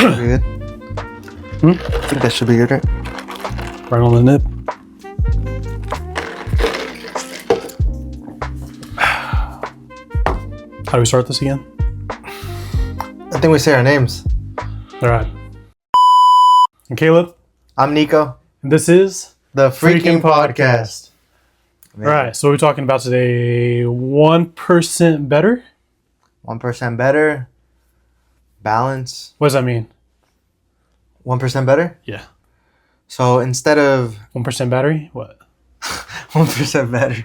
Good. I think that should be good, right? Right on the nip. How do we start this again? I think we say our names. All right. I'm Caleb. I'm Neiko. And this is The Freakin Podcast. All right. So we're talking about today 1% better. 1% better. Balance. What does that mean? 1% better? Yeah. So instead of 1% battery? What? 1% better.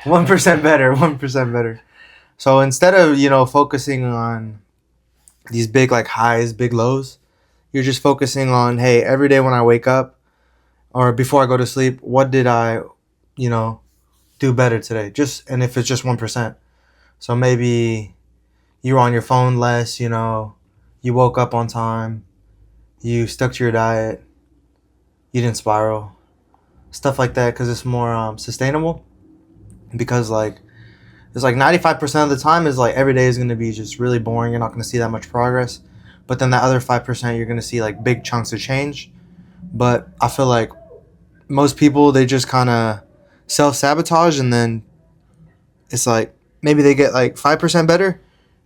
1% better. 1% better. So instead of, focusing on these big like highs, big lows, you're just focusing on, hey, every day when I wake up or before I go to sleep, what did I, do better today? And if it's just 1%. So maybe you were on your phone less, you woke up on time, you stuck to your diet, you didn't spiral, stuff like that, because it's more sustainable. Because it's 95% of the time is every day is going to be just really boring. You're not going to see that much progress. But then that other 5%, you're going to see big chunks of change. But I feel like most people, they just kind of self-sabotage, and then it's maybe they get 5% better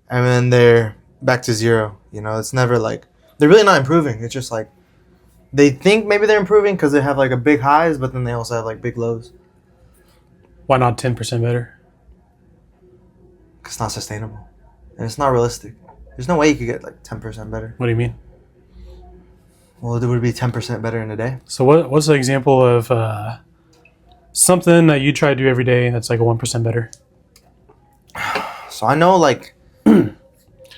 and then they're back to zero. It's never they're really not improving. It's just they think maybe they're improving because they have a big highs, but then they also have big lows. Why not 10% better? It's not sustainable and it's not realistic. There's no way you could get 10% better. What do you mean? Well, it would be 10% better in a day. So what's an example of something that you try to do every day that's a 1% better? So I know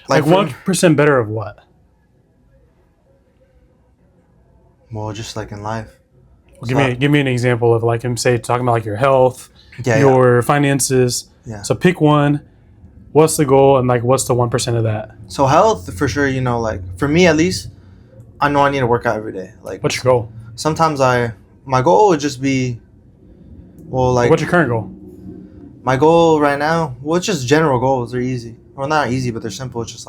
1% better of what? Well, just in life. Well, give me an example of say talking about your health, your finances. Yeah. So pick one. What's the goal and what's the 1% of that? So health, for sure, for me at least, I know I need to work out every day. What's your goal? Sometimes my goal would just be, what's your current goal? My goal right now, it's just general goals. They're easy. Well, not easy, but they're simple. It's just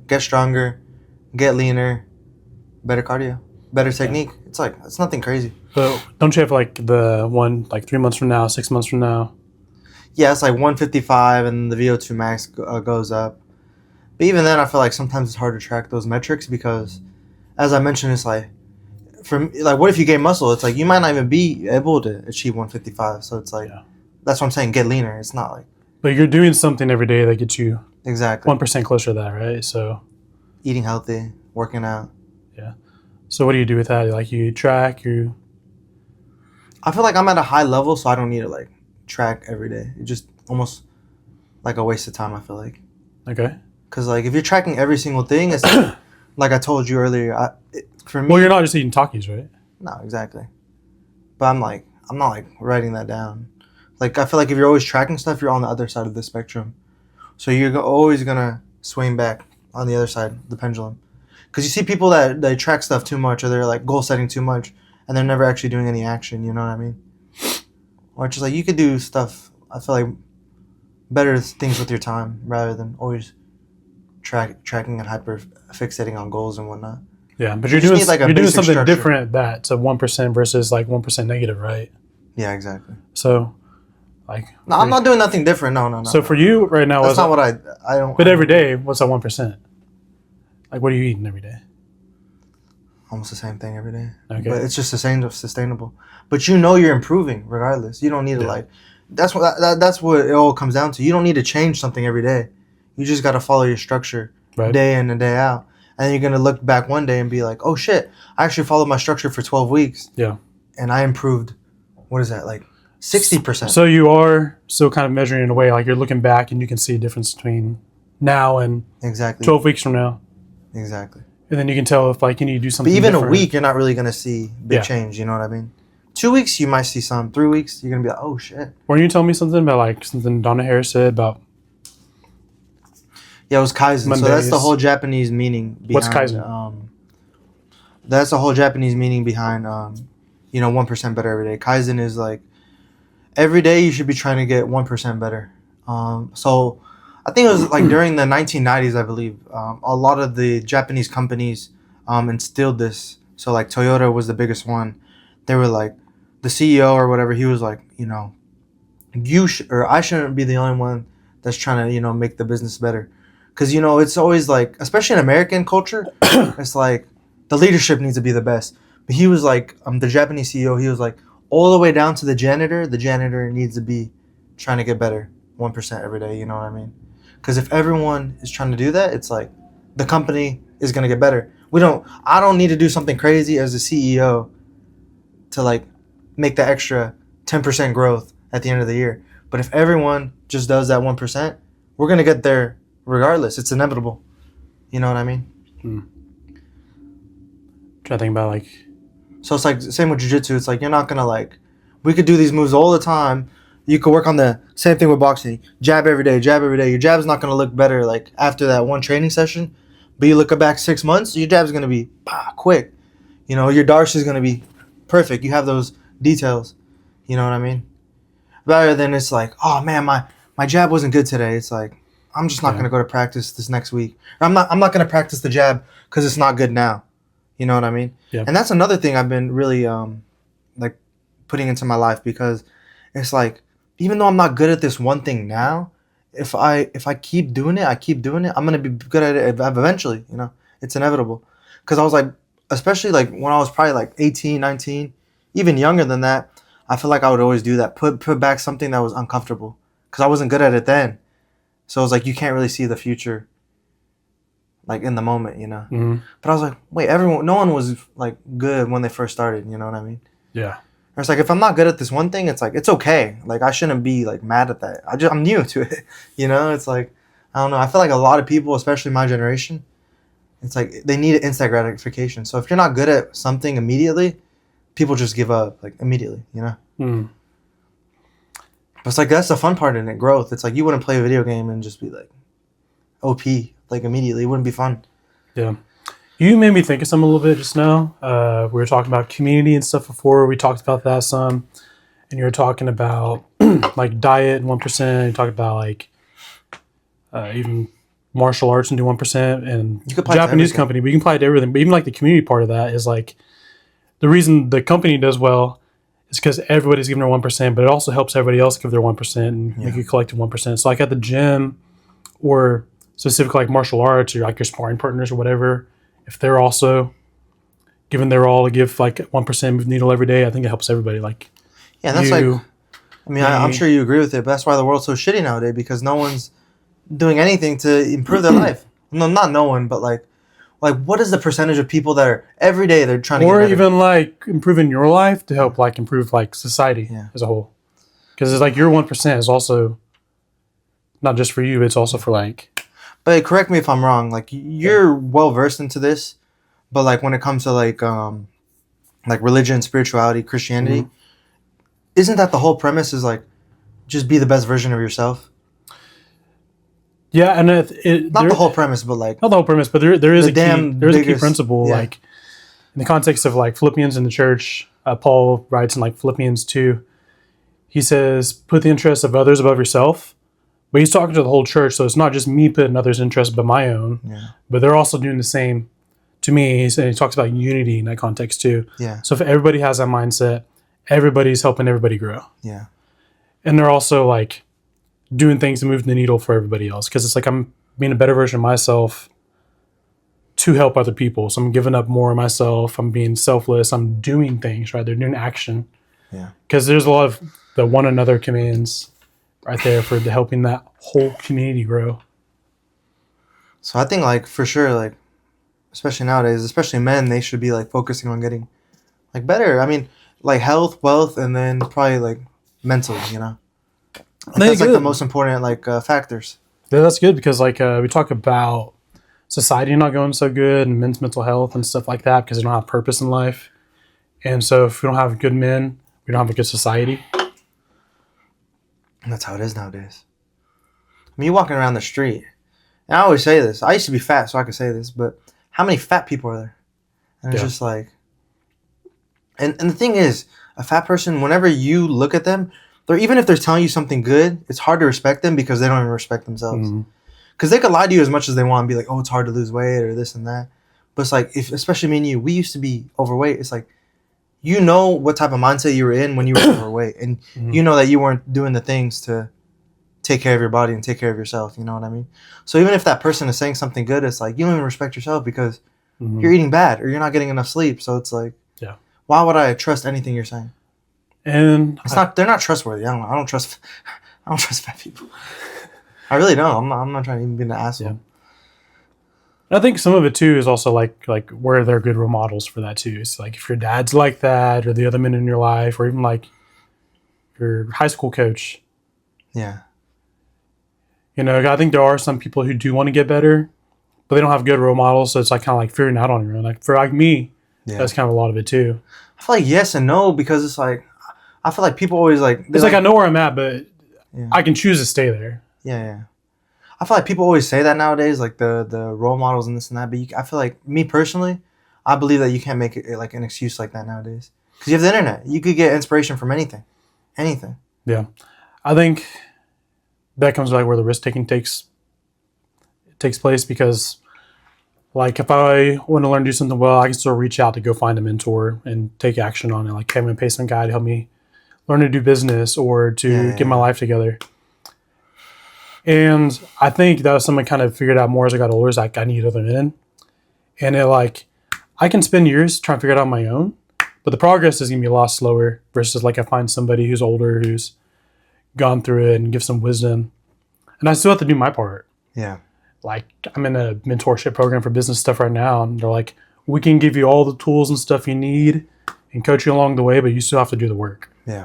get stronger, get leaner, better cardio, better technique. Yeah. It's nothing crazy. But don't you have the one 3 months from now, 6 months from now? Yeah, it's 155 and the VO2 max goes up. But even then, I feel sometimes it's hard to track those metrics because, as I mentioned, it's what if you gain muscle? It's you might not even be able to achieve 155. So it's that's what I'm saying. Get leaner. It's not But you're doing something every day that gets you exactly 1% closer to that, right? So eating healthy, working out. Yeah. So what do you do with that? You track I feel I'm at a high level, so I don't need to track every day. It's just almost a waste of time, I feel like. Okay. Because if you're tracking every single thing, it's like I told you earlier. For me, well, you're not just eating Takis, right? No, exactly. But I'm not writing that down. I feel if you're always tracking stuff, you're on the other side of the spectrum. So you're always gonna swing back on the other side, the pendulum. Because you see people that they track stuff too much, or they're goal setting too much, and they're never actually doing any action. You know what I mean? Or just you could do stuff. I feel better things with your time rather than always tracking and hyper fixating on goals and whatnot. Yeah, but you're doing something structure. Different. That's a 1% versus 1% negative, right? Yeah, exactly. So, no, I'm not doing nothing different. No. So for you right now, that's not what I don't. But every day, what's that 1%? What are you eating every day? Almost the same thing every day. Okay. But it's just sustainable. But you're improving regardless. You don't need to that's what it all comes down to. You don't need to change something every day. You just got to follow your structure day in and day out. And then you're going to look back one day and be like, oh shit, I actually followed my structure for 12 weeks. Yeah. And I improved, what is that, 60%. So you are still kind of measuring in a way, you're looking back and you can see a difference between now and exactly 12 weeks from now. Exactly. And then you can tell if you need to do something But even different. a week, you're not really going to see big change. You know what I mean? 2 weeks, you might see some. 3 weeks, you're going to be like, oh, shit. Weren't you telling me something about something Donna Harris said about... Yeah, it was Kaizen. Mondays. So that's the whole Japanese meaning behind... What's Kaizen? That's the whole Japanese meaning behind, 1% better every day. Kaizen is every day you should be trying to get 1% better. So I think it was during the 1990s, I believe, a lot of the Japanese companies instilled this. So like Toyota was the biggest one. They were like, the CEO or whatever, he was like, or I shouldn't be the only one that's trying to, make the business better. Because, it's always like, especially in American culture, it's like the leadership needs to be the best. But he was like, the Japanese CEO, he was like, all the way down to the janitor needs to be trying to get better 1% every day. You know what I mean? Because if everyone is trying to do that, it's like the company is going to get better. I don't need to do something crazy as a CEO to like make the extra 10% growth at the end of the year. But if everyone just does that 1%, we're going to get there regardless. It's inevitable. You know what I mean? Try to think about like... So it's like same with jiu-jitsu. It's like you're not going to like... We could do these moves all the time. You could work on the same thing with boxing. Jab every day, jab every day. Your jab's not going to look better like after that one training session. But you look back 6 months, your jab's going to be quick. Your Darce is going to be perfect. You have those details. You know what I mean? Rather than it's like, oh man, my jab wasn't good today. It's like, I'm just not going to go to practice this next week. Or I'm not going to practice the jab because it's not good now. You know what I mean? Yeah. And that's another thing I've been really like putting into my life, because it's like, even though I'm not good at this one thing now, if I keep doing it, I'm going to be good at it eventually. It's inevitable. Because I was like, especially like when I was probably like 18, 19, even younger than that, I feel like I would always do that. Put back something that was uncomfortable. Because I wasn't good at it then. So it was like, you can't really see the future like in the moment, Mm-hmm. But I was like, wait, no one was like good when they first started. You know what I mean? Yeah. It's like, if I'm not good at this one thing, it's like, it's okay. Like, I shouldn't be like mad at that. I'm new to it. It's like, I don't know. I feel like a lot of people, especially my generation, it's like they need instant gratification. So if you're not good at something immediately, people just give up like immediately, Mm. But it's like, that's the fun part in it, growth. It's like, you wouldn't play a video game and just be like OP like immediately. It wouldn't be fun. Yeah. You made me think of something a little bit just now. We were talking about community and stuff before. We talked about that some. And you were talking about like diet and 1%. You talked about like even martial arts and do 1%. And You could apply it to Japanese everything. company, but you can apply it to everything. But even like the community part of that is like the reason the company does well is because everybody's giving their 1%, but it also helps everybody else give their 1% and make a collective 1%. So like at the gym or specifically like martial arts or like your sparring partners or whatever, if they're also giving their all to give like 1% move needle every day, I think it helps everybody. Like, Yeah, and that's I'm sure you agree with it, but that's why the world's so shitty nowadays, because no one's doing anything to improve their life. No, not no one, but like what is the percentage of people that are every day they're trying to or get better? even like improving your life to help like improve like society as a whole. Because it's like your 1% is also not just for you, it's also for like. But correct me if I'm wrong. Like, you're well versed into this, but like when it comes to like religion, spirituality, Christianity, isn't that the whole premise? Is like, just be the best version of yourself. Yeah, and Not the whole premise, but like not the whole premise, but there is a key biggest principle. yeah. Like in the context of like Philippians in the church, Paul writes in like Philippians 2, he says, "Put the interests of others above yourself." But he's talking to the whole church, so it's not just me putting others' interests but my own. Yeah. But they're also doing the same to me. And he talks about unity in that context too. Yeah. So if everybody has that mindset, everybody's helping everybody grow. Yeah. And they're also like doing things to move the needle for everybody else. Because it's like I'm being a better version of myself to help other people. So I'm giving up more of myself. I'm being selfless. I'm doing things, right? They're doing action. Yeah. Because there's a lot of the one another commands right there for helping that whole community grow. So I think like for sure, like especially nowadays, especially men, they should be like focusing on getting like better. I mean, like health, wealth, and then probably like mental. That's like the most important like factors. Yeah, that's good because like we talk about society not going so good and men's mental health and stuff like that because they don't have purpose in life. And so if we don't have good men, we don't have a good society. And that's how it is nowadays. I mean, you're walking around the street, and I always say this. I used to be fat, so I could say this, but how many fat people are there? And it's just like, and the thing is, a fat person, whenever you look at them, even if they're telling you something good, it's hard to respect them because they don't even respect themselves. Because they could lie to you as much as they want and be like, oh, it's hard to lose weight or this and that. But it's like, if especially me and you, we used to be overweight. It's like, you know what type of mindset you were in when you were overweight, and you know that you weren't doing the things to take care of your body and take care of yourself. You know what I mean? So even if that person is saying something good, it's like you don't even respect yourself because you're eating bad or you're not getting enough sleep. So it's like, why would I trust anything you're saying? And it's not. They're not trustworthy. I don't trust. I don't trust fat people. I really don't. I'm not trying to even be an asshole. Yeah. I think some of it too is also like where they're good role models for that too. It's like if your dad's like that, or the other men in your life, or even like your high school coach. Yeah. I think there are some people who do want to get better, but they don't have good role models. So it's like kind of like figuring out on your own. Like for me, that's kind of a lot of it too. I feel like yes and no, because it's like I feel like people always like. It's like I know where I'm at, but I can choose to stay there. Yeah. I feel like people always say that nowadays, like the role models and this and that. But I feel like me personally, I believe that you can't make it like an excuse like that nowadays because you have the internet. You could get inspiration from anything. Yeah, I think that comes like where the risk taking takes place because, like, if I want to learn to do something well, I can still reach out to go find a mentor and take action on it. Like, hey, I'm gonna pay some guy to help me learn to do business or to get my life together. And I think that was something I kind of figured out more as I got older. Is like I need other men, and I can spend years trying to figure it out on my own, but the progress is gonna be a lot slower versus like I find somebody who's older who's gone through it and give some wisdom, and I still have to do my part. Yeah, like I'm in a mentorship program for business stuff right now, and they're like, we can give you all the tools and stuff you need and coach you along the way, but you still have to do the work. Yeah,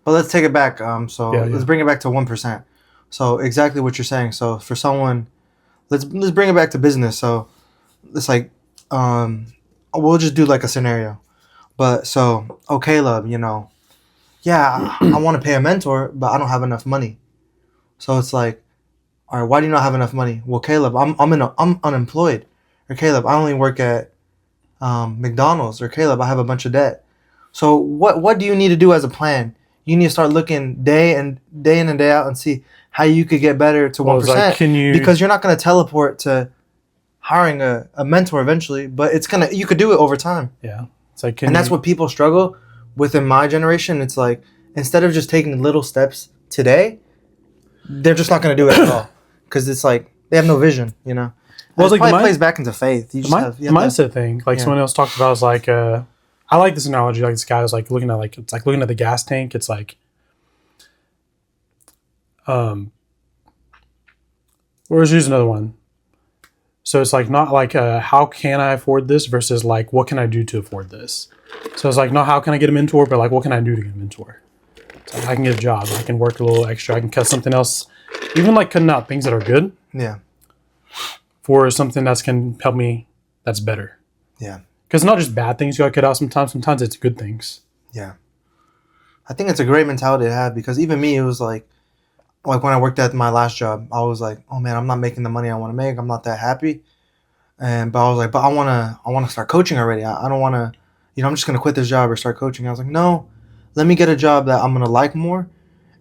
but let's take it back. Let's bring it back to 1%. So exactly what you're saying. So for someone, let's bring it back to business. So it's like, we'll just do like a scenario. But so, Caleb, I want to pay a mentor, but I don't have enough money. So it's like, all right, why do you not have enough money? Well, Caleb, I'm unemployed. Or Caleb, I only work at McDonald's. Or Caleb, I have a bunch of debt. So what do you need to do as a plan? You need to start looking day in and day out and see how you could get better to 1%. Like, because you're not going to teleport to hiring a mentor eventually, but you could do it over time. Yeah. It's like, that's what people struggle with in my generation. It's like, instead of just taking little steps today, they're just not going to do it at all. Because it's like, they have no vision, Well, it's like plays back into faith. You just the mindset thing. Like someone else talked about is like, I like this analogy. Like this guy was like looking at the gas tank. It's like, or let's use another one. So it's like not like how can I afford this versus like what can I do to afford this. So it's like not how can I get a mentor, but like what can I do to get a mentor. So I can get a job. I can work a little extra. I can cut something else, even like cutting out things that are good. Yeah. For something that can help me. That's better. Yeah. Because not just bad things you gotta cut out sometimes. Sometimes it's good things. Yeah. I think it's a great mentality to have because even me, it was like when I worked at my last job, I was like, oh man, I'm not making the money I want to make. I'm not that happy. But I was like, but I want to start coaching already. I don't want to, I'm just going to quit this job or start coaching. I was like, no, let me get a job that I'm going to like more.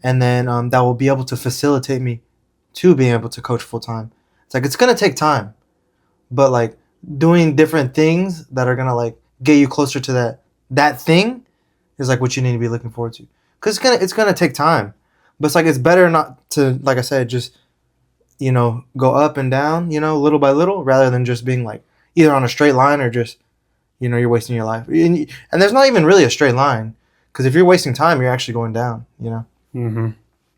And then that will be able to facilitate me to being able to coach full time. It's like, it's going to take time, but like doing different things that are going to like get you closer to that thing is like what you need to be looking forward to. Cause it's going to take time. But it's like, it's better not to, like I said, just, go up and down, little by little, rather than just being like either on a straight line or just, you're wasting your life. And there's not even really a straight line because if you're wasting time, you're actually going down, Mm-hmm.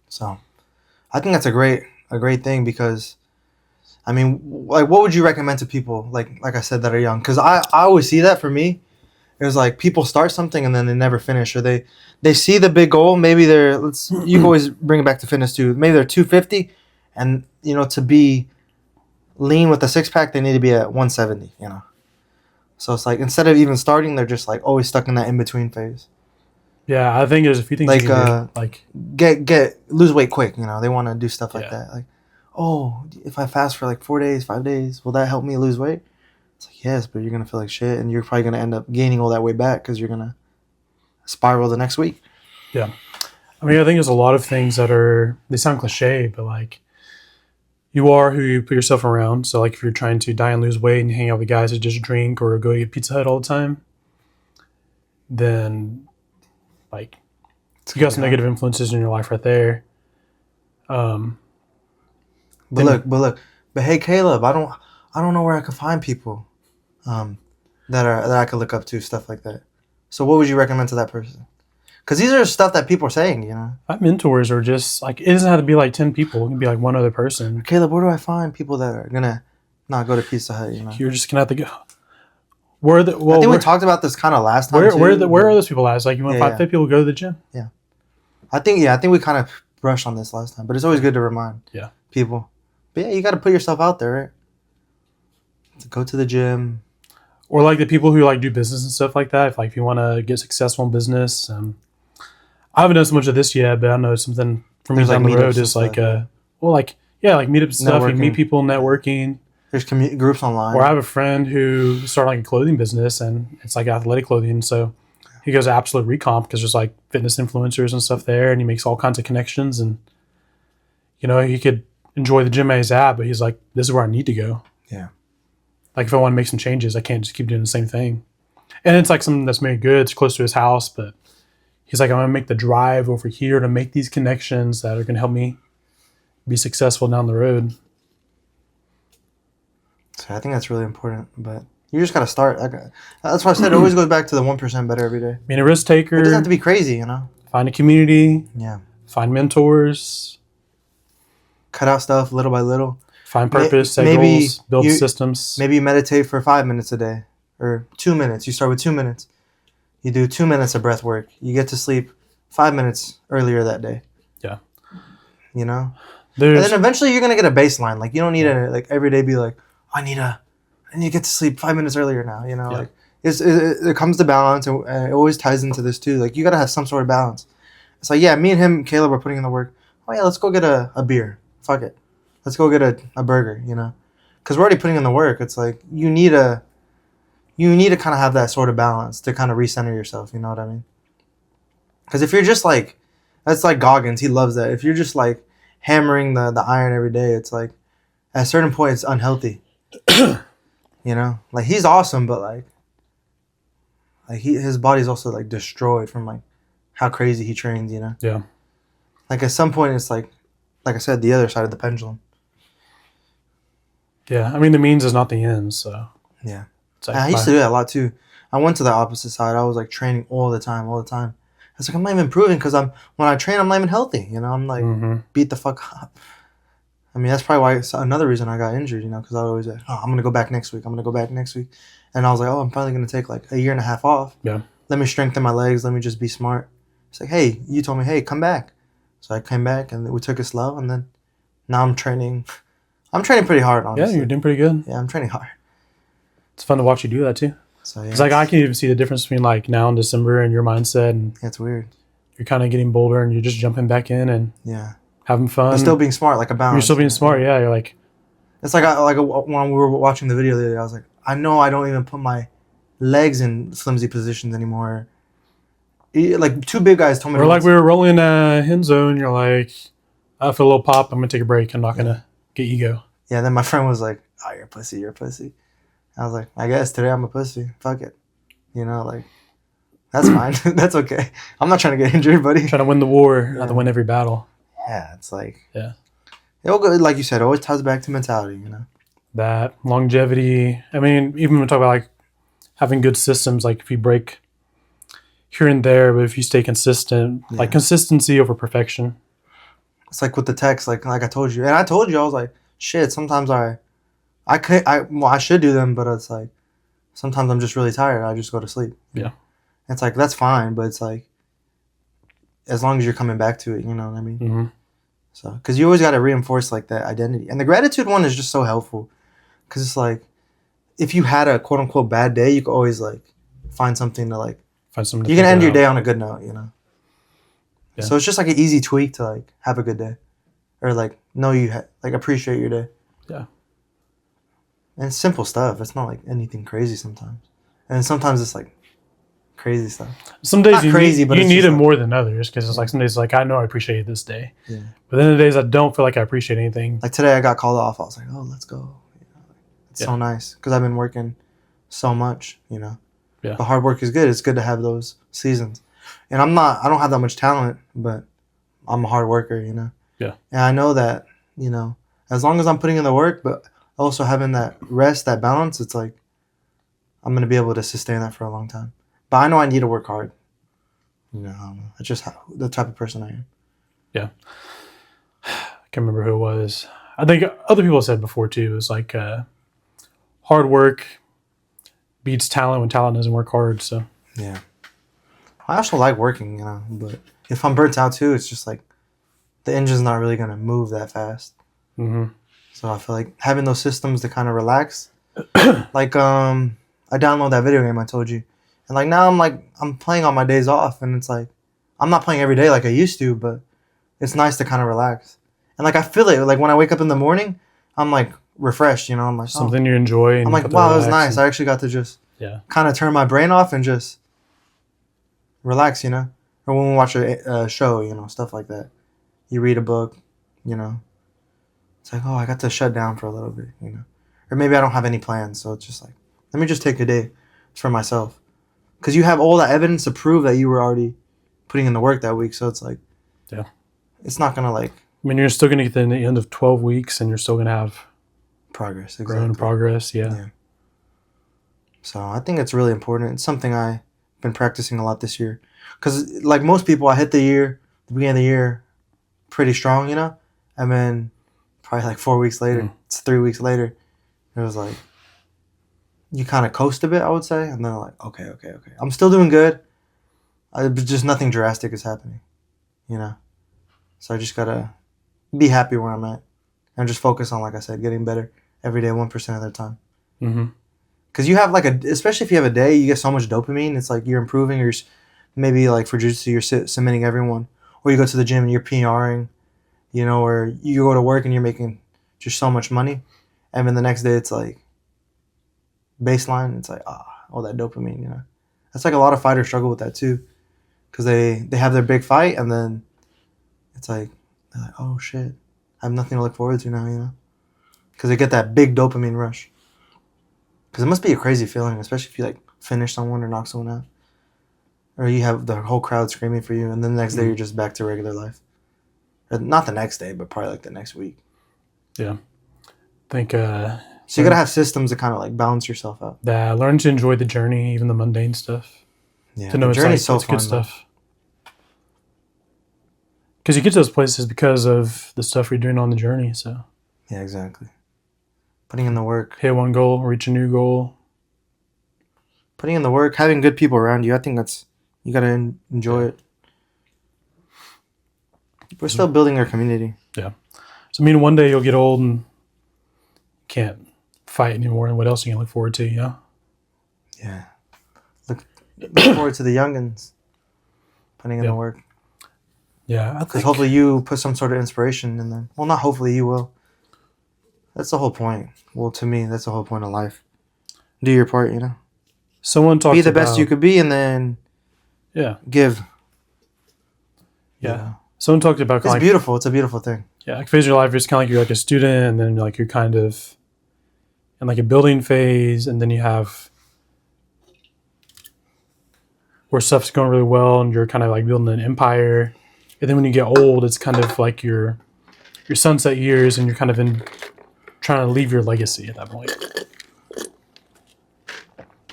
So I think that's a great thing because, I mean, like, what would you recommend to people, like I said, that are young? Because I always see that for me. It was like people start something and then they never finish, or they see the big goal. Maybe you can always bring it back to fitness too. Maybe they're 250, and to be lean with a 6-pack, they need to be at 170. So it's like instead of even starting, they're just like always stuck in that in between phase. Yeah, I think there's a few things like you can do. Like lose weight quick. They want to do stuff like that. Like, oh, if I fast for like 4 days, 5 days, will that help me lose weight? It's like, yes, but you're going to feel like shit, and you're probably going to end up gaining all that weight back because you're going to spiral the next week. Yeah. I mean, I think there's a lot of things that they sound cliche, but like, you are who you put yourself around. So like if you're trying to diet and lose weight and hang out with guys that just drink or go eat Pizza Hut all the time, then like you got some negative influences in your life right there. But hey, Caleb, I don't know where I could find people, that I could look up to, stuff like that. So what would you recommend to that person? Because these are stuff that people are saying, you know. My mentors are just like, it doesn't have to be like 10 people. It can be like one other person. Caleb, where do I find people that are gonna not go to Pizza Hut? You know, You're just gonna have to go. I think we talked about this kind of last time. Where are those people at? Like you want to find 5 people to go to the gym? Yeah, I think we kind of brushed on this last time, but it's always good to remind people. But yeah, you got to put yourself out there, right? To go to the gym. Or like the people who like do business and stuff like that. If you want to get successful in business, I haven't done so much of this yet, but I know something for me down the road is like meetup stuff. You meet people, networking. There's groups online. Or I have a friend who started like a clothing business, and it's like athletic clothing. So he goes to Absolute Recomp because there's like fitness influencers and stuff there, and he makes all kinds of connections. And you know, he could enjoy the gym at he's at, but he's like, this is where I need to go. Yeah. Like if I want to make some changes, I can't just keep doing the same thing. And it's like something that's made good. It's close to his house, but he's like, I'm going to make the drive over here to make these connections that are going to help me be successful down the road. So I think that's really important, but you just got to start. That's why I said it always goes back to the 1% better every day. Being a risk taker. It doesn't have to be crazy, you know? Find a community. Yeah. Find mentors. Cut out stuff little by little. Find purpose, set goals, build systems. Maybe you meditate for 5 minutes a day or 2 minutes. You start with 2 minutes. You do 2 minutes of breath work. You get to sleep 5 minutes earlier that day. Yeah. You know? And then eventually you're going to get a baseline. Like you don't need to like every day be like, I need to get to sleep 5 minutes earlier now. You know, like it comes to balance, and it always ties into this too. Like you got to have some sort of balance. It's like, yeah, me and him, Caleb, are putting in the work. Oh yeah, let's go get a beer. Fuck it. Let's go get a burger, you know? Because we're already putting in the work. It's like you need to kind of have that sort of balance to kind of recenter yourself, you know what I mean? Because if you're just like, that's like Goggins, he loves that. If you're just like hammering the iron every day, it's like at a certain point it's unhealthy. You know? Like he's awesome, but like his body's also like destroyed from like how crazy he trains, you know? Yeah. Like at some point it's like I said, the other side of the pendulum. Yeah, I mean the means is not the end, so yeah. Like, I used to do that a lot too. I went to the opposite side. I was like training all the time. I was like, I'm not even improving because when I train, I'm not even healthy. You know, I'm like beat the fuck up. I mean, that's probably another reason I got injured. You know, because I was always like, I'm gonna go back next week. And I was like, I'm finally gonna take like a year and a half off. Yeah. Let me strengthen my legs. Let me just be smart. It's like, hey, you told me, hey, come back. So I came back and we took it slow, and then now I'm training. I'm training pretty hard, honestly. Yeah, you're doing pretty good. Yeah, I'm training hard. It's fun to watch you do that too. So yeah, it's like I can even see the difference between like now in December and your mindset, and it's weird. You're kind of getting bolder, and you're just jumping back in and having fun. But still being smart, like a balance. You're still being smart, yeah. You're like, it's like when we were watching the video the other day, I was like, I know I don't even put my legs in flimsy positions anymore. Like two big guys told me. Or like we were rolling hen zone, you're like, I feel a little pop. I'm gonna take a break. I'm not gonna get ego. Yeah. Then my friend was like, "Oh, you're a pussy. You're a pussy." I was like, I guess today I'm a pussy. Fuck it. You know, like that's fine. That's okay. I'm not trying to get injured, buddy. Trying to win the war, not to win every battle. Yeah, it's like it'll go, like you said, it always ties back to mentality. You know, that longevity. I mean, even when we talk about like having good systems, like if you break here and there, but if you stay consistent, like consistency over perfection. It's like with the text, like I told you, and I told you, I was like, shit. Sometimes I should do them, but it's like sometimes I'm just really tired. I just go to sleep. Yeah, it's like that's fine, but it's like as long as you're coming back to it, you know what I mean. Mm-hmm. So, because you always got to reinforce like that identity, and the gratitude one is just so helpful, because it's like if you had a quote unquote bad day, you could always like find something to like. You can end your day on a good note, you know. Yeah. So it's just like an easy tweak to like have a good day, or like like appreciate your day. Yeah. And it's simple stuff. It's not like anything crazy sometimes, and sometimes it's like crazy stuff. Some days Not crazy, but you it's need just it like- more than others because it's like some days like I know I appreciate this day, Yeah. but then the days I don't feel like I appreciate anything. Like today, I got called off. I was like, "Oh, let's go." It's Yeah. so nice because I've been working so much. Yeah. But hard work is good. It's good to have those seasons. And I don't have that much talent, but I'm a hard worker. Yeah. And I know that as long as I'm putting in the work, but also having that rest, that balance, it's like I'm gonna be able to sustain that for a long time. But I know I need to work hard. It's just the type of person I am. Yeah. I can't remember who it was. I think other people said before too. It's like hard work beats talent when talent doesn't work hard. So Yeah. I also like working, but if I'm burnt out too, it's just like the engine's not really gonna move that fast. mm-hmm. So I feel like having those systems to kind of relax. Like I download that video game I told you, and like now I'm playing on my days off, and it's like I'm not playing every day like I used to, but it's nice to kind of relax. And like I feel it, like when I wake up in the morning, I'm like refreshed. I'm like something you enjoy. And I'm you like get to wow, that was relax nice. I actually got to just yeah. kind of turn my brain off and just relax. Or when we watch a show, stuff like that. You read a book, It's like, oh, I got to shut down for a little bit, Or maybe I don't have any plans, so it's just like, let me just take a day for myself. Because you have all that evidence to prove that you were already putting in the work that week, so it's like, yeah, it's not going to like... I mean, you're still going to get to the end of 12 weeks, and you're still going to have progress, growing progress, yeah. So I think it's really important. It's something I've been practicing a lot this year. Because like most people, I hit the beginning of the year, pretty strong, And then probably like 4 weeks later, it's 3 weeks later, it was like, you kind of coast a bit, I would say. And then like, okay. I'm still doing good. Just nothing drastic is happening, So I just got to be happy where I'm at. And just focus on, like I said, getting better every day, 1% of the time. Mm-hmm. Because you have especially if you have a day, you get so much dopamine. It's like you're improving, or maybe like for jiu-jitsu, you're submitting everyone. Or you go to the gym and you're PRing, or you go to work and you're making just so much money. And then the next day it's like baseline. It's like, all that dopamine, That's like a lot of fighters struggle with that too. Because they have their big fight and then it's like, they're like, oh shit, I have nothing to look forward to now, Because they get that big dopamine rush. Because it must be a crazy feeling, especially if you like finish someone or knock someone out. Or you have the whole crowd screaming for you, and then the next day you're just back to regular life. Or not the next day, but probably like the next week. Yeah. I think... so you gotta have systems to kind of like balance yourself out. Yeah, learn to enjoy the journey, even the mundane stuff. Yeah, to know the journey's so it's fun, good stuff. Because you get to those places because of the stuff you're doing on the journey, so... Yeah, exactly. Putting in the work. Hit one goal, reach a new goal. Putting in the work, having good people around you. I think you gotta enjoy it. We're still building our community. Yeah. So I mean, one day you'll get old and can't fight anymore, and what else are you gonna look forward to, Yeah. Look forward to the youngins putting in the work. Yeah, because hopefully you put some sort of inspiration in them. Well, not hopefully, you will. That's the whole point. Well, to me, that's the whole point of life. Do your part, Someone talked be the best you could be, and then give. Yeah. Someone talked about it's beautiful. It's a beautiful thing. Yeah, like phase of your life, it's kind of like you're like a student, and then like you're kind of in like a building phase, and then you have where stuff's going really well, and you're kind of like building an empire. And then when you get old, it's kind of like your sunset years, and you're kind of trying to leave your legacy at that point.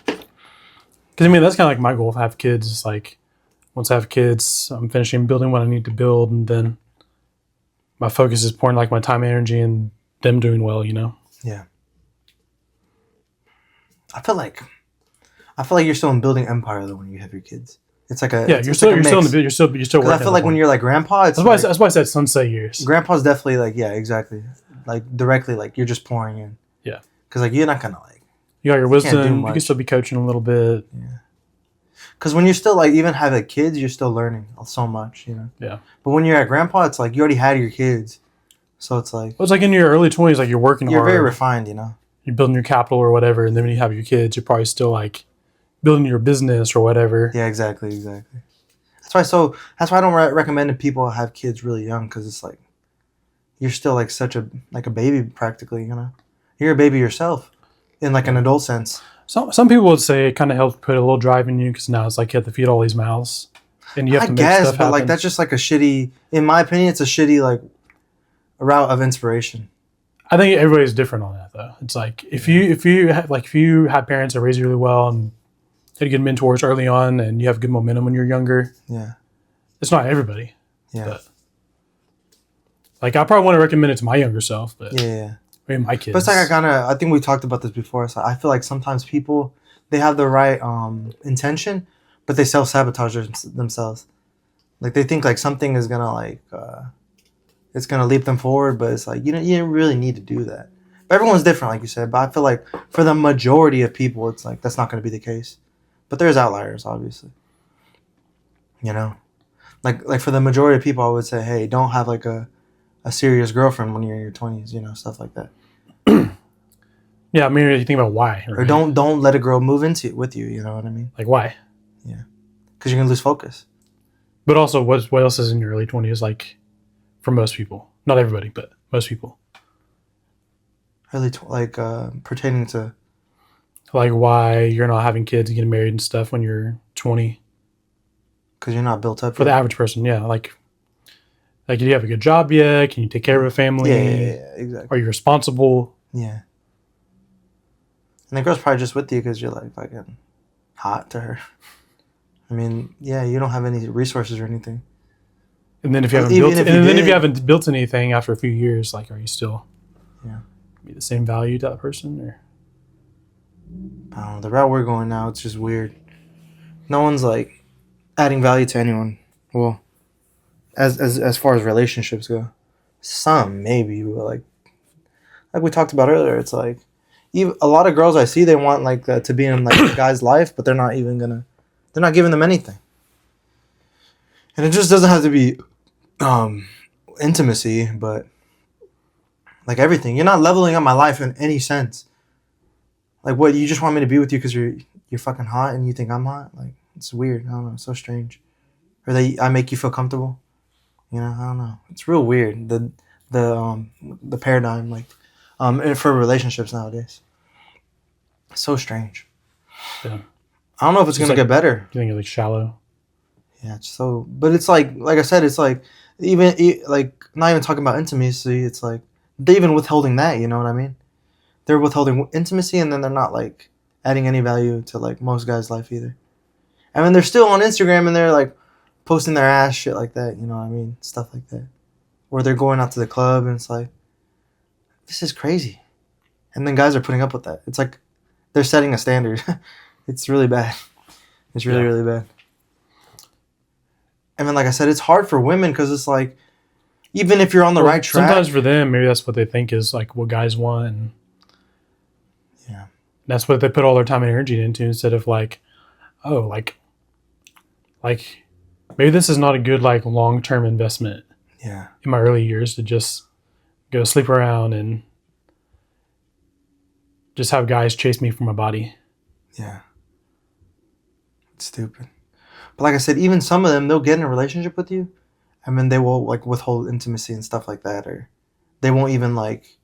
Because I mean, that's kind of like my goal. If I have kids, it's like once I have kids, I'm finishing building what I need to build, and then my focus is pouring like my time, and energy, and them doing well. Yeah. I feel like you're still in building empire though when you have your kids. It's like a you're still in the you're still working. I feel like when you're like grandpa, it's that's why I said sunset years. Grandpa's definitely like exactly, like directly like you're just pouring in. Yeah. Because like you're not gonna like. You got your wisdom. You can still be coaching a little bit. Yeah. Because when you're still like even have like kids, you're still learning so much, Yeah. But when you're at grandpa, it's like you already had your kids, so it's like. Well, it's like in your early 20s, like you're working hard. You're very refined, You're building your capital or whatever, and then when you have your kids, you're probably still like building your business or whatever. Yeah, exactly. That's why I don't recommend that people have kids really young, because it's like you're still like such a baby practically. You're a baby yourself in like an adult sense. Some people would say it kind of helps put a little drive in you, because now it's like you have to feed all these mouths, and you have I to make guess, stuff but happen. like that's just like a shitty. In my opinion, it's a shitty like route of inspiration. I think everybody's different on that though. It's like if you have parents that raise you really well and had good mentors early on, and you have good momentum when you're younger. Yeah, it's not everybody. Yeah, but like I probably want to recommend it to my younger self, but yeah. maybe my kids. But it's like I think we talked about this before. So I feel like sometimes people, they have the right intention, but they self-sabotage themselves. Like they think like something is gonna like it's gonna leap them forward, but it's like you don't really need to do that. But everyone's different, like you said. But I feel like for the majority of people, it's like that's not gonna be the case. But there's outliers, obviously. Like for the majority of people, I would say, hey, don't have like a serious girlfriend when you're in your 20s, stuff like that. Yeah, I mean, you think about why, right? Or don't let a girl move into with you. You know what I mean? Like why? Yeah, because you're gonna lose focus. But also, what else is in your early 20s? Like for most people, not everybody, but most people. Really, pertaining to like why you're not having kids and getting married and stuff when you're 20. Because you're not built up for the average person. Yeah, like do you have a good job yet? Can you take care of a family? Yeah, exactly. Are you responsible? Yeah. And the girl's probably just with you because you're like fucking hot to her. I mean, yeah, you don't have any resources or anything. And then if you haven't built anything after a few years, like, are you still be the same value to that person? Or I don't know. The route we're going now, it's just weird. No one's like adding value to anyone. Well, as far as relationships go, some maybe, but like we talked about earlier, it's like even a lot of girls I see, they want like to be in like a guy's life, but they're not giving them anything. And it just doesn't have to be intimacy, but like everything. You're not leveling up my life in any sense. Like what, you just want me to be with you because you're fucking hot and you think I'm hot? Like it's weird. I don't know. It's so strange. Or I make you feel comfortable. I don't know. It's real weird. The paradigm for relationships nowadays. It's so strange. Yeah. I don't know if it's gonna get better. You think it's like shallow? Yeah, it's so. But it's like I said, it's like even like not even talking about intimacy. It's like they're even withholding that. You know what I mean? They're withholding intimacy, and then they're not like adding any value to like most guys' life either. I mean, they're still on Instagram and they're like posting their ass, shit like that. You know what I mean? Stuff like that. Or they're going out to the club and it's like, this is crazy. And then guys are putting up with that. It's like they're setting a standard. It's really bad. It's really, really bad. And then, like I said, it's hard for women because it's like, even if you're on the right track. Sometimes for them, maybe that's what they think is like what guys want. And yeah. That's what they put all their time and energy into instead of like, oh, like maybe this is not a good like long-term investment. Yeah. In my early years to just go sleep around and just have guys chase me for my body. Yeah. It's stupid. But like I said, even some of them, they'll get in a relationship with you and then they will like withhold intimacy and stuff like that. Or they won't even like,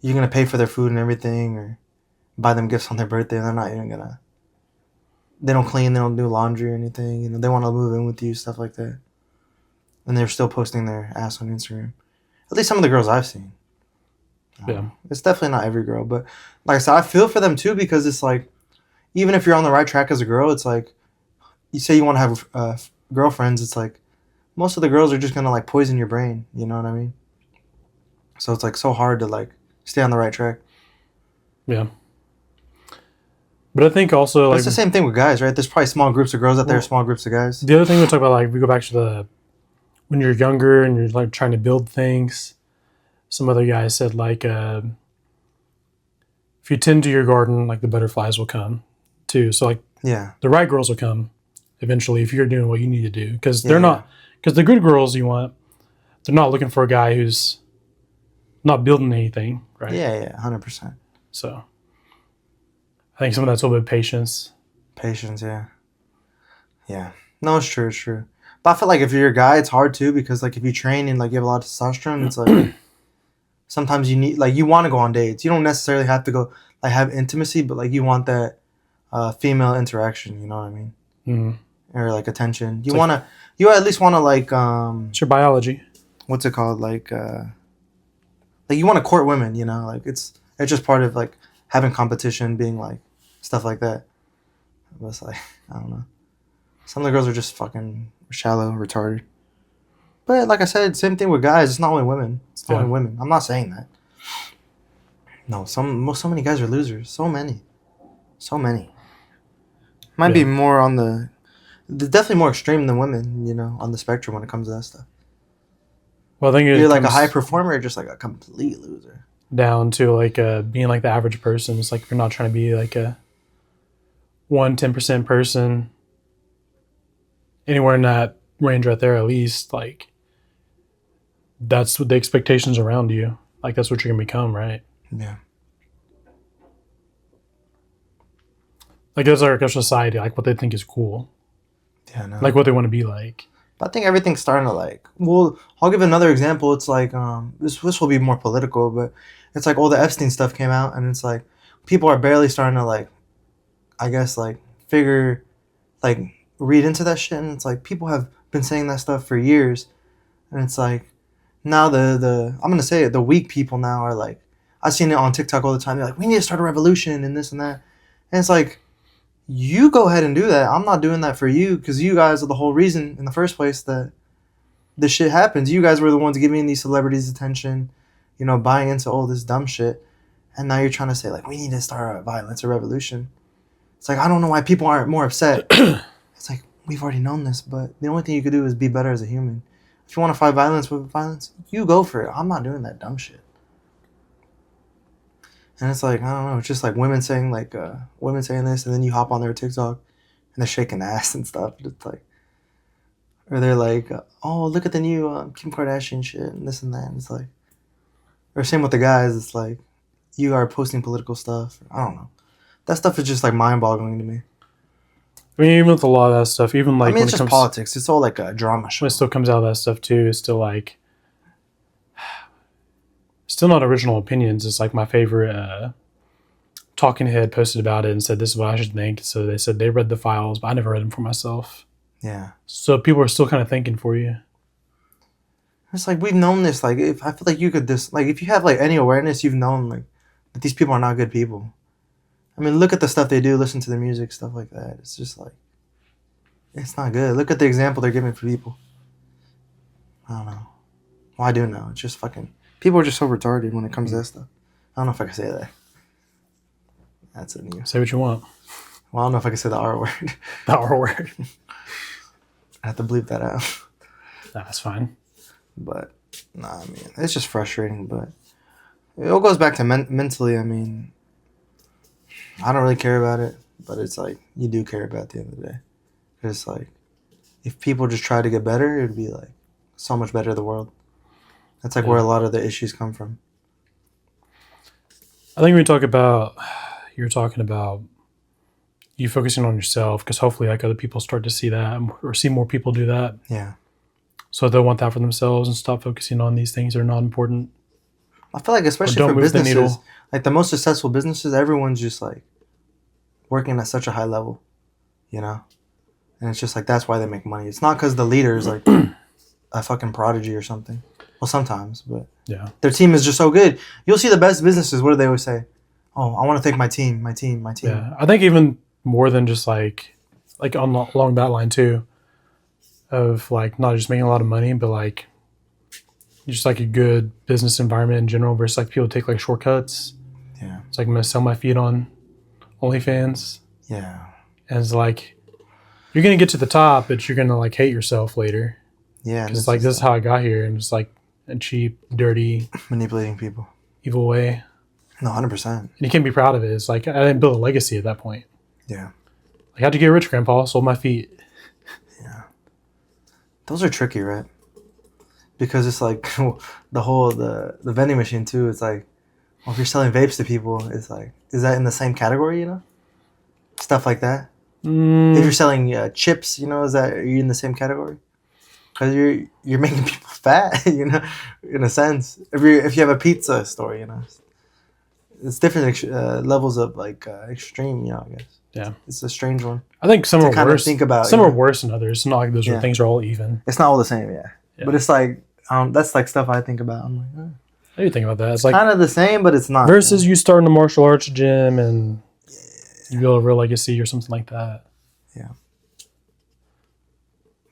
you're going to pay for their food and everything or buy them gifts on their birthday. And they're not even going to, they don't clean, they don't do laundry or anything. They want to move in with you, stuff like that. And they're still posting their ass on Instagram. At least some of the girls I've seen. Yeah. It's definitely not every girl. But like I said, I feel for them too because it's like, even if you're on the right track as a girl, it's like, you say you want to have girlfriends, it's like, most of the girls are just going to like poison your brain. You know what I mean? So it's like so hard to like stay on the right track. Yeah. But I think also like it's the same thing with guys, right? There's probably small groups of girls out there, small groups of guys. The other thing we talk about, like if we go back to when you're younger and you're like trying to build things, some other guy said like if you tend to your garden, like the butterflies will come too. So like the right girls will come eventually if you're doing what you need to do because they're not, because the good girls you want, they're not looking for a guy who's not building anything, right? Yeah, 100%. So I think some of that's a little bit of patience Patience, yeah. Yeah. No, it's true, it's true. But I feel like if you're a guy, it's hard too because like if you train and like you have a lot of testosterone, it's like sometimes you need like you want to go on dates. You don't necessarily have to go like have intimacy, but like you want that female interaction. You know what I mean? Mm. Or like attention. You It's want to. You at least want to like It's your biology. what's it called like you want to court women. You know, like it's just part of like having competition, being like stuff like that. But it's like I don't know. Some of the girls are just fucking shallow, retarded. But like I said, same thing with guys. It's not only women. It's not Yeah. only women. I'm not saying that. No, so many guys are losers. So many. So many. Might be Yeah. more on they're definitely more extreme than women, you know, on the spectrum when it comes to that stuff. Well, I think You're it like a comes high performer or just like a complete loser. down to like being like the average person. It's like you're not trying to be like a 10% person. Anywhere in that range right there, at least, like that's what the expectations around you. Like that's what you're gonna become, right? Yeah. Like that's our society, like what they think is cool, Yeah, no. like what they want to be like. But I think everything's starting to like. Well, I'll give another example. It's like this will be more political, but it's like all the Epstein stuff came out, and it's like people are barely starting to like, I guess like figure, like read into that shit, and it's like people have been saying that stuff for years, and it's like now the I'm gonna say it, the weak people now are like I've seen it on TikTok all the time. They're like, we need to start a revolution and this and that, and it's like you go ahead and do that. I'm not doing that for you because you guys are the whole reason in the first place that this shit happens. You guys were the ones giving these celebrities attention, you know, buying into all this dumb shit. And now you're trying to say, like, we need to start a violence or revolution. It's like, I don't know why people aren't more upset. It's like, we've already known this, but the only thing you could do is be better as a human. If you want to fight violence with violence, you go for it. I'm not doing that dumb shit. And it's like, I don't know, it's just like women saying this, and then you hop on their TikTok and they're shaking ass and stuff. It's like, or they're like, oh, look at the new Kim Kardashian shit and this and that. And it's like, or same with the guys. It's like, you are posting political stuff. I don't know. That stuff is just like mind boggling to me. I mean, even with a lot of that stuff, even like I mean, when it's it just comes, politics. It's all like a drama show. when it still comes out of that stuff too, it's still like, still not original opinions. It's like my favorite talking head posted about it and said, this is what I should think. So they said they read the files, but I never read them for myself. Yeah. So people are still kind of thinking for you. It's like, we've known this. Like, if I feel like you could like, if you have like any awareness, you've known like that these people are not good people. I mean, look at the stuff they do, listen to the music, stuff like that. It's just like, it's not good. Look at the example they're giving for people. I don't know. Well, I do know. It's just fucking, people are just so retarded when it comes to that stuff. I don't know if I can say that. That's a new. Say what you want. Well, I don't know if I can say the R word. The R word. I have to bleep that out. That's fine. But, nah, I mean, it's just frustrating. But it all goes back to mentally. I mean, I don't really care about it. But it's like, you do care about it at the end of the day. It's like, if people just try to get better, it would be like so much better the world. That's like where a lot of the issues come from. I think we talk about, you're talking about you focusing on yourself because hopefully like other people start to see that or see more people do that. Yeah. So they'll want that for themselves and stop focusing on these things that are not important. I feel like especially don't for move the businesses, needle. like the most successful businesses, everyone's just like working at such a high level, you know? And it's just like, that's why they make money. It's not because the leader is like a fucking prodigy or something. Well, sometimes, but Yeah. their team is just so good. You'll see the best businesses, what do they always say? Oh, I want to thank my team. Yeah. I think even more than just like along that line too, of like not just making a lot of money, but like just like a good business environment in general versus like people take like shortcuts. Yeah. It's like I'm going to sell my feed on OnlyFans. Yeah. And it's like, you're going to get to the top, but you're going to like hate yourself later. Yeah. Because it's like, this is how I got here. And it's like a cheap, dirty, manipulating people. evil way. No, 100%. And you can't be proud of it. It's like, I didn't build a legacy at that point. Yeah. Like, how'd you get rich, Grandpa? Sold my feet. Yeah. Those are tricky, right? Because it's like the vending machine too. It's like, well, if you're selling vapes to people, it's like, is that in the same category, you know? Stuff like that. If you're selling chips, is that are you in the same category? Because you're making people fat, in a sense. If you have a pizza store, it's different levels of like extreme, I guess. Yeah, it's a strange one. I think some are kind worse. of think about some are worse than others. It's not like those things are all even. It's not all the same, yeah. But it's like that's like stuff I think about. I'm like, how do you think about that? It's like kind of the same, but it's not. Versus you starting a martial arts gym and you build a real legacy or something like that. Yeah.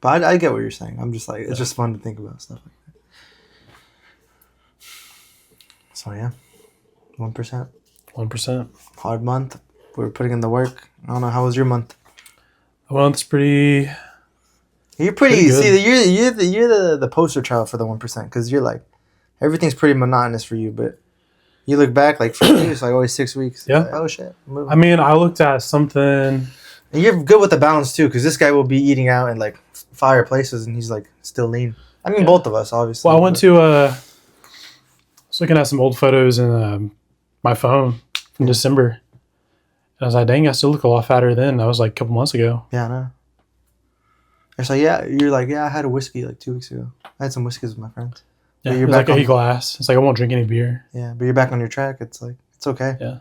But I get what you're saying. I'm just like, it's just fun to think about stuff like that. So yeah, 1%. 1%. Hard month. We're putting in the work. I don't know. How was your month? The month's pretty. You're pretty good. See, you're the poster child for the 1% because you're like, everything's pretty monotonous for you, but you look back like for you, it's like always 6 weeks. Yeah. Like, oh shit. I mean, I looked at something. And you're good with the balance too, because this guy will be eating out in like fire places, and he's like still lean. I mean, both of us, obviously. Well, I went to. I was looking at some old photos in my phone from December, and I was like, "Dang, I still look a lot fatter than that was like a couple months ago." Yeah, I know. It's like, you're like, I had a whiskey like 2 weeks ago. I had some whiskeys with my friends. Yeah, you're back like a glass. It's like I won't drink any beer. Yeah, but you're back on your track. It's like it's okay. Yeah.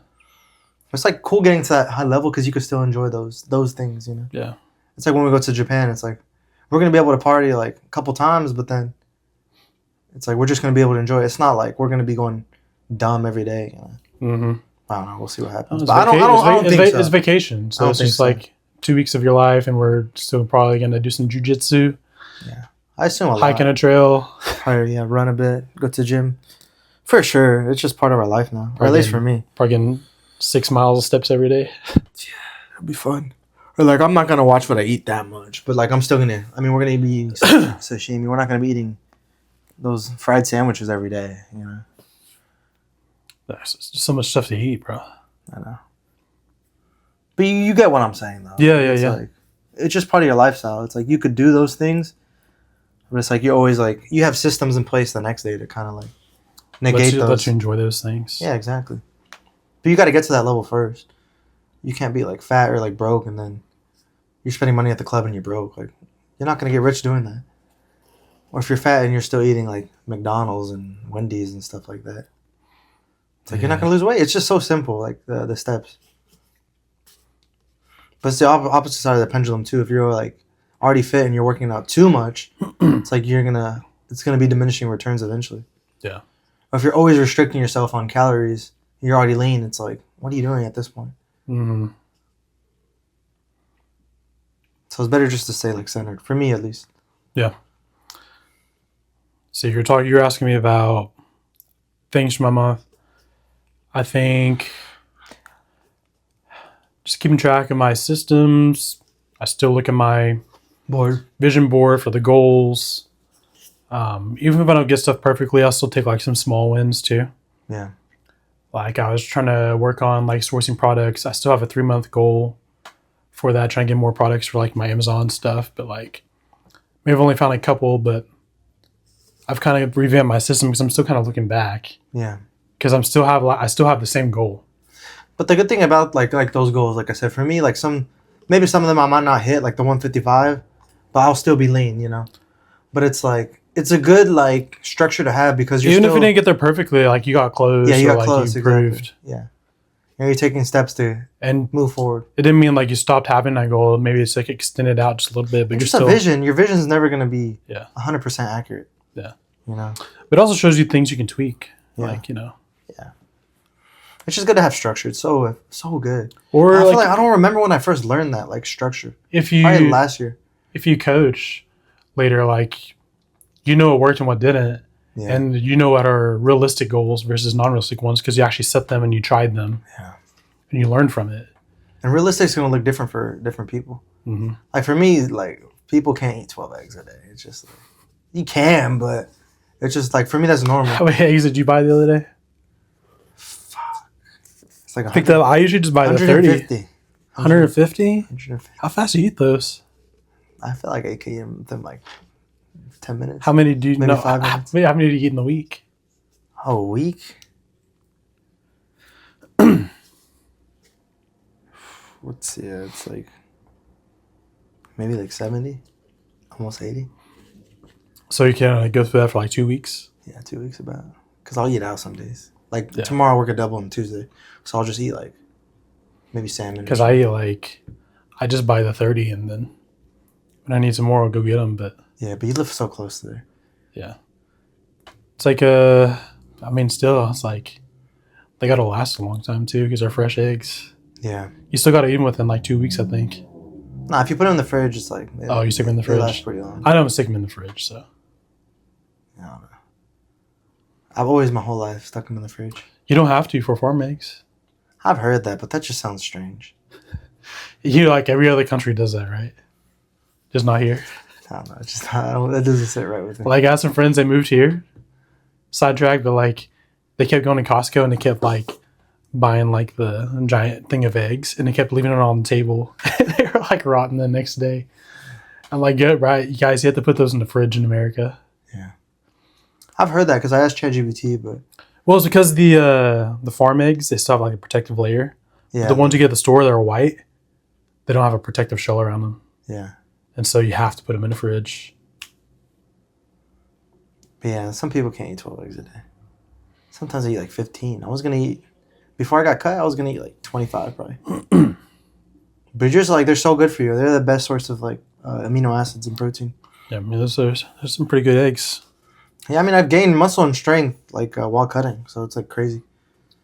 It's like cool getting to that high level because you could still enjoy those things, Yeah. It's like when we go to Japan, it's like we're gonna be able to party like a couple times, but then it's like we're just gonna be able to enjoy it. It's not like we're gonna be going dumb every day. Mm-hmm. I don't know. We'll see what happens. But I don't think so. It's vacation, so it's just like 2 weeks of your life, and we're still probably gonna do some jujitsu. Yeah, I assume a lot. Hiking a trail. Probably, run a bit, go to the gym. For sure, it's just part of our life now, or at least for me. Probably getting 6 miles of steps every day. Yeah, it'll be fun. Or like, I'm not gonna watch what I eat that much, but like, I'm still gonna. I mean, we're gonna be eating sashimi. We're not gonna be eating those fried sandwiches every day. There's just so much stuff to eat, bro. I know. But you get what I'm saying, though. Yeah. Like, it's just part of your lifestyle. It's like you could do those things, but it's like you always like you have systems in place the next day to kind of like negate those. Let you enjoy those things. Yeah, exactly. But you got to get to that level first. You can't be like fat or like broke, and then you're spending money at the club and you're broke. Like you're not gonna get rich doing that. Or if you're fat and you're still eating like McDonald's and Wendy's and stuff like that, it's like you're not gonna lose weight. It's just so simple, like the steps. But it's the opposite side of the pendulum too. If you're like already fit and you're working out too much, it's like it's gonna be diminishing returns eventually. Yeah. Or if you're always restricting yourself on calories, you're already lean. It's like, what are you doing at this point? Mm-hmm. So it's better just to stay like centered, for me at least. Yeah. So you're asking me about things from my month. I think just keeping track of my systems. I still look at my vision board for the goals. Even if I don't get stuff perfectly, I'll still take like some small wins too. Yeah. Like I was trying to work on like sourcing products. I still have a 3-month goal for that, trying to get more products for like my Amazon stuff. But like maybe I've only found a couple, but I've kind of revamped my system because I'm still kind of looking back. Yeah. Because I still have the same goal. But the good thing about like those goals, like I said, for me, like maybe some of them I might not hit, like the 155, but I'll still be lean, But it's like it's a good like structure to have because even if you didn't get there perfectly, like you got close. Yeah, you got like close. You improved. Exactly. Yeah. You're taking steps to move forward. It didn't mean like you stopped having that goal. Maybe it's like extended out just a little bit, but just a vision. Your vision is never going to be 100% accurate. Yeah. But it also shows you things you can tweak. Yeah. Yeah. It's just good to have structure. It's so good. Or I feel like I don't remember when I first learned that, like structure. Probably last year. If you coach later, like you know what worked and what didn't. Yeah. And you know what are realistic goals versus non-realistic ones because you actually set them and you tried them. Yeah. And you learned from it. And realistic is going to look different for different people. Mm-hmm. Like for me, like people can't eat 12 eggs a day. It's just like, you can, but it's just like for me that's normal. How many eggs did you buy the other day? Fuck. It's like I usually just buy the 30. 150? How fast do you eat those? I feel like I can eat them within like 10 minutes. How many do you Maybe 5 minutes. How many do you eat in a week? A week? Let's see. It's like maybe like 70, almost 80. So you can go through that for like 2 weeks. Yeah, 2 weeks about. Because I'll eat out some days. Like Yeah. tomorrow, I work a double on Tuesday, so I'll just eat like maybe salmon. Because I just buy the 30 and then when I need some more, I'll go get them. But yeah, but you live so close to there. yeah, it's like still it's like they gotta last a long time too because they're fresh eggs. Yeah. You still gotta eat them within like 2 weeks, I think. Nah, if you put them in the fridge, it's like You stick them in the they fridge. last pretty long. I don't stick them in the fridge, so I don't know. I've always my whole life stuck them in the fridge. you don't have to for farm eggs. I've heard that, but that just sounds strange. Like every other country does that, right? Just not here. I don't know. It's just that doesn't sit right with me. Like I had some friends that moved here, sidetrack, but like they kept going to Costco and they kept like buying like the giant thing of eggs and they kept leaving it on the table. They were like rotten the next day. I'm like, good, right? You guys, you have to put those in the fridge in America. Yeah, I've heard that because I asked ChatGPT, but Well, it's because the farm eggs, they still have like a protective layer. yeah, The ones you get at the store that are white, they don't have a protective shell around them. yeah, And so you have to put them in the fridge. but yeah. Some people can't eat 12 eggs a day. Sometimes I eat like 15. I was gonna eat before I got cut. I was gonna eat like 25 probably. But just like they're so good for you. They're the best source of like amino acids and protein. Yeah, I mean, there's some pretty good eggs. Yeah, I mean I've gained muscle and strength like while cutting, so it's like crazy.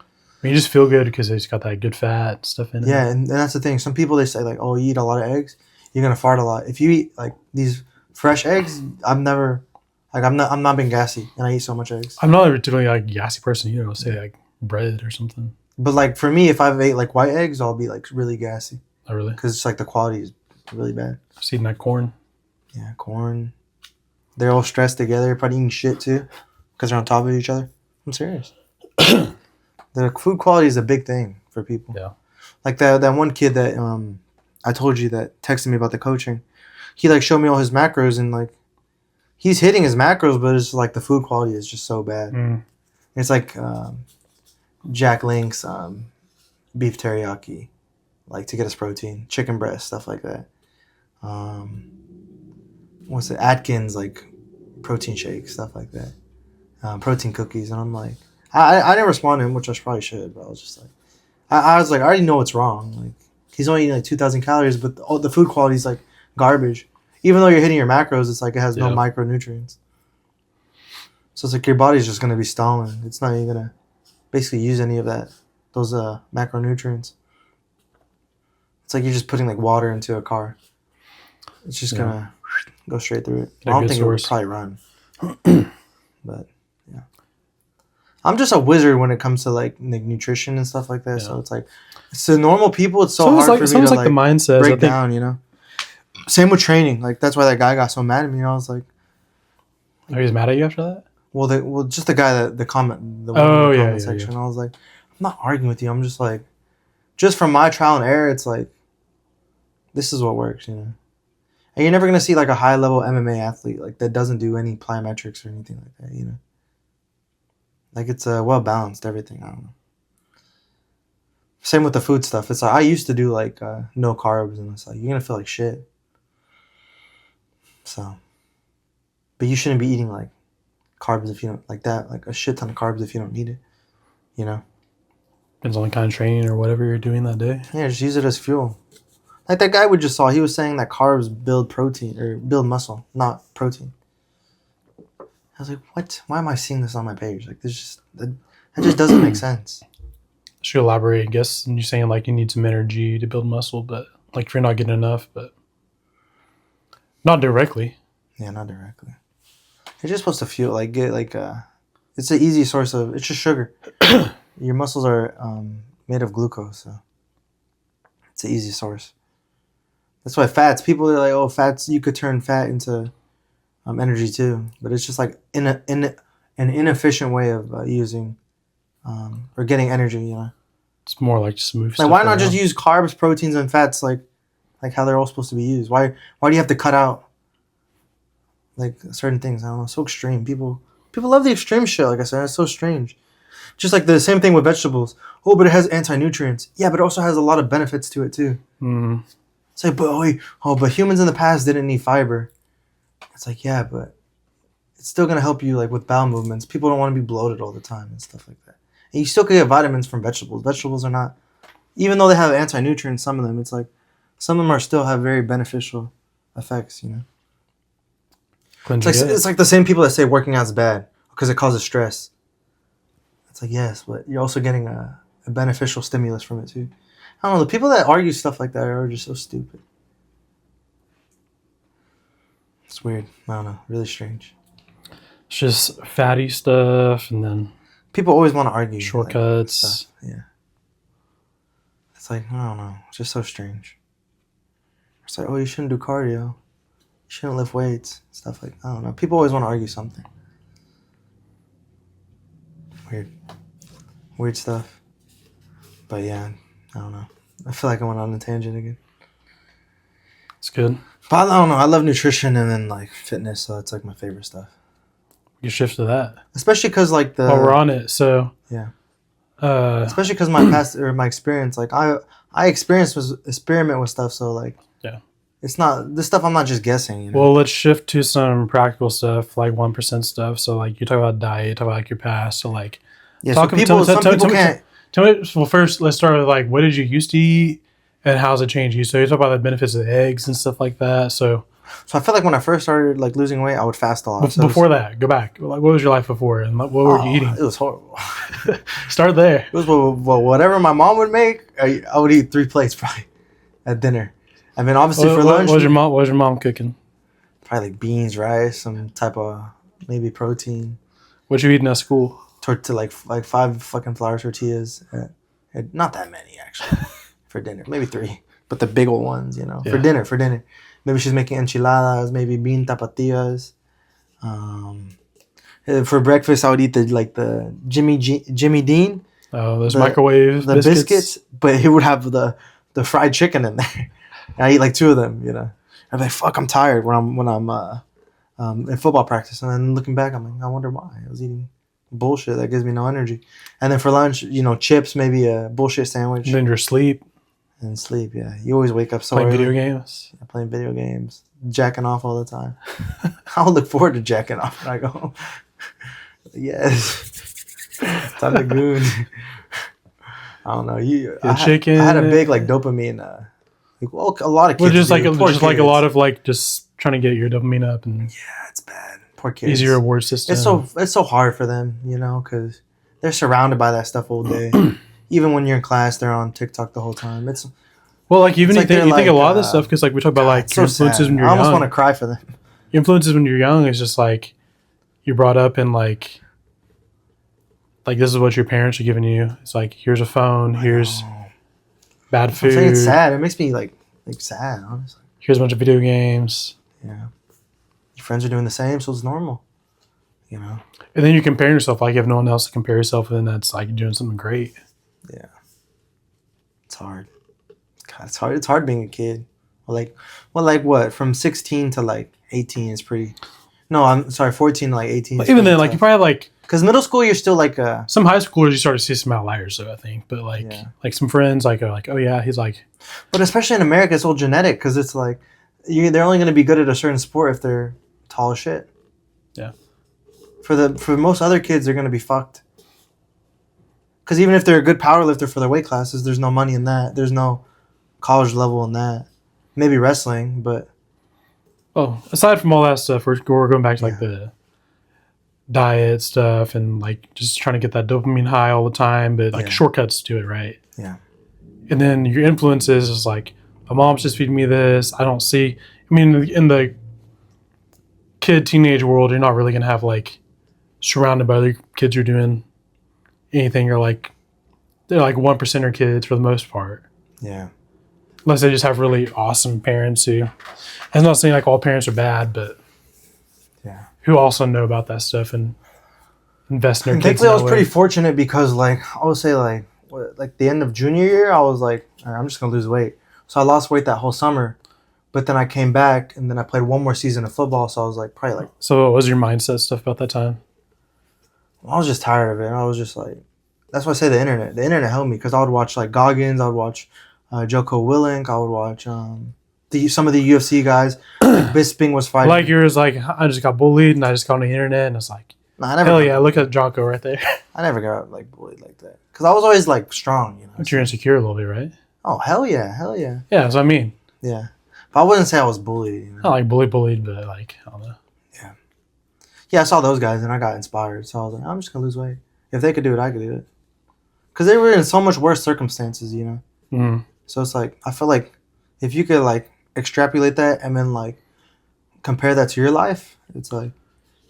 I mean, you just feel good because it's got that good fat stuff in it. Yeah, and that's the thing. Some people they say like, oh, you eat a lot of eggs, you're gonna fart a lot. If you eat like these fresh eggs, I'm not being gassy, and I eat so much eggs. I'm not a particularly like gassy person either. I'll say like bread or something. But like for me, if I've ate like white eggs, I'll be like really gassy Not really. because it's like the quality is really bad. Just eating that corn. Yeah, corn. They're all stressed together, probably eating shit too, because they're on top of each other. I'm serious. The food quality is a big thing for people. Yeah. Like that one kid that I told you that texted me about the coaching. He like showed me all his macros and like he's hitting his macros, but it's like the food quality is just so bad. Mm. It's like Jack Link's beef teriyaki, like to get his protein, chicken breast, stuff like that. What's it? Atkins like protein shakes, stuff like that. Protein cookies, and I'm like, I didn't respond to him, which I probably should, but I was just like, I was like, I already know what's wrong. Like he's only eating like 2,000 calories, but the food quality is like garbage. Even though you're hitting your macros, it's like it has no micronutrients. So it's like your body's just gonna be stalling. It's not even gonna basically use any of those macronutrients. It's like you're just putting like water into a car. It's just gonna go straight through it. I don't think it would probably run. But yeah, I'm just a wizard when it comes to like nutrition and stuff like that. Yeah. So it's like, to normal people, it's so hard for me to like the mindset break down. You know. Same with training. Like that's why that guy got so mad at me. I was like, "Are you mad at you after that?" Well, just the guy the comment section. I was like, I'm not arguing with you. I'm just like, just from my trial and error, it's like, this is what works, you know. And you're never gonna see like a high level MMA athlete like that doesn't do any plyometrics or anything like that, you know. Like it's well balanced everything. I don't know. Same with the food stuff. It's like I used to do like no carbs, and it's like you're gonna feel like shit. So, but you shouldn't be eating like carbs if you don't like that, like a shit ton of carbs if you don't need it, you know. Depends on the kind of training or whatever you're doing that day. Yeah, just use it as fuel. Like that guy we just saw, he was saying that carbs build protein or build muscle, not protein. I was like, what? Why am I seeing this on my page? Like, this just that just doesn't make sense. Should elaborate, I guess. And you're saying like you need some energy to build muscle, but like if you're not getting enough, but not directly. Yeah, not directly. You're just supposed to fuel, like get like it's an easy source of. It's just sugar. Your muscles are made of glucose, so it's an easy source. That's why fats. People are like, oh, fats. You could turn fat into energy too, but it's just like in an inefficient way of using or getting energy. You know, it's more like just move. Like, why not just use carbs, proteins, and fats like how they're all supposed to be used? Why do you have to cut out like certain things? I don't know. So extreme. People love the extreme shit. Like I said, it's so strange. Just like the same thing with vegetables. Oh, but it has anti-nutrients. Yeah, but it also has a lot of benefits to it too. Mm-hmm. It's like, but humans in the past didn't need fiber. It's like, yeah, but it's still gonna help you like with bowel movements. People don't want to be bloated all the time and stuff like that. And you still can get vitamins from vegetables. Vegetables are not, even though they have anti-nutrients, some of them, it's like some of them are still have very beneficial effects, you know. It's like the same people that say working out is bad because it causes stress. It's like, yes, but you're also getting a beneficial stimulus from it too. I don't know, the people that argue stuff like that are just so stupid. It's weird. I don't know, really strange. It's just fatty stuff, and then people always want to argue shortcuts. Like, yeah. It's like, I don't know. It's just so strange. It's like, oh, you shouldn't do cardio. You shouldn't lift weights. Stuff like, I don't know. People always want to argue something. Weird stuff. But yeah, I don't know. I feel like I went on a tangent again. It's good. But I don't know. I love nutrition and then like fitness, so it's like my favorite stuff. You shift to that. Especially because like the... Oh, we're on it, so... Yeah. Especially because my past or my experience, like I experiment with stuff, so like yeah, it's not this stuff. I'm not just guessing. You know? Well, let's shift to some practical stuff, like 1% stuff. So like you talk about diet, you talk about like your past. So like yeah, some people can't. Tell me. Well, first let's start with like what did you used to eat and how's it changed you? So you talk about the benefits of eggs and stuff like that. So I feel like when I first started like losing weight, I would fast a lot. So before that, go back. Like, what was your life before, and what were you eating? It was horrible. Start there. It was well, whatever my mom would make. I would eat 3 plates probably at dinner. I mean, obviously for lunch. What was your mom cooking? Probably like beans, rice, some type of maybe protein. What you eating at school? To like 5 fucking flour tortillas. Not that many actually for dinner. Maybe 3, but the big old ones, you know, for dinner. Maybe she's making enchiladas, maybe bean tapatillas. For breakfast, I would eat the Jimmy Dean. Oh, those microwave biscuits, but he would have the fried chicken in there. And I eat like 2 of them, you know. I'm like, fuck, I'm tired when I'm in football practice, and then looking back, I'm like, I wonder why I was eating bullshit that gives me no energy. And then for lunch, you know, chips, maybe a bullshit sandwich. And then your sleep. And sleep, yeah. You always wake up so playing early. Video games. Yeah, playing video games. Jacking off all the time. I would look forward to jacking off when I go home. Yes. Time to goon. I don't know. Chicken. I had a big like dopamine. A lot of kids. Just like a lot of like just trying to get your dopamine up and. Yeah, it's bad. Poor kids. Easy reward system. It's so hard for them, you know, because they're surrounded by that stuff all day. Even when you're in class, they're on TikTok the whole time. It's well, like even you think a lot of this stuff because like we talk about like your influences when you're young. I almost want to cry for them. Your influences when you're young is just like you're brought up in like this is what your parents are giving you. It's like here's a phone, here's bad food. I'm saying it's sad. It makes me like sad, honestly. Here's a bunch of video games. Yeah, your friends are doing the same, so it's normal. You know. And then you're comparing yourself like you have no one else to compare yourself with, and that's like you're doing something great. Yeah. It's hard. God, it's hard. It's hard being a kid. Like what? From 16 to like 18 is pretty. No, I'm sorry, 14 to like 18. But even then, like you probably like. Because middle school, you're still like some high schoolers, you start to see some outliers, though I think. But like some friends, like are like, oh yeah, he's like. But especially in America, it's all genetic because it's like, they're only going to be good at a certain sport if they're tall as shit. Yeah. For most other kids, they're going to be fucked. Because even if they're a good power lifter for their weight classes, there's no money in that. There's no college level in that. Maybe wrestling, but... Oh, aside from all that stuff, we're going back to like the diet stuff and like just trying to get that dopamine high all the time, but like shortcuts to it, right? Yeah. And then your influences is like, my mom's just feeding me this. I don't see... I mean, in the teenage world, you're not really going to have like surrounded by other kids who are doing... anything or like they're like 1% kids for the most part. Yeah. Unless they just have really awesome parents who, I'm not saying like all parents are bad, but who also know about that stuff and invest in their kids. Thankfully, I was pretty fortunate because like I would say like the end of junior year, I was like, I'm just gonna lose weight. So I lost weight that whole summer, but then I came back and then I played one more season of football. So I was like probably like. So what was your mindset stuff about that time? I was just tired of it. I was just like, that's why I say the internet. The internet helped me because I would watch like Goggins. I would watch Joko Willink. I would watch some of the UFC guys. Like Bisping was fighting. Like yours, like I just got bullied and I just got on the internet and it's like, Nah, I never hell yeah, look at Jocko right there. I never got like bullied like that because I was always like strong, you know. But you're insecure a little bit, right? Oh hell yeah, hell yeah. Yeah, that's what I mean. Yeah, but I wouldn't say I was bullied. You know? Not like bullied, but like I don't know. Yeah, I saw those guys and I got inspired. So I was like, I'm just gonna lose weight. If they could do it, I could do it. Because they were in so much worse circumstances, you know. Mm. So it's like I feel like if you could like extrapolate that and then like compare that to your life, it's like,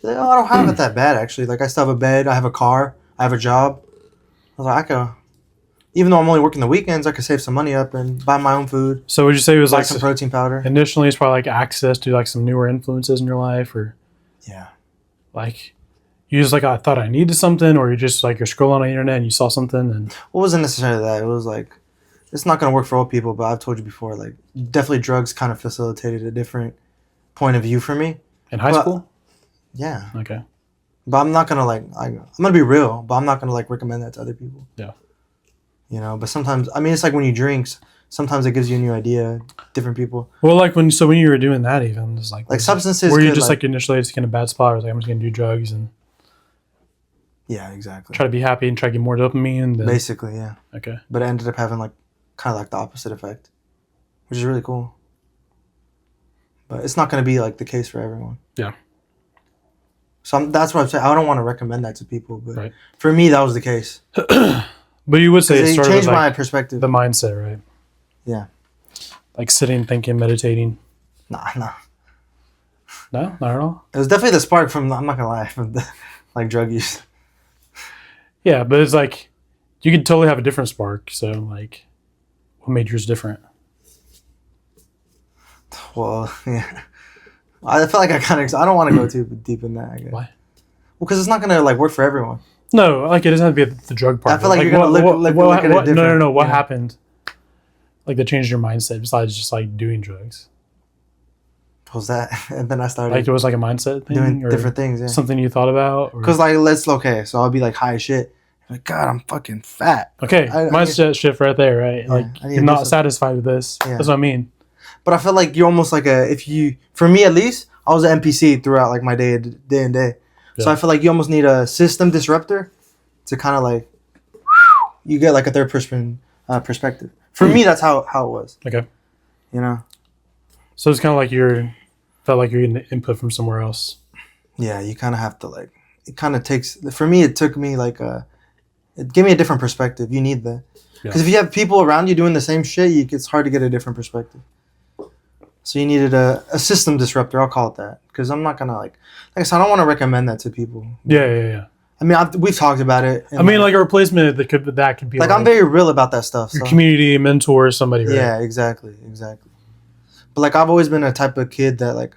oh, I don't have it that bad actually. Like I still have a bed, I have a car, I have a job. I was like, I could, even though I'm only working the weekends, I could save some money up and buy my own food. So would you say it was buy like some protein powder? Initially, it's probably like access to like some newer influences in your life, or Yeah. like you just like I thought I needed something, or you just like you're scrolling on the internet and you saw something and Well, it wasn't necessarily that. It was like, it's not going to work for all people, but I've told you before, like, definitely drugs kind of facilitated a different point of view for me. in high school. Yeah. Okay. But I'm not going to, like, I'm going to be real, but I'm not going to, like, recommend that to other people. Yeah. You know, but sometimes, I mean, it's like when you drink, sometimes it gives you a new idea, different people. Well, like when you were doing that, even it's like substances. were you could, just like initially just in a bad spot? Or like I'm just gonna do drugs and yeah, exactly. try to be happy and try to get more dopamine. Then... Basically, yeah. Okay. But it ended up having like kind of like the opposite effect, which is really cool. But it's not going to be like the case for everyone. Yeah. So that's what I'm saying. I don't want to recommend that to people, but right. For me, that was the case. But you would say it changed changed my perspective. The mindset, right? Yeah. Like sitting, thinking, meditating. Nah. No, not at all. It was definitely the spark from, I'm not going to lie, from the, like drug use. Yeah, but it's like you could totally have a different spark. So like, what made yours different? Well, yeah. I feel like I don't want to go too deep in that, I guess. Why? Well, because it's not going to like work for everyone. No, like it doesn't have to be the drug part. I feel like you're going to look at it different. No. What yeah. happened? Like that changed your mindset besides just like doing drugs? What was that? And then I started like it was like a mindset thing? doing or different things, yeah. Something you thought about? Because like, okay, so I'll be like high as shit. Like, God, I'm fucking fat. Okay, mindset shift right there, right? Yeah, like you're not satisfied with this. Yeah. That's what I mean. But I feel like you're almost like for me at least, I was an NPC throughout like my day and day. Yeah. So I feel like you almost need a system disruptor to kind of like, you get like a third person perspective. For me, that's how it was. Okay. You know? So it's kind of like felt like you're getting input from somewhere else. Yeah, you kind of have to like, it kind of takes, for me, it took me like it gave me a different perspective. You need that. Because if you have people around you doing the same shit, it's hard to get a different perspective. So you needed a system disruptor. I'll call it that. Because I'm not going to like I said, I don't want to recommend that to people. Yeah. I mean, we've talked about it. I mean, like a replacement that could be like I'm very real about that stuff. Your community, mentor, somebody, right? Yeah, exactly. But like I've always been a type of kid that like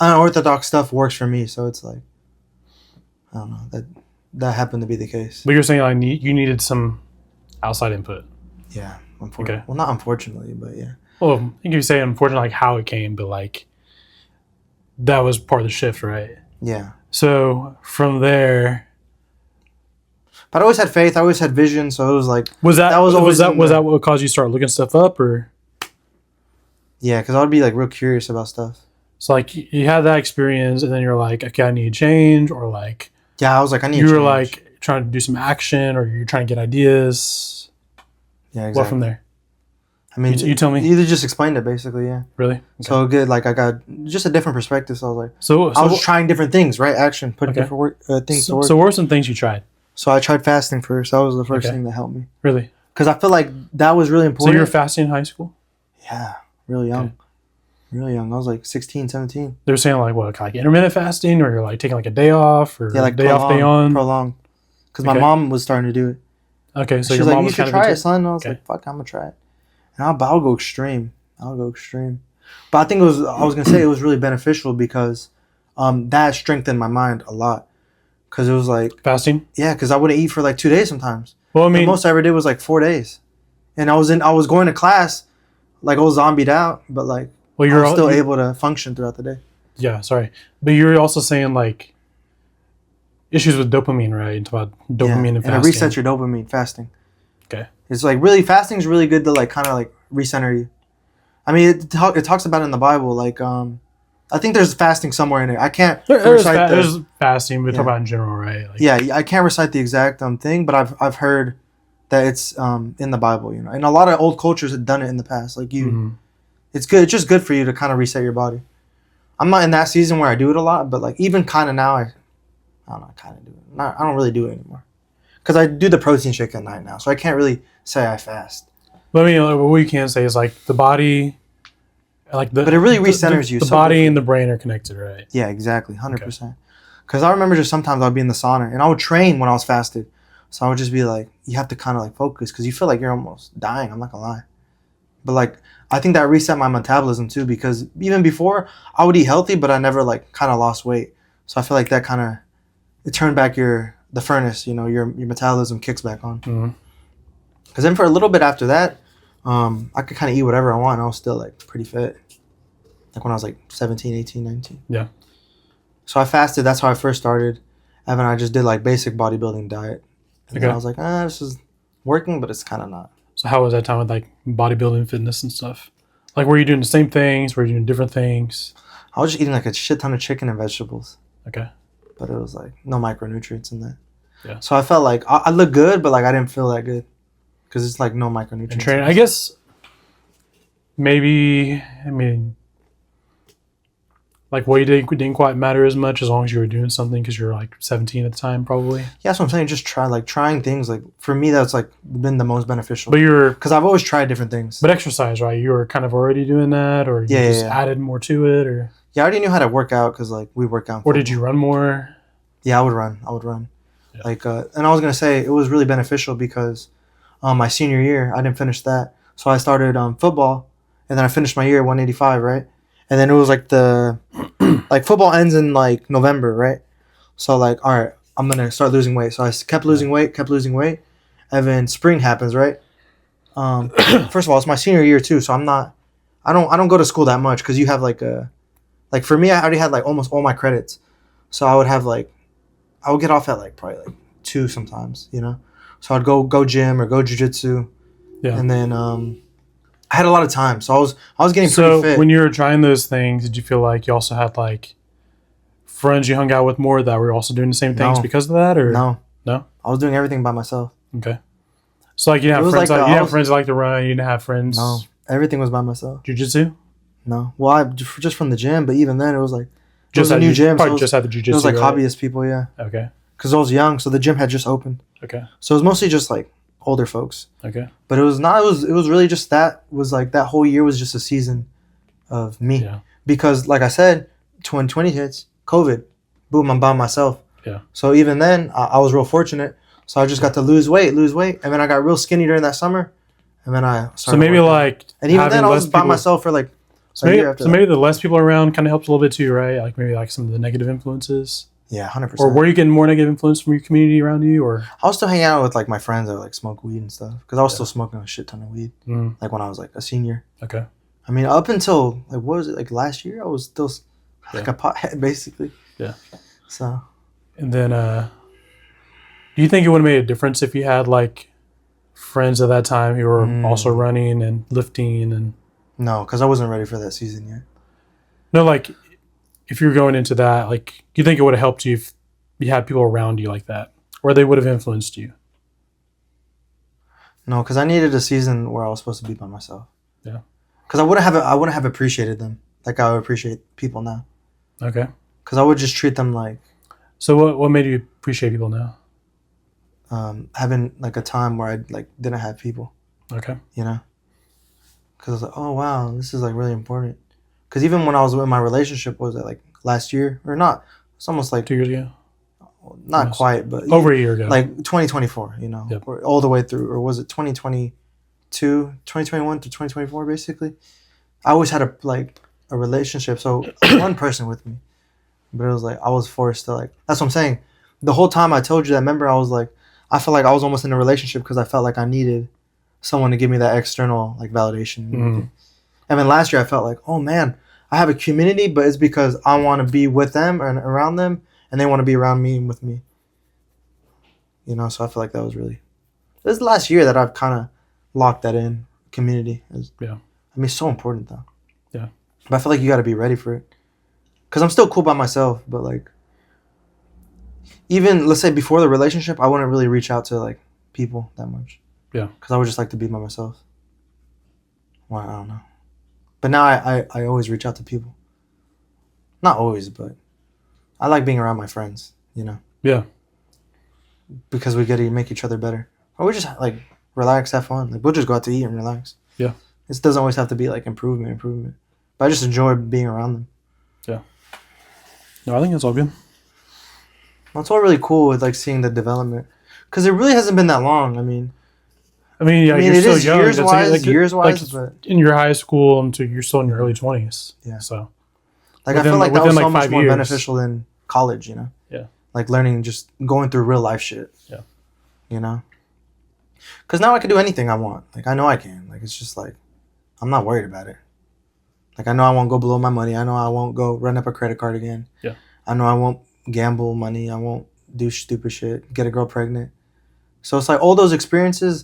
unorthodox stuff works for me. So it's like, I don't know, that happened to be the case. But you're saying like you needed some outside input. Yeah, unfortunately. Okay. Well, not unfortunately, but yeah. Well, I think you say unfortunately like how it came, but like that was part of the shift, right? Yeah. So from there. But I always had faith. I always had vision. So it was like was that what caused you to start looking stuff up, or? Yeah, because I would be like real curious about stuff. So like you had that experience, and then you're like, okay, I need to change, or like. Yeah, I was like, I need. You were like trying to do some action, or you're trying to get ideas. Yeah, exactly. What from there? I mean, you tell me. You just explained it basically, yeah. Really? Okay. So good. Like I got just a different perspective. So I was like, so I was trying different things, right? Action, put different things to work. So what were some things you tried? So I tried fasting first. That was the first thing that helped me. Really? Because I feel like that was really important. So you were fasting in high school? Yeah, really young. Okay. Really young. I was like 16, 17. They were saying like what, like intermittent fasting, or you're like taking like a day off, or like day off, day on? Prolonged. Because my mom was starting to do it. Okay, so she's your like, mom you was should try it, son. And I was like, fuck, I'm gonna try it. And I'll go extreme. But I think I was gonna say it was really beneficial because that strengthened my mind a lot. Because it was like fasting. Yeah, because I wouldn't eat for like 2 days sometimes. Well, I mean, the most I ever did was like 4 days, and I was going to class, like I was zombied out, but like I was still able to function throughout the day. Yeah, sorry, but you're also saying like issues with dopamine, right? About dopamine and fasting. And it resets your dopamine fasting. Okay. It's like really fasting is really good to like kind of like recenter you. I mean, it talks about it in the Bible. Like, I think there's fasting somewhere in it. I can't There's recite there's fasting, we talk Yeah. about in general, right? Like, Yeah, I can't recite the exact thing, but I've heard that it's in the Bible, you know. And a lot of old cultures have done it in the past. Like mhm. it's good. It's just good for you to kind of reset your body. I'm not in that season where I do it a lot, but like even kind of now, I don't know, I kind of do it. I don't really do it anymore because I do the protein shake at night now, so I can't really say I fast. But I mean, like, what we can say is like the body, like But it really recenters you. The So body good. and the brain are connected, right? Yeah, exactly, 100%. Because I remember just sometimes I'd be in the sauna and I would train when I was fasted, so I would just be like, you have to kind of like focus because you feel like you're almost dying. I'm not gonna lie, but like I think that reset my metabolism too because even before I would eat healthy, but I never like kind of lost weight. So I feel like that kind of it turned back the furnace. You know, your metabolism kicks back on. Mm-hmm. Because then for a little bit after that, I could kind of eat whatever I want. And I was still like pretty fit. Like when I was like 17, 18, 19. Yeah. So I fasted. That's how I first started. And then I just did like basic bodybuilding diet. And then I was like, this is working, but it's kind of not. So how was that time with like bodybuilding, fitness, and stuff? Like, were you doing the same things? Were you doing different things? I was just eating like a shit ton of chicken and vegetables. Okay. But it was like no micronutrients in that. Yeah. So I felt like I looked good, but like I didn't feel that good. Because it's like no micronutrients. And training, I guess maybe, I mean, like weight didn't quite matter as much as long as you were doing something because you were like 17 at the time, probably. Yeah, that's what I'm saying. Just trying things. Like for me, that's like been the most beneficial. But because I've always tried different things. But exercise, right? You were kind of already doing that, or you just added more to it, or yeah, I already knew how to work out because like we work out. Or did you run more? Yeah, I would run. Yeah. Like, and I was gonna say it was really beneficial because, my senior year I didn't finish that, so I started football, and then I finished my year at 185, right? And then it was like like football ends in like November, right? So like, all right, I'm gonna start losing weight. So I kept losing weight, and then spring happens, right? First of all, it's my senior year too, so I don't go to school that much because you have like for me, I already had like almost all my credits, so I would get off at like probably like 2 sometimes, you know. So I'd go gym or go jujitsu, and then I had a lot of time, so I was getting pretty fit. So when you were trying those things, did you feel like you also had like friends you hung out with more that were also doing the same things because of that, or no? I was doing everything by myself. Okay, so like you didn't have friends. You didn't have friends that like to run. You didn't have friends. No, everything was by myself. Jiu-jitsu? No, well, I just from the gym, but even then, it was like just a new gym. Probably just had the jiu-jitsu. It was like right? hobbyist people, yeah. Okay. Because I was young, so the gym had just opened. Okay. So it was mostly just like older folks. Okay. But it was not. It was really just that whole year was just a season of me. Yeah. Because like I said, 2020 hits, COVID, boom, I'm by myself. Yeah. So even then, I was real fortunate. So I just got to lose weight, and then I got real skinny during that summer, and then I started. So maybe like, and even then I was by myself for like. So maybe the less people around kind of helps a little bit too, right? Like maybe like some of the negative influences. Yeah, 100%. Or were you getting more negative influence from your community around you, or? I was still hanging out with like my friends that like smoke weed and stuff because I was still smoking a shit ton of weed. Like when I was like a senior. Okay. I mean, up until like what was it like last year? I was still like a pothead basically. Yeah. So. And then, do you think it would have made a difference if you had like friends at that time who were also running and lifting and? No, because I wasn't ready for that season yet. No, like if you're going into that, like, do you think it would have helped you if you had people around you like that, or they would have influenced you? No, because I needed a season where I was supposed to be by myself. Yeah. Because I wouldn't have appreciated them like I would appreciate people now. Okay. Because I would just treat them like. So what made you appreciate people now? Having like a time where I like didn't have people. Okay. You know. Because I was like, oh wow, this is like really important. Because even when I was in my relationship, was it like last year or not? It's almost like 2 years ago. Not almost. Quite, but over a year ago. Like 2024, you know, or all the way through, or was it 2022, 2021 to 2024? Basically, I always had a relationship, so one person with me, but it was like I was forced to like. That's what I'm saying. The whole time I told you that, remember, I was like, I felt like I was almost in a relationship because I felt like I needed someone to give me that external like validation. And then last year I felt like, oh man, I have a community, but it's because I want to be with them and around them, and they want to be around me and with me. You know, so I feel like that was really. This is the last year that I've kind of locked that in community. I mean, it's so important though. Yeah. But I feel like you got to be ready for it. Because I'm still cool by myself, but like, even let's say before the relationship, I wouldn't really reach out to like people that much. Yeah. Because I would just like to be by myself. Well, I don't know. But now I always reach out to people. Not always, but I like being around my friends, you know? Yeah. Because we get to make each other better. Or we just like relax, have fun. Like we'll just go out to eat and relax. Yeah. It doesn't always have to be like improvement. But I just enjoy being around them. Yeah. No, I think it's all good. That's all really cool with like seeing the development. Because it really hasn't been that long. I mean, yeah, you're it still is young. years wise, but in your high school until you're still in your early 20s. Yeah. So, like I feel like that was so much more years. beneficial than college, you know? Yeah. Like learning, just going through real life shit. Yeah. You know? Because now I can do anything I want. Like I know I can. Like it's just like, I'm not worried about it. Like I know I won't go blow my money. I know I won't go run up a credit card again. Yeah. I know I won't gamble money. I won't do stupid shit. Get a girl pregnant. So it's like all those experiences.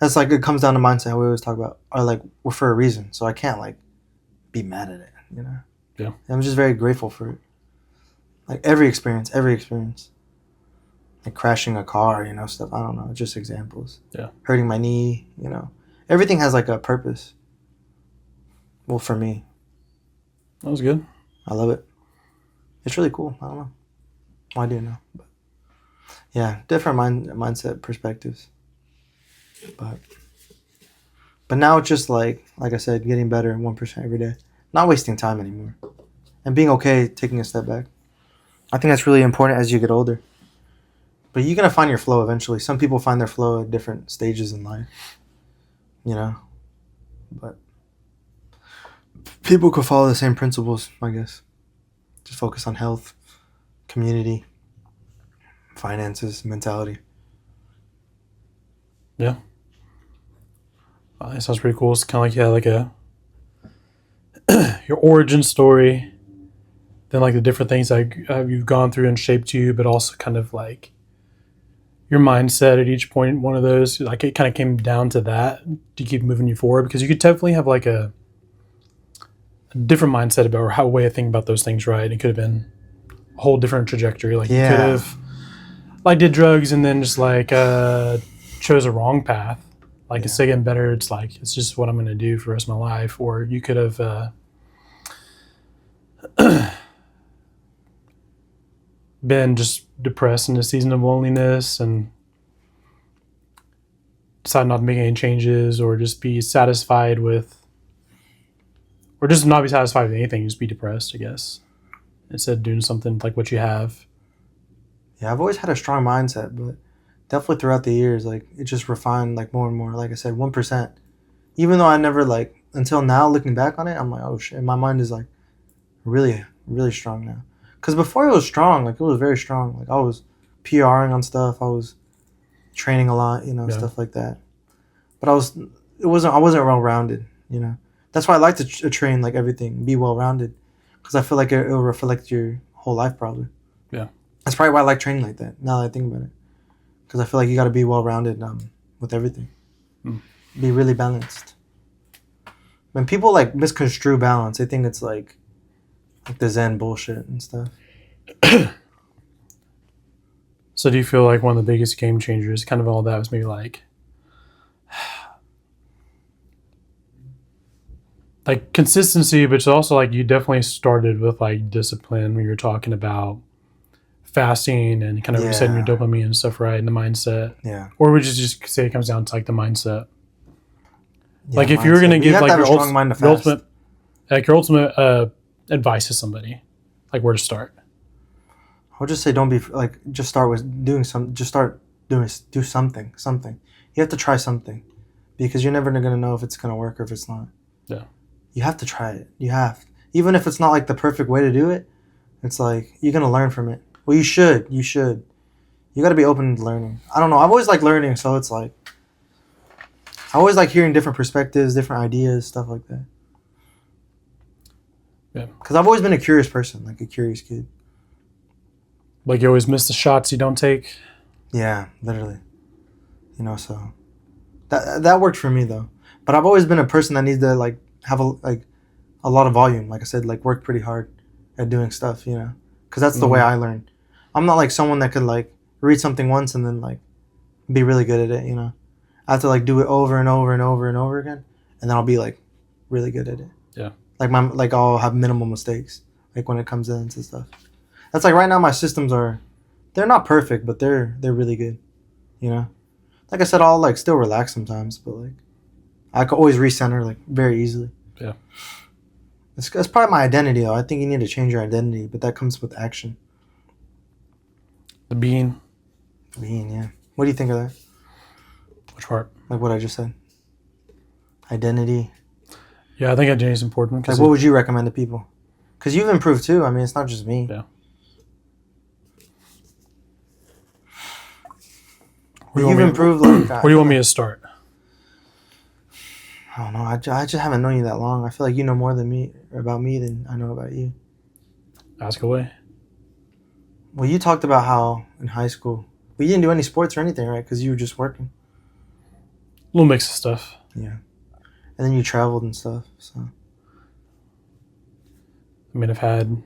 That's like it comes down to mindset. We always talk about are like were for a reason. So I can't like be mad at it. You know. Yeah. I'm just very grateful for it. Like every experience. Like crashing a car, you know, stuff. I don't know. Just examples. Yeah. Hurting my knee, you know. Everything has like a purpose. Well, for me. That was good. I love it. It's really cool. I don't know. Well, I do know. But yeah, different mindset perspectives. But now it's just like I said, getting better 1% every day. Not wasting time anymore. And being okay taking a step back. I think that's really important as you get older. But you're going to find your flow eventually. Some people find their flow at different stages in life. You know? But people could follow the same principles, I guess. Just focus on health, community, finances, mentality. Yeah. That sounds pretty cool. It's kind of like your origin story, then like the different things that you've gone through and shaped you, but also kind of like your mindset at each point. One of those, like it kind of came down to that to keep moving you forward, because you could definitely have like a different mindset about or how way of thinking about those things. Right? It could have been a whole different trajectory. Like you could have like did drugs and then just like chose a wrong path. Like instead of getting better, it's like it's just what I'm going to do for the rest of my life. Or you could have been just depressed in a season of loneliness and decide not to make any changes, or just be satisfied with, or just not be satisfied with anything, just be depressed, I guess, instead of doing something like what you have. Yeah, I've always had a strong mindset, but definitely throughout the years, like it just refined like more and more. Like I said, 1%. Even though I never like until now looking back on it, I'm like, oh shit, my mind is like really, really strong now. Because before it was strong, like it was very strong. Like I was PRing on stuff, I was training a lot, you know, stuff like that. But I wasn't well rounded, you know. That's why I like to train like everything, be well rounded, because I feel like it will reflect your whole life probably. Yeah, that's probably why I like training like that. Now that I think about it, because I feel like you got to be well rounded with everything, be really balanced. When people like misconstrue balance, they think it's like the Zen bullshit and stuff. So do you feel like one of the biggest game changers, kind of all that, was maybe like consistency, but it's also like you definitely started with like discipline when you're talking about fasting and kind of resetting your dopamine and stuff, right? And the mindset. Yeah. Or would you just say it comes down to like the mindset? Yeah, like if you were going to give like your ultimate advice to somebody, like where to start? I would just say don't be like, just start with doing do something. You have to try something, because you're never going to know if it's going to work or if it's not. Yeah. You have to try it. You have. Even if it's not like the perfect way to do it, it's like you're going to learn from it. Well, you should. You got to be open to learning. I don't know. I've always liked learning, so it's like I always like hearing different perspectives, different ideas, stuff like that. Yeah. Because I've always been a curious person, like a curious kid. Like you always miss the shots you don't take? Yeah, literally. You know, so that worked for me though. But I've always been a person that needs to like have a lot of volume. Like I said, like work pretty hard at doing stuff, you know, because that's the way I learned. I'm not like someone that could like read something once and then like be really good at it, you know. I have to like do it over and over and over and over again, and then I'll be like really good at it. Yeah. Like I'll have minimal mistakes like when it comes into stuff. That's like right now my systems they're not perfect, but they're really good, you know. Like I said, I'll like still relax sometimes, but like I could always recenter like very easily. Yeah. That's probably my identity though. I think you need to change your identity, but that comes with action. The being. Being, yeah. What do you think of that? Which part? Like what I just said. Identity. Yeah, I think identity is important. Like what would you recommend to people? Because you've improved too. I mean, it's not just me. Yeah. You've improved like where do you want me to start? I don't know. I just haven't known you that long. I feel like you know more about me than I know about you. Ask away. Well, you talked about how in high school we didn't do any sports or anything, right? Because you were just working. A little mix of stuff. Yeah. And then you traveled and stuff. So. I mean, I've had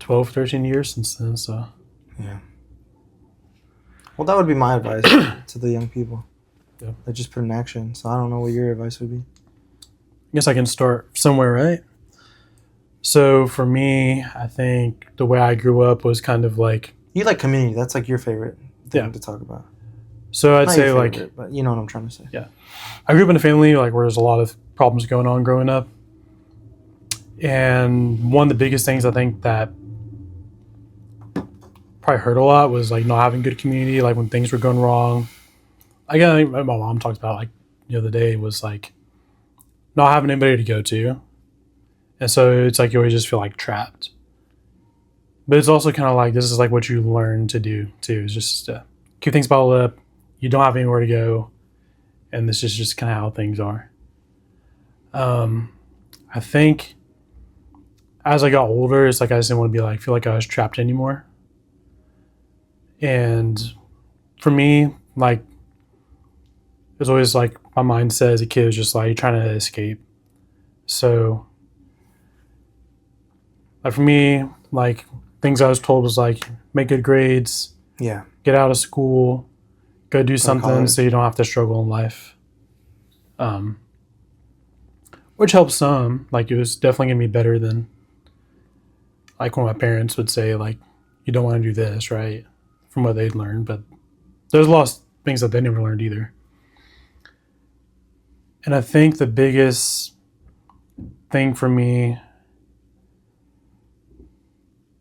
12, 13 years since then, so. Yeah. Well, that would be my advice to the young people. Yeah. They just put in action. So I don't know what your advice would be. I guess I can start somewhere, right? So for me, I think the way I grew up was kind of like... You like community. That's like your favorite thing to talk about. So I'd say favorite, like... But you know what I'm trying to say. Yeah. I grew up in a family like where there's a lot of problems going on growing up. And one of the biggest things I think that probably hurt a lot was like not having good community, like when things were going wrong. Again, I think my mom talked about like the other day was like not having anybody to go to. And so it's like you always just feel like trapped. But it's also kind of like this is like what you learn to do too, is just keep things bottled up. You don't have anywhere to go. And this is just kind of how things are. I think as I got older, it's like I just didn't want to be like feel like I was trapped anymore. And for me, like it was always like my mindset as a kid was just like trying to escape. So like for me, like things I was told was like make good grades, get out of school, go do something so you don't have to struggle in life. Which helps some. Like it was definitely gonna be better than like when my parents would say like you don't want to do this, right? From what they'd learned, but there's a lot of things that they never learned either. And I think the biggest thing for me,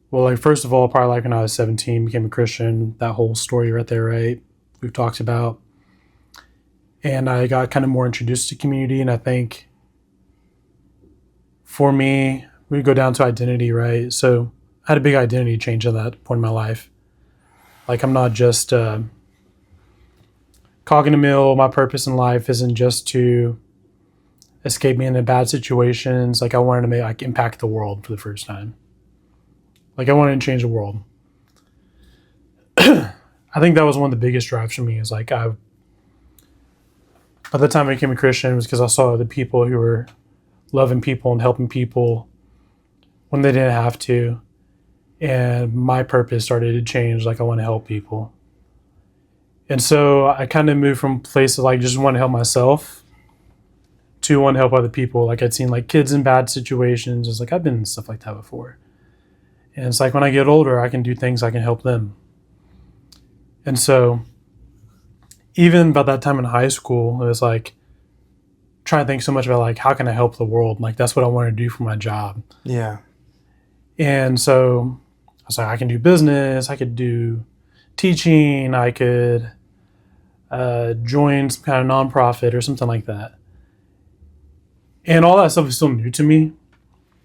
well, like first of all, probably like when I was 17, became a Christian, that whole story right there, right? We've talked about. And I got kind of more introduced to community, and I think for me, we go down to identity, right? So I had a big identity change at that point in my life. Like I'm not just cog in a mill. My purpose in life isn't just to escape being in bad situations. Like I wanted to like impact the world for the first time. Like I wanted to change the world. I think that was one of the biggest drives for me. Is like by the time I became a Christian, it was because I saw the people who were loving people and helping people when they didn't have to. And my purpose started to change. Like I want to help people. And so I kind of moved from places like just want to help myself to want to help other people. Like I'd seen like kids in bad situations. It's like I've been in stuff like that before. And it's like when I get older, I can do things I can help them. And so even by that time in high school, it was like trying to think so much about like how can I help the world? Like that's what I want to do for my job. Yeah. And so I was like, I can do business, I could do teaching, I could join some kind of nonprofit or something like that. And all that stuff was still new to me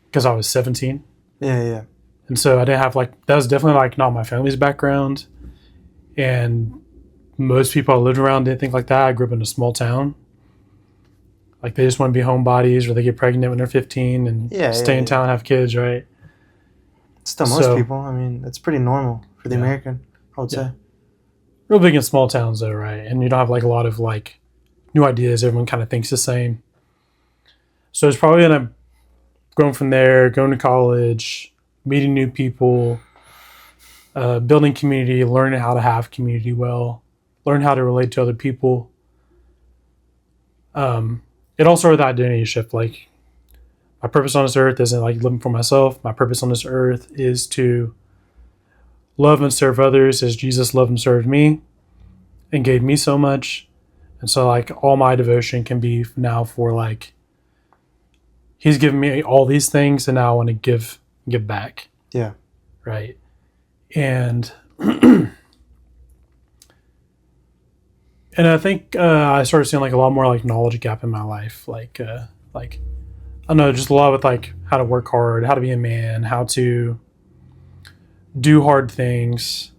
because I was 17. Yeah. And so I didn't have like, that was definitely like not my family's background. And most people I lived around didn't think like that. I grew up in a small town. Like they just want to be homebodies or they get pregnant when they're 15 and stay in town and have kids, right? Still most people. I mean, it's pretty normal for the American, I would say. Real big in small towns though, right? And you don't have like a lot of like new ideas. Everyone kind of thinks the same. So it's probably gonna going from there, going to college, meeting new people, building community, learning how to have community well, learn how to relate to other people. It all started with the identity shift. Like my purpose on this earth isn't like living for myself. My purpose on this earth is to love and serve others as Jesus loved and served me and gave me so much. And so like all my devotion can be now for like he's given me all these things and now I want to give back. Yeah. Right. And and I think I started seeing like a lot more like knowledge gap in my life. Like I don't know, just a lot with like how to work hard, how to be a man, how to do hard things.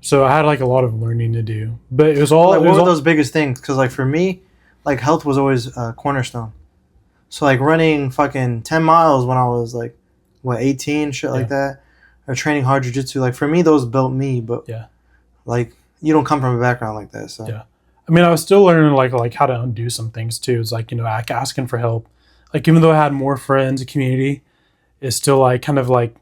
So I had like a lot of learning to do, but it was all. Like, it what was were all, those biggest things? Because like for me, like health was always a cornerstone. So like running fucking 10 miles when I was like, what, 18, shit like that, or training hard jiu-jitsu. Like for me, those built me. But Yeah. like you don't come from a background like that, so Yeah. I mean, I was still learning like how to undo some things too. It's like, you know, asking for help. Like even though I had more friends, a community, it's still like kind of like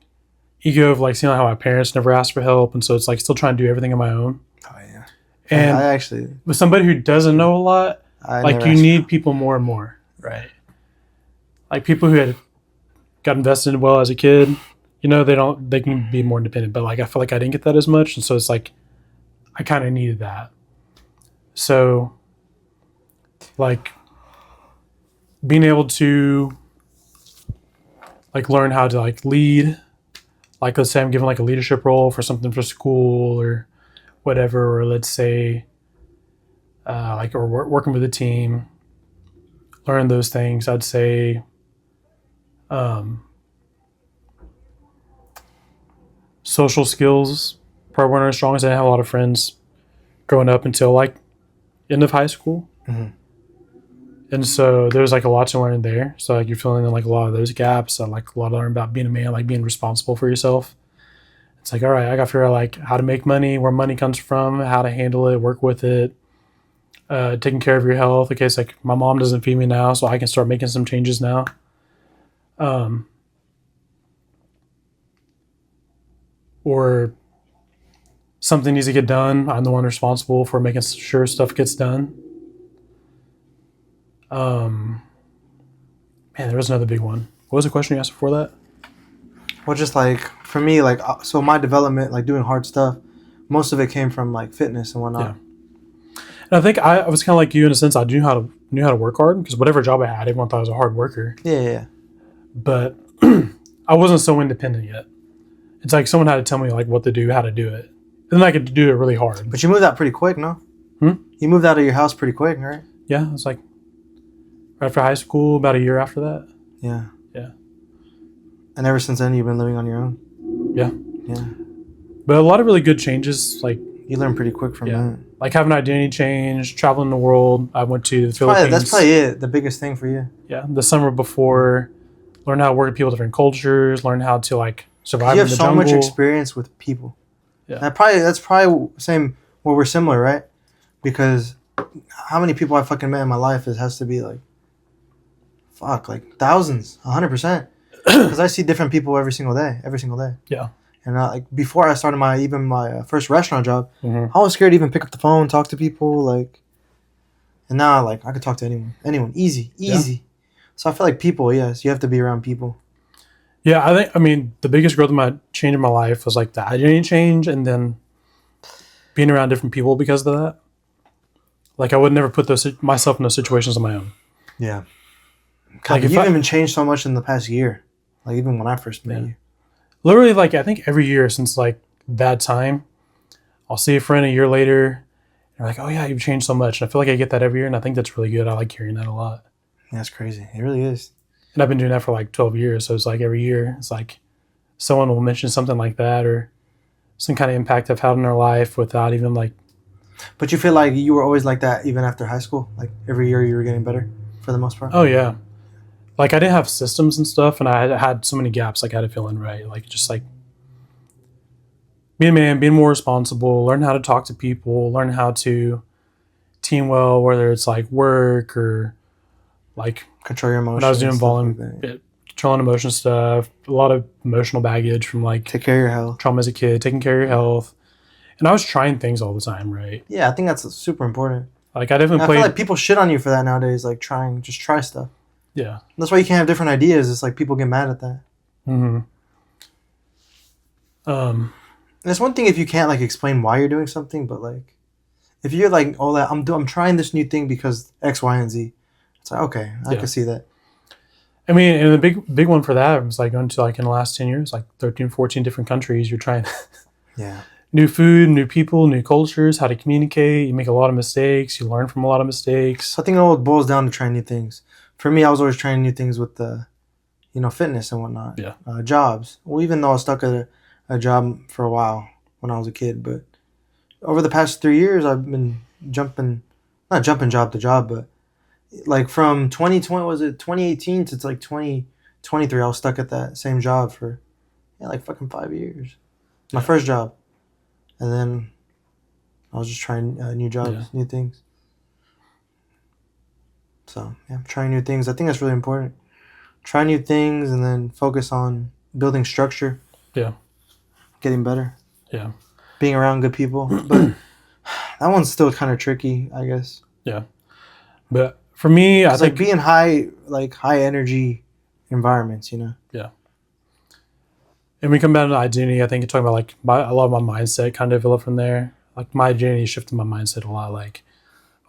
ego of like seeing how my parents never asked for help, and so it's like still trying to do everything on my own. Oh yeah. And I actually, with somebody who doesn't know a lot, I like never you asked- need people more and more, right? Like people who had got invested in well as a kid, you know, they can be more independent, but like I feel like I didn't get that as much, and so it's like I kind of needed that. So like being able to like learn how to like lead, like let's say I'm given like a leadership role for something for school or whatever, or let's say like or working with a team, learn those things. I'd say social skills probably weren't as strong as I didn't have a lot of friends growing up until like end of high school. Mhm. And so there's like a lot to learn there. So like you're filling in like a lot of those gaps. Like a lot to learn about being a man, like being responsible for yourself. It's like, all right, I got to figure out like how to make money, where money comes from, how to handle it, work with it, taking care of your health. Okay, it's like my mom doesn't feed me now, so I can start making some changes now. Or something needs to get done. I'm the one responsible for making sure stuff gets done. Man, there was another big one. What was the question you asked before that? well, just like for me, like so my development, like doing hard stuff, most of it came from like fitness and whatnot. Yeah. And I think I was kind of like you in a sense. I knew how to work hard because whatever job I had, everyone thought I was a hard worker. Yeah. But I wasn't so independent yet. It's like someone had to tell me like what to do, how to do it. And then I could do it really hard. But you moved out pretty quick, no? You moved out of your house pretty quick, right? Yeah, it was like right after high school, about a year after that. Yeah. Yeah. And ever since then, you've been living on your own. Yeah. Yeah. But a lot of really good changes, like You learn pretty quick from that. like having an identity change, traveling the world. I went to the Philippines. That's probably it. The biggest thing for you. Yeah, the summer before, learn how to work with people, different cultures, learn how to like survive You in have the so jungle. much experience with people. Yeah. That's probably same where we're similar, right? Because how many people I fucking met in my life has to be like, fuck, like thousands, 100%. Because I see different people every single day. Yeah. And like before I started my first restaurant job, Mm-hmm. I was scared to even pick up the phone, talk to people, like. And now like I could talk to anyone, easy. So I feel like people, yes, you have to be around people. Yeah, I mean, the biggest growth in my change in my life was like the identity change and then being around different people because of that. Like I would never put myself in those situations on my own. Yeah. Like if You've I, even changed so much in the past year. Like even when I first met you. literally like I think every year since like that time, I'll see a friend a year later and they're like, oh yeah, you've changed so much. And I feel like I get that every year and I think that's really good. I like hearing that a lot. Yeah, that's crazy. It really is. And I've been doing that for like 12 years. So it's like every year, it's like someone will mention something like that or some kind of impact I've had in their life without even like. But you feel like you were always like that even after high school? Like every year you were getting better for the most part? Oh, yeah. Like I didn't have systems and stuff and I had so many gaps like I had to fill in, right? Like just like being a man, being more responsible, learn how to talk to people, learn how to team well, whether it's like work or like Control your emotions. when I was doing stuff volume, like that. controlling emotion stuff, a lot of emotional baggage from like Take care of your health. trauma as a kid, taking care of your health. And I was trying things all the time, right? Yeah, I think that's super important. Like I definitely I played. feel like people shit on you for that nowadays. Like just try stuff. Yeah. That's why you can't have different ideas. It's like people get mad at that. Mm-hmm. And it's one thing if you can't like explain why you're doing something, but like if you're like, oh, that I'm trying this new thing because X, Y, and Z. It's like okay, I can see that. I mean, and the big one for that was like going to like in the last 10 years, like 13, 14 different countries. You're trying Yeah. new food, new people, new cultures, how to communicate. You make a lot of mistakes. You learn from a lot of mistakes. So I think it all boils down to trying new things. For me, I was always trying new things with the, fitness and whatnot. Yeah. Jobs. Well, even though I was stuck at a job for a while when I was a kid, but over the past 3 years, I've been not jumping job to job, but like from 2020, was it 2018 to like 2023, I was stuck at that same job for, like fucking 5 years. My first job. And then I was just trying new jobs, new things. So, yeah, trying new things. I think that's really important. Try new things and then focus on building structure. Yeah. Getting better. Yeah. Being around good people. But that one's still kind of tricky, I guess. Yeah. But for me, I think like being high energy environments, Yeah. And we come down to identity. I think you're talking about like a lot of my mindset kind of developed from there. Like my identity shifted my mindset a lot. Like,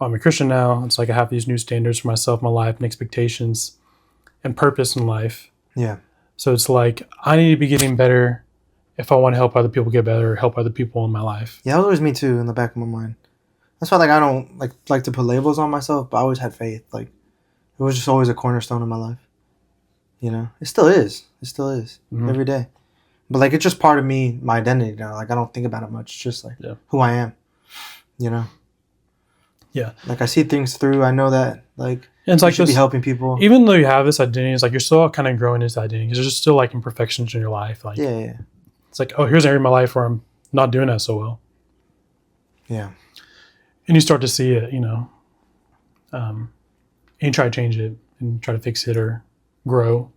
oh, I'm a Christian now. It's like I have these new standards for myself, my life, and expectations and purpose in life. Yeah. So it's like I need to be getting better if I want to help other people get better or help other people in my life. Yeah, that was always me too in the back of my mind. That's why like I don't like to put labels on myself, but I always had faith. Like it was just always a cornerstone in my life. It still is. Every day. But like it's just part of me, my identity now. Like I don't think about it much. It's just like who I am. Yeah. Like I see things through. I know that like and it's like should be helping people. Even though you have this identity, it's like you're still kind of growing this identity because there's still like imperfections in your life. Like yeah. It's like, oh, here's an area of my life where I'm not doing that so well. Yeah. And you start to see it, and you try to change it and try to fix it or grow.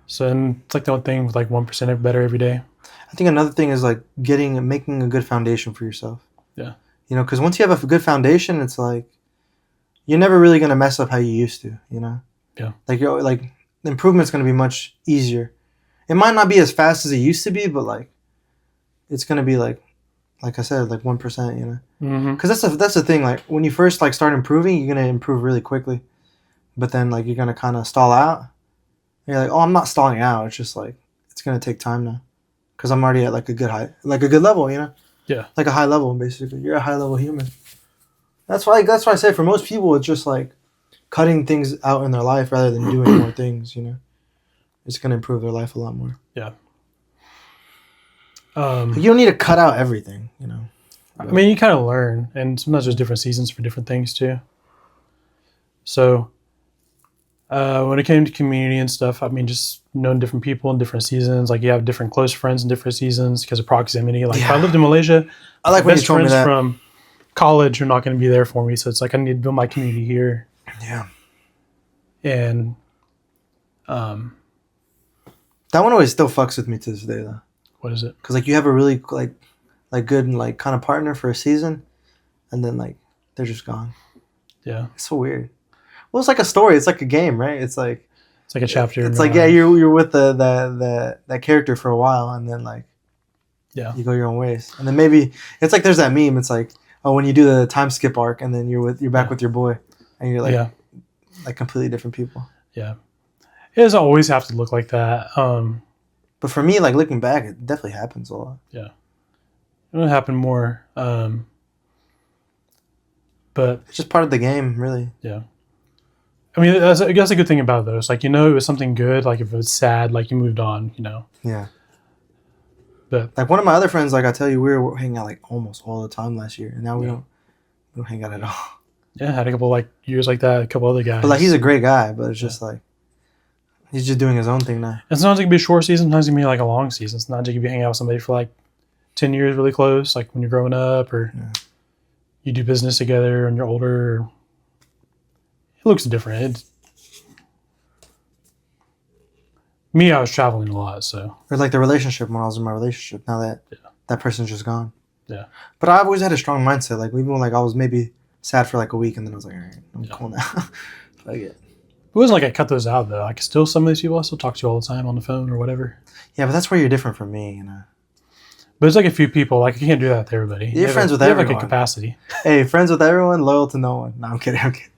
So and it's like the one thing with like 1% better every day. I think another thing is like making a good foundation for yourself. Yeah. Because once you have a good foundation, it's like you're never really gonna mess up how you used to. Yeah. Like the improvement's gonna be much easier. It might not be as fast as it used to be, but like it's gonna be like I said, like 1%. Because that's the thing. Like when you first like start improving, you're gonna improve really quickly, but then like you're gonna kind of stall out. And you're like, oh, I'm not stalling out. It's just like it's gonna take time now, because I'm already at like a good level. Yeah. Like a high level, basically. You're a high level human. That's why I say for most people, it's just like cutting things out in their life rather than doing more things. It's gonna improve their life a lot more. Yeah. You don't need to cut out everything. I mean, you kind of learn, and sometimes there's different seasons for different things too. So, when it came to community and stuff, I mean, just knowing different people in different seasons. Like you have different close friends in different seasons because of proximity. Like if I lived in Malaysia, I like when you best told me friends that. from college are not going to be there for me. So it's like I need to build my community here. Yeah. And that one always still fucks with me to this day, though. what is it? Because like you have a really like good like kind of partner for a season, and then like they're just gone. Yeah. It's so weird. Well, it's like a story. It's like a game, right? It's like a chapter. It's like you're with that character for a while, and then like you go your own ways, and then maybe it's like there's that meme. It's like, oh, when you do the time skip arc, and then you're back with your boy, and you're like like completely different people. Yeah. It doesn't always have to look like that. But for me, like looking back, it definitely happens a lot. Yeah. It would happen more. But it's just part of the game, really. Yeah. I mean, I guess a good thing about those, like, it was something good. Like if it was sad, like you moved on, Yeah. But like one of my other friends, like I tell you, we were hanging out like almost all the time last year, and now we don't hang out at all. Yeah, had a couple like years like that. A couple other guys. But like he's a great guy, but it's just like he's just doing his own thing now. And sometimes it can be a short season. Sometimes it can be like a long season. Sometimes you can be hanging out with somebody for like 10 years, really close, like when you're growing up, or you do business together and you're older. It looks different. Me, I was traveling a lot, so. Or like the relationship when I was in my relationship. Now that that person's just gone. Yeah. But I've always had a strong mindset. Like even when like I was maybe sad for like a week, and then I was like, all right, I'm cool now. Like it. It wasn't like I cut those out though. Like still, some of these people I still talk to all the time on the phone or whatever. Yeah, but that's where you're different from me, you know. But it's like a few people. Like I can't do that with everybody. You're friends with everyone. You have like a capacity. Hey, friends with everyone, loyal to no one. No, I'm kidding. I'm kidding.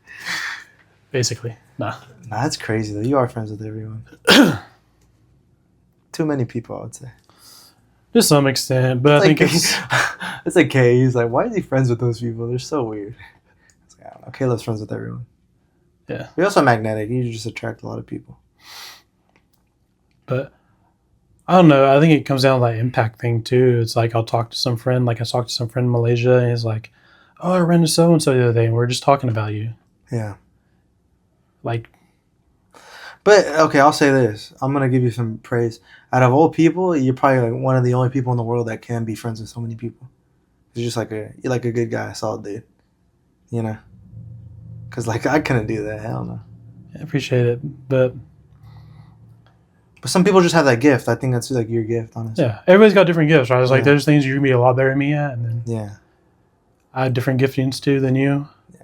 Basically, nah. Nah, that's crazy though. You are friends with everyone. Too many people, I would say. To some extent, but I think it's it's like Kay. He's like, why is he friends with those people? They're so weird. It's like, I don't know. Caleb's friends with everyone. Yeah. You're also magnetic. You just attract a lot of people. But I don't know. I think it comes down to that impact thing too. It's like I'll talk to some friend. Like I talked to some friend in Malaysia, and he's like, "Oh, I ran into so and so the other day, and we are just talking about you." Yeah. Like. But okay, I'll say this. I'm gonna give you some praise. Out of all people, you're probably like one of the only people in the world that can be friends with so many people. You're just like you're like a good guy, solid dude. You know. Cause like I couldn't do that. Hell no. I appreciate it, but some people just have that gift. I think that's like your gift, honestly. Yeah, everybody's got different gifts, right? It's like there's things you can be a lot better than me at, and then I have different giftings too than you. Yeah,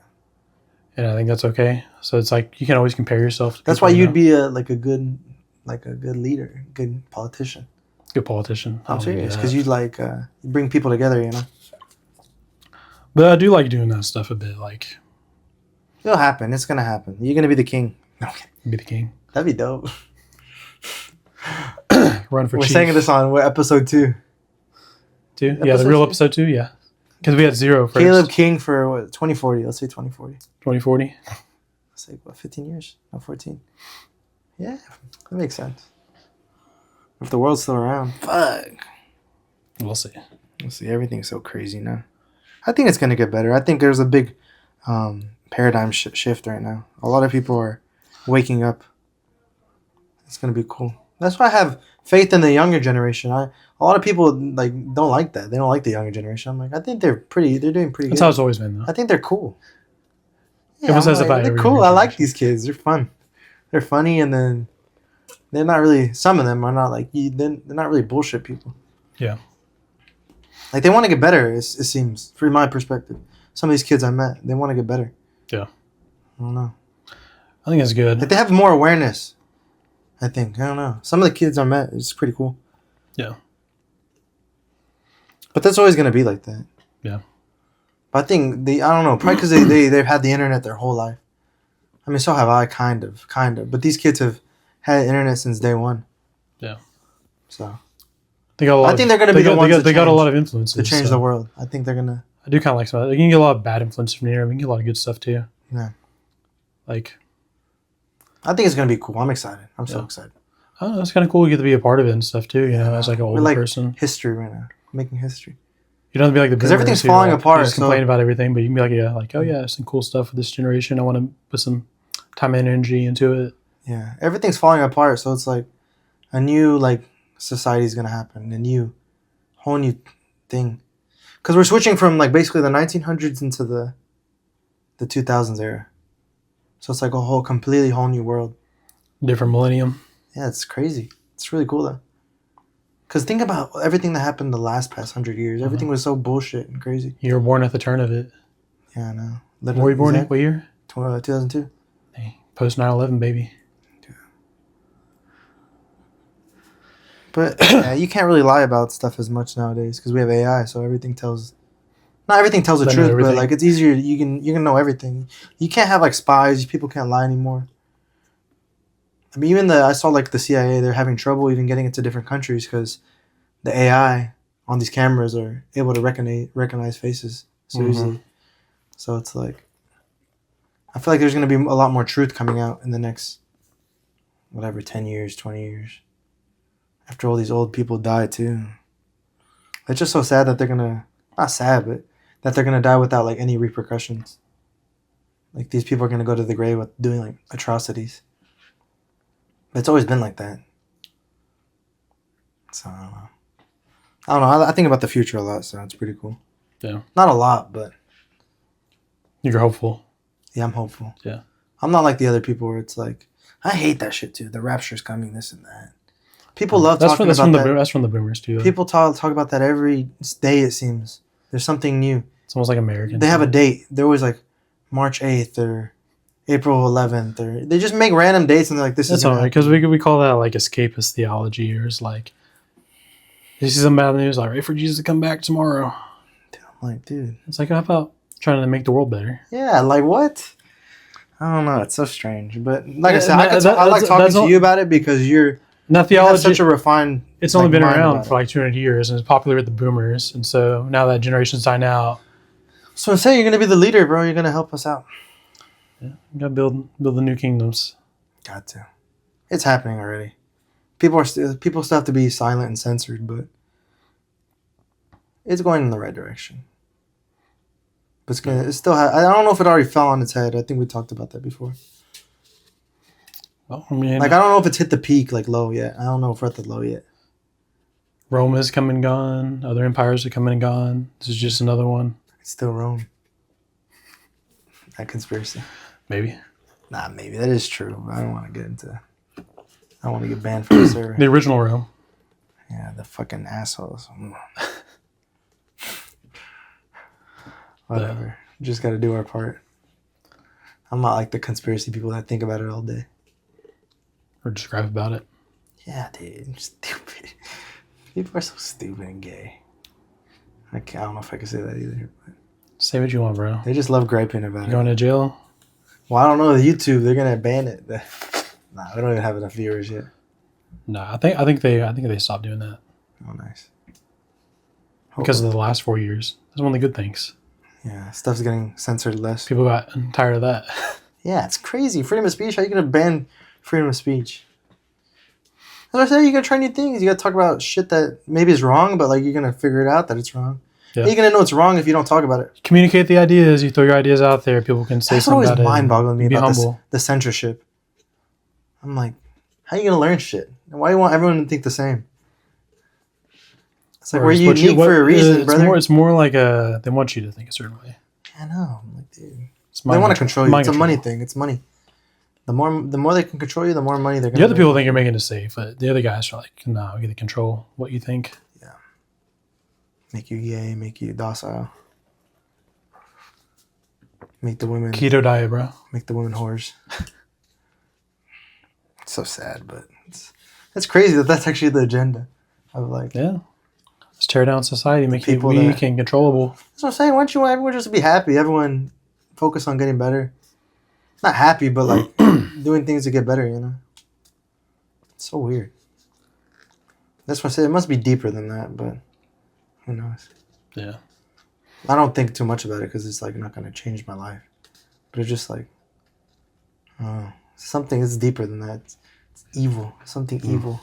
and I think that's okay. So it's like you can always compare yourself. That's why you'd be a good leader, good politician. Good politician. I'm serious, because you like you bring people together, you know. But I do like doing that stuff a bit. Like it'll happen. It's gonna happen. You're gonna be the king. No, okay. Be the king. That'd be dope. Run for We're chief. saying this on episode 2. 2? Yeah, the real episode 2. Yeah, because we had 0 first. Caleb King for what? 2040. Let's say 2040. 2040. Let's say what? 15 years? No, 14. Yeah, that makes sense. If the world's still around, fuck. We'll see. We'll see. Everything's so crazy now. I think it's gonna get better. I think there's a big paradigm shift right now. A lot of people are waking up. It's gonna be cool. That's why I have faith in the younger generation. A lot of people like don't like that. They don't like the younger generation. I'm like, I think they're doing pretty good. That's how it's always been, though. I think they're cool. Yeah, Everyone says about they're cool. I like these kids. They're fun. They're funny, and then they're not really. Some of them are not like they're not really bullshit people. Yeah. Like they want to get better. It seems, from my perspective. Some of these kids I met, they want to get better. Yeah. I don't know. I think it's good. Like they have more awareness. I think. I don't know. Some of the kids I met, it's pretty cool. Yeah. But that's always going to be like that. Yeah. But I think I don't know, probably because they've had the internet their whole life. I mean, so have I, kind of. But these kids have had internet since day one. Yeah. So. I think they're going to be the ones they got a lot of influences. To change the world. I think they're going to. I do kind of like some of that. You can get a lot of bad influences from here. We can get a lot of good stuff too. Yeah. Like. I think it's going to be cool. I'm excited. I'm so excited. Oh, it's kind of cool to get to be a part of it and stuff too, you know, as like an older person. History right now. Making history. You don't have to be like the because everything's falling apart. You just complain about everything, but you can be like, oh yeah, some cool stuff for this generation. I want to put some time and energy into it. Yeah, everything's falling apart, so it's like a new society is gonna happen, whole new thing. Because we're switching from basically the 1900s into the 2000s era, so it's like a completely whole new world. Different millennium. Yeah, it's crazy. It's really cool though. Because think about everything that happened the past 100 years. Everything was so bullshit and crazy. You were born at the turn of it. Yeah, I know. Where were you born in? What year? 2002. Hey, post 9/11, baby. Yeah. But yeah, you can't really lie about stuff as much nowadays because we have AI, so everything tells. Not everything tells the truth, but it's easier. You can know everything. You can't have spies. People can't lie anymore. I mean, even I saw the CIA, they're having trouble even getting into different countries because the AI on these cameras are able to recognize faces so easily. So it's I feel like there's going to be a lot more truth coming out in the next, 10 years, 20 years. After all these old people die too. It's just so sad that they're going to, not sad, but that they're going to die without any repercussions. These people are going to go to the grave with doing atrocities. But it's always been like that. So, I don't know. I think about the future a lot, so it's pretty cool. Yeah. Not a lot, but... You're hopeful. Yeah, I'm hopeful. Yeah. I'm not like the other people where it's like, I hate that shit too. The rapture's coming, this and that. People love talking about that. That's from the boomers too. People talk about that every day. It seems there's something new. It's almost like American. They have a date. They're always like March 8th or April 11th, or they just make random dates and they're like, "This is." That's all right, because we call that like escapist theology, or it's like, you see some bad news, like, wait for Jesus to come back tomorrow. Dude, I'm like, dude, it's like, how about trying to make the world better? Yeah, like what? I don't know. It's so strange, but like I said, I like talking to you about it because you're. Not theology. You have such a refined. It's only been around for like 200 years, and it's popular with the boomers, and so now that generation's dying out. So say you're gonna be the leader, bro. You're gonna help us out. Yeah, you gotta build the new kingdoms. Got to. It's happening already. People still have to be silent and censored, but it's going in the right direction. But it's still. I don't know if it already fell on its head. I think we talked about that before. Well, I mean, like I don't know if it's hit the peak like low yet. I don't know if we're at the low yet. Rome has come and gone. Other empires are coming and gone. This is just another one. It's still Rome. That conspiracy. Maybe. Nah, maybe that is true. I don't want to get into. I don't want to get banned from the server. The original Rome. Yeah, the fucking assholes. Whatever. Just got to do our part. I'm not like the conspiracy people that think about it all day. Or just gripe about it. Yeah, dude. Stupid. People are so stupid and gay. I don't know if I can say that either. But say what you want, bro. They just love griping about it. Going to jail? Well, I don't know. YouTube, they're gonna ban it. Nah, we don't even have enough viewers yet. No, I think they stopped doing that. Oh, nice. Because of the last 4 years. That's one of the good things. Yeah, stuff's getting censored less. People got tired of that. Yeah, it's crazy. Freedom of speech. How are you gonna ban freedom of speech? As I said, you gotta try new things. You gotta talk about shit that maybe is wrong, but like you're gonna figure it out that it's wrong. Yeah. You're gonna know it's wrong if you don't talk about it. Communicate the ideas. You throw your ideas out there. People can say something about it. That's always mind-boggling me about the censorship. I'm like, how are you gonna learn shit? Why do you want everyone to think the same? It's like we're unique for a reason, brother. It's more like they want you to think a certain way. I know. I'm like, dude. They want to control you. It's a money thing. It's money. The more they can control you, the more money they're going to The other people think you're making it safe, but the other guys are like, no, we get to control what you think. Yeah. Make you gay, make you docile. Make the women... Keto diet, bro. Make the women whores. It's so sad, but it's crazy that that's actually the agenda. Of like... Yeah. Let's tear down society, make it weak and controllable. That's what I'm saying. Why don't you want everyone just to be happy? Everyone focus on getting better. Not happy, but like doing things to get better, you know? It's so weird. That's why I say it must be deeper than that, but who knows? Yeah. I don't think too much about it because it's like not going to change my life. But it's just like, something is deeper than that. It's evil. Something evil.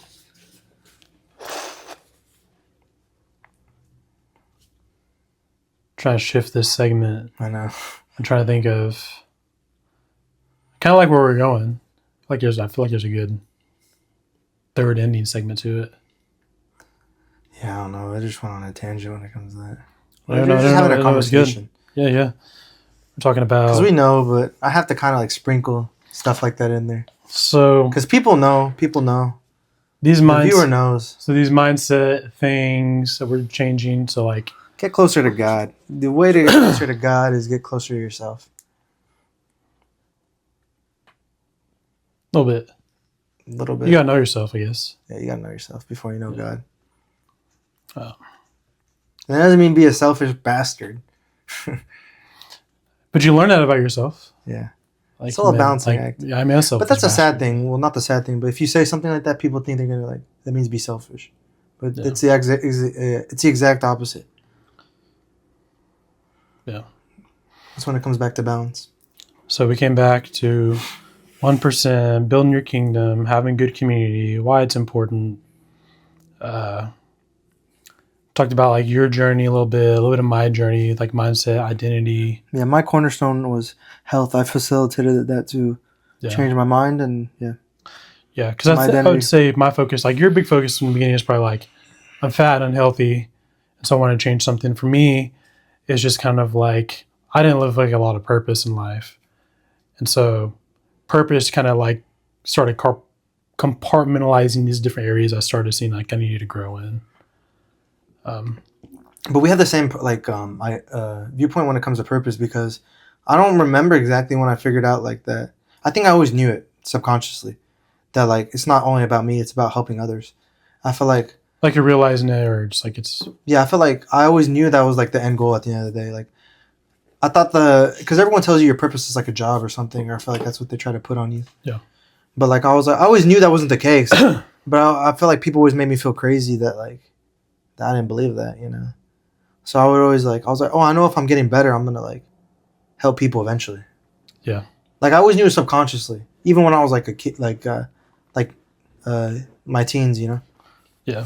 Trying to shift this segment. I know. I'm trying to think of kind of like where we're going. I feel like there's a good third ending segment to it. Yeah, I don't know. I just went on a tangent when it comes to that. We're just having a conversation. Yeah. We're talking about... Because we know, but I have to kind of like sprinkle stuff like that in there. So... Because people know. The viewer knows. So these mindset things that we're changing. So like... Get closer to God. The way to get closer to God is get closer to yourself. A little bit. A little bit. You gotta know yourself, I guess. Yeah, you gotta know yourself before you know God. Oh. That doesn't mean be a selfish bastard. But you learn that about yourself. Yeah. Like, it's all a balancing act. Yeah, I mean, but that's a sad thing. Well, not the sad thing, but if you say something like that, people think they're gonna like that means be selfish. But it's the exact opposite. Yeah. That's when it comes back to balance. So we came back to 1%, building your kingdom, having good community, why it's important. Talked about like your journey a little bit of my journey, like mindset, identity. Yeah, my cornerstone was health. I facilitated that to change my mind and yeah. Yeah, because I would say my focus, like your big focus in the beginning is probably like, I'm fat and unhealthy, and so I want to change something. For me, it's just kind of like, I didn't live like a lot of purpose in life. And so purpose kind of like started compartmentalizing these different areas, I started seeing like I needed to grow in. But we had the same viewpoint when it comes to purpose, because I don't remember exactly when I figured out like that. I think I always knew it subconsciously that like it's not only about me, it's about helping others. I feel like you're realizing it, or just like it's I feel like I always knew that was like the end goal at the end of the day. Like I thought because everyone tells you your purpose is like a job or something, or I feel like that's what they try to put on you. Yeah. But like I always knew that wasn't the case. But I feel like people always made me feel crazy that like that I didn't believe that, you know. So I was like, oh, I know if I'm getting better, I'm gonna like help people eventually. Yeah. Like I always knew subconsciously, even when I was like a kid, like my teens, you know. Yeah.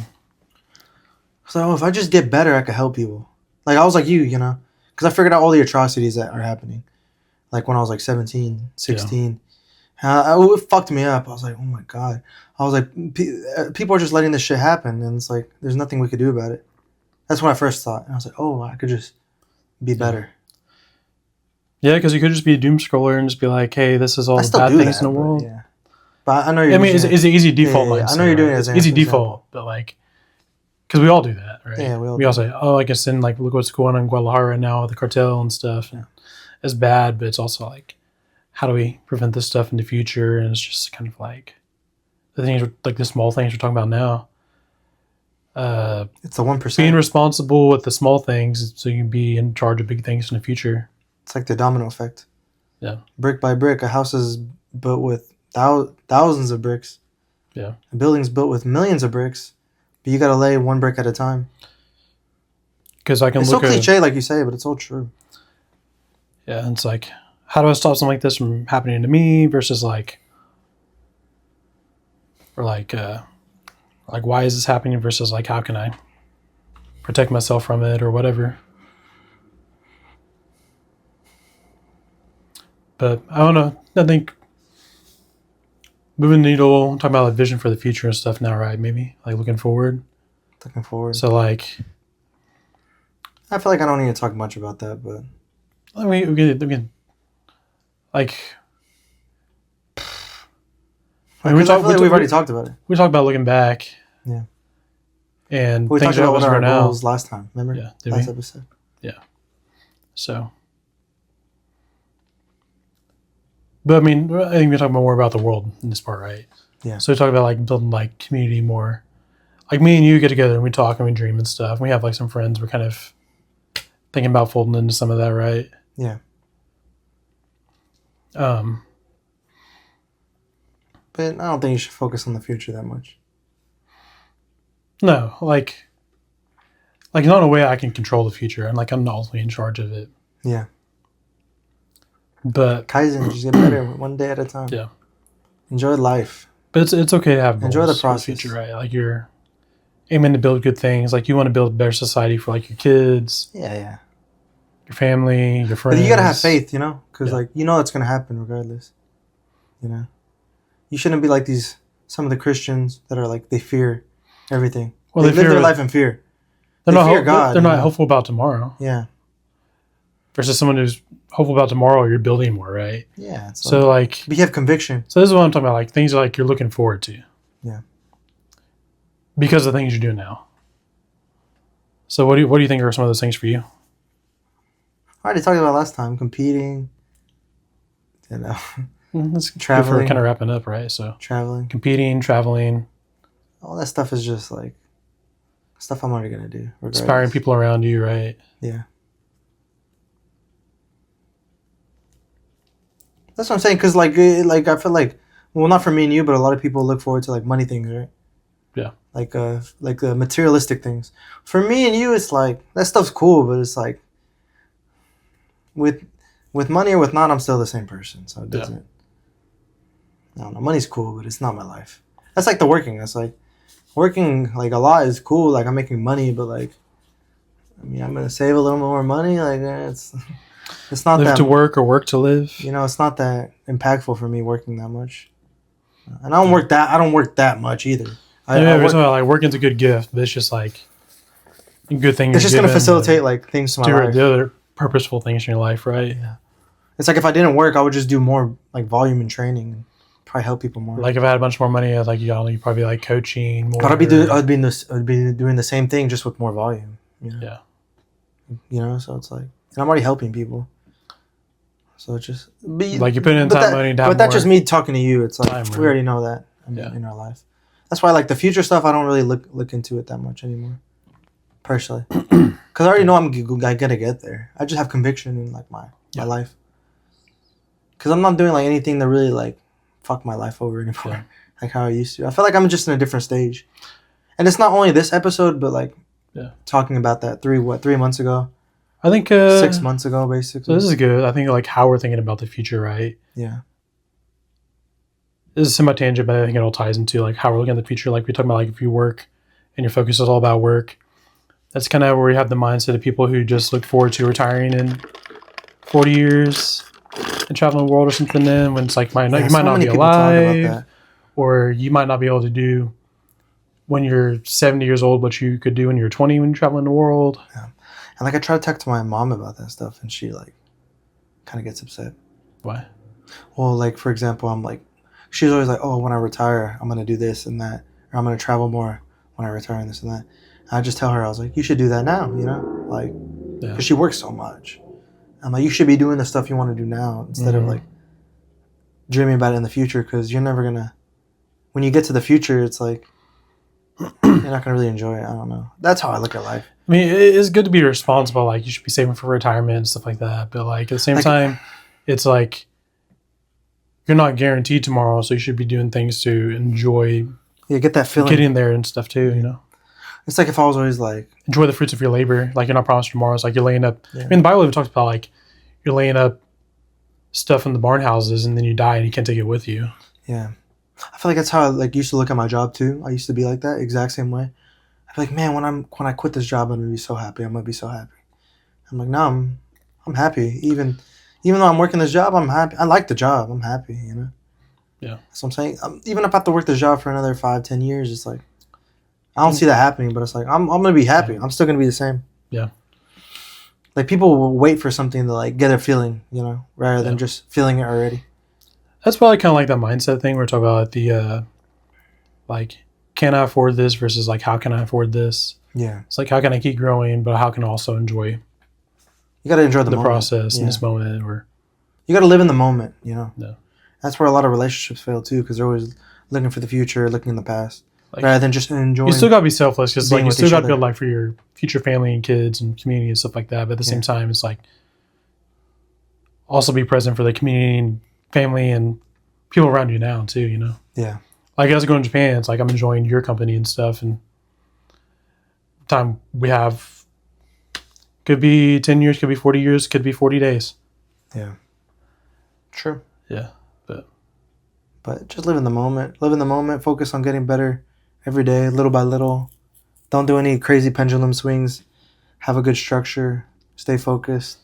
So if I just get better, I could help people. Like I was like you know, because I figured out all the atrocities that are happening. Like when I was like 17, 16. Yeah. It fucked me up. I was like, oh my God. I was like, people are just letting this shit happen. And it's like, there's nothing we could do about it. That's what I first thought. And I was like, oh, I could just be better. Yeah, because you could just be a doom scroller and just be like, hey, this is all the bad things in the world. Yeah. But I know you're it's an easy default mindset. I know you're doing it as an easy default, but like, because we all do that, right? Yeah, we all say, oh, I guess then like look what's going on in Guadalajara right now with the cartel and stuff. Yeah. It's bad, but it's also like, how do we prevent this stuff in the future? And it's just kind of like the things, like the small things we're talking about now. It's the 1%. Being responsible with the small things so you can be in charge of big things in the future. It's like the domino effect. Yeah. Brick by brick, a house is built with thousands of bricks. Yeah. A building's built with millions of bricks, but you got to lay one brick at a time. Because I can it's look so cliche, like you say, but it's all true. Yeah, and it's like, how do I stop something like this from happening to me versus like, or like why is this happening versus like, how can I protect myself from it or whatever. But I don't know. I think moving the needle, talking about like vision for the future and stuff now, right? Maybe like looking forward. Looking forward. So like, I feel like I don't need to talk much about that, but I mean, we can like. I mean, we've already talked about it. We talked about looking back. Yeah. And we things talked about what our now. goals last time. Remember? Yeah. Last episode. Yeah. So. But I mean, I think we're talking more about the world in this part, right? Yeah. So we talk about like building like community more. Like me and you get together and we talk and we dream and stuff. We have like some friends. We're kind of thinking about folding into some of that, right? Yeah. But I don't think you should focus on the future that much. No, like not in a way I can control the future. I'm not ultimately in charge of it. Yeah. But Kaizen, just get better one day at a time. Yeah. Enjoy life. But it's okay to have goals. Enjoy the process. For the future, right? Like you're aiming to build good things. Like you want to build a better society for like your kids. Yeah. Your family, your friends. But you gotta have faith, you know, because like you know it's gonna happen regardless. You know, you shouldn't be like some of the Christians that are like they fear everything. Well, they live their life in fear. They fear God. They're not hopeful about tomorrow. Yeah. Versus someone who's hopeful about tomorrow, you're building more, right? Yeah. So like you have conviction. So this is what I'm talking about. Like things like you're looking forward to. Yeah. Because of the things you're doing now. So what do you think are some of those things for you? I already talked about last time. Competing. You know. That's traveling. For kind of wrapping up, right? So traveling. Competing, traveling. All that stuff is just like stuff I'm already gonna do. Regardless. Inspiring people around you, right? Yeah. That's what I'm saying. Because like I feel like, well, not for me and you, but a lot of people look forward to like money things, right? Yeah. Like materialistic things. For me and you, it's like that stuff's cool, but it's like with money or with not, I'm still the same person. So it doesn't. I don't know. Money's cool, but it's not my life. That's like the working. That's like working like a lot is cool. Like I'm making money, but like, I mean, I'm gonna save a little more money. Like it's not live to work or work to live. You know, it's not that impactful for me working that much, and I don't work that much either. Like working's a good gift, but it's just like a good thing. It's just gonna facilitate like things to my life. The other purposeful things in your life, right? Yeah. It's like if I didn't work, I would just do more like volume and training and probably help people more. Like if I had a bunch more money, like you probably like coaching more. But I'd be doing the same thing just with more volume. You know? Yeah. You know, so it's like, and I'm already helping people. So it's just like you put in time, money, to have but that's more just me talking to you. It's like time, we right? already know that. I mean, in our life. That's why like the future stuff, I don't really look into it that much anymore, personally, because I already know I'm gonna get there. I just have conviction in like my life, because I'm not doing like anything to really like fuck my life over anymore, like how I used to. I feel like I'm just in a different stage, and it's not only this episode, but like talking about that 3 months ago. I think 6 months ago, basically. So this is good. I think like how we're thinking about the future, right? Yeah. This is semi-tangent, but I think it all ties into like how we're looking at the future. Like we talk about, like if you work and your focus is all about work, that's kind of where we have the mindset of people who just look forward to retiring in 40 years and traveling the world or something. Then when it's like you might not be alive, or you might not be able to do when you're 70 years old what you could do when you're 20 when you're traveling the world. Yeah. And like I try to talk to my mom about that stuff, and she like kind of gets upset. Why? Well, like for example, I'm like, she's always like, oh, when I retire, I'm gonna do this and that, or I'm gonna travel more when I retire and this and that. And I just tell her, I was like, you should do that now, you know, like, because she works so much. I'm like, you should be doing the stuff you want to do now instead of like dreaming about it in the future, because you're never gonna. When you get to the future, it's like you're not gonna really enjoy it. I don't know. That's how I look at life. I mean, it's good to be responsible. Like you should be saving for retirement and stuff like that. But like at the same time, it's like you're not guaranteed tomorrow, so you should be doing things to enjoy. Yeah, get that feeling. Getting there and stuff too. You know. It's like if I was always like enjoy the fruits of your labor. Like you're not promised tomorrow. It's like you're laying up. Yeah. I mean, the Bible even talks about like you're laying up stuff in the barn houses, and then you die and you can't take it with you. Yeah. I feel like that's how I like used to look at my job too. I used to be like that exact same way. I feel like, man, when I quit this job, I'm gonna be so happy. I'm gonna be so happy. I'm like, no, I'm happy. Even though I'm working this job, I'm happy. I like the job. I'm happy. You know. Yeah. That's what I'm saying. Even if I have to work this job for another 5-10 years, it's like I don't see that happening. But it's like I'm gonna be happy. I'm still gonna be the same. Yeah. Like people will wait for something to like get a feeling, you know, rather than just feeling it already. That's probably kind of like that mindset thing we're talking about the like, can I afford this versus like, how can I afford this? Yeah. It's like, how can I keep growing, but how can I also enjoy you got to enjoy the process in this moment, or you got to live in the moment, you know? Yeah. That's where a lot of relationships fail too, because they're always looking for the future, looking in the past, like, rather than just enjoying. You still got to be selfless, because like you still got to build like for your future family and kids and community and stuff like that. But at the same time, it's like also be present for the community and family and people around you now too, you know? Yeah. Like as I go to Japan, it's like I'm enjoying your company and stuff, and time we have could be 10 years, could be 40 years, could be 40 days. Yeah. True. Yeah. But just live in the moment. Live in the moment. Focus on getting better every day, little by little. Don't do any crazy pendulum swings. Have a good structure. Stay focused.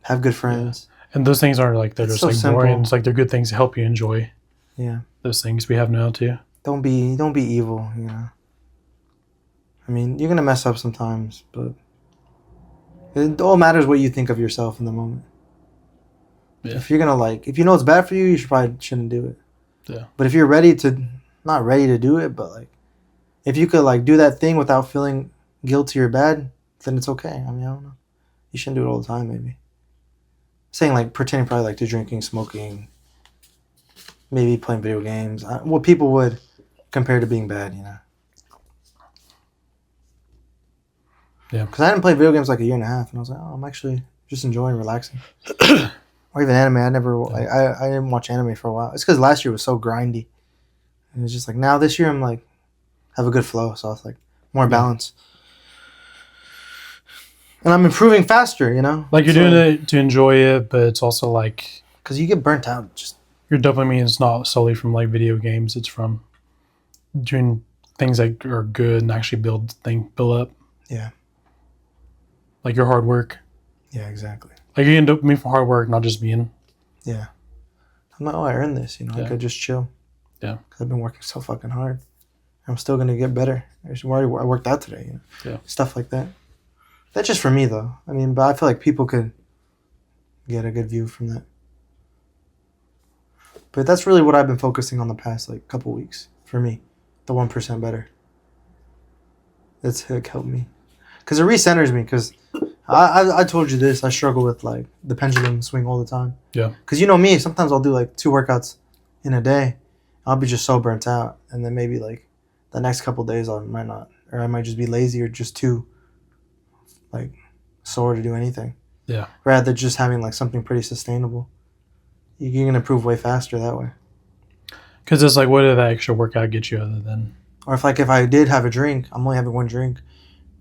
Have good friends. Yeah. And those things aren't like they're just so like simple. Boring. It's like they're good things to help you enjoy. Yeah. Those things we have now too. Don't be evil, you know. I mean, you're gonna mess up sometimes, but it all matters what you think of yourself in the moment. Yeah. If you're gonna if you know it's bad for you, shouldn't do it. Yeah. But if you're not ready to do it, but like if you could like do that thing without feeling guilty or bad, then it's okay. I mean, I don't know. You shouldn't do it all the time, maybe. Saying like pretending probably like to drinking, smoking, maybe playing video games. What people would compare to being bad, you know. Yeah. Because I hadn't played video games like a year and a half, and I was like, oh, I'm actually just enjoying relaxing. Or even anime. I didn't watch anime for a while. It's because last year was so grindy. And it's just like now this year I'm like have a good flow, so it's like more balance. And I'm improving faster, you know? Like you're doing it to enjoy it, but it's also like because you get burnt out. Just your dopamine is not solely from like video games. It's from doing things that are good and actually build up. Yeah. Like your hard work. Yeah, exactly. Like you're getting dopamine for hard work, not just being. Yeah. I'm like, oh, I earned this, you know? I could just chill. Yeah. Because I've been working so fucking hard. I'm still going to get better. I worked out today, you know? Yeah. Stuff like that. That's just for me, though. I mean, but I feel like people could get a good view from that. But that's really what I've been focusing on the past like couple weeks for me. The 1% better. That's helped me. Because it recenters me. Because I told you this. I struggle with like the pendulum swing all the time. Yeah. Because you know me. Sometimes I'll do like 2 workouts in a day. I'll be just so burnt out. And then maybe like the next couple days I might not. Or I might just be lazy or just too like sore to do anything. Yeah. Rather than just having like something pretty sustainable. You can improve way faster that way. Because it's like, what did that extra workout get you other than? Or if I did have a drink, I'm only having 1 drink.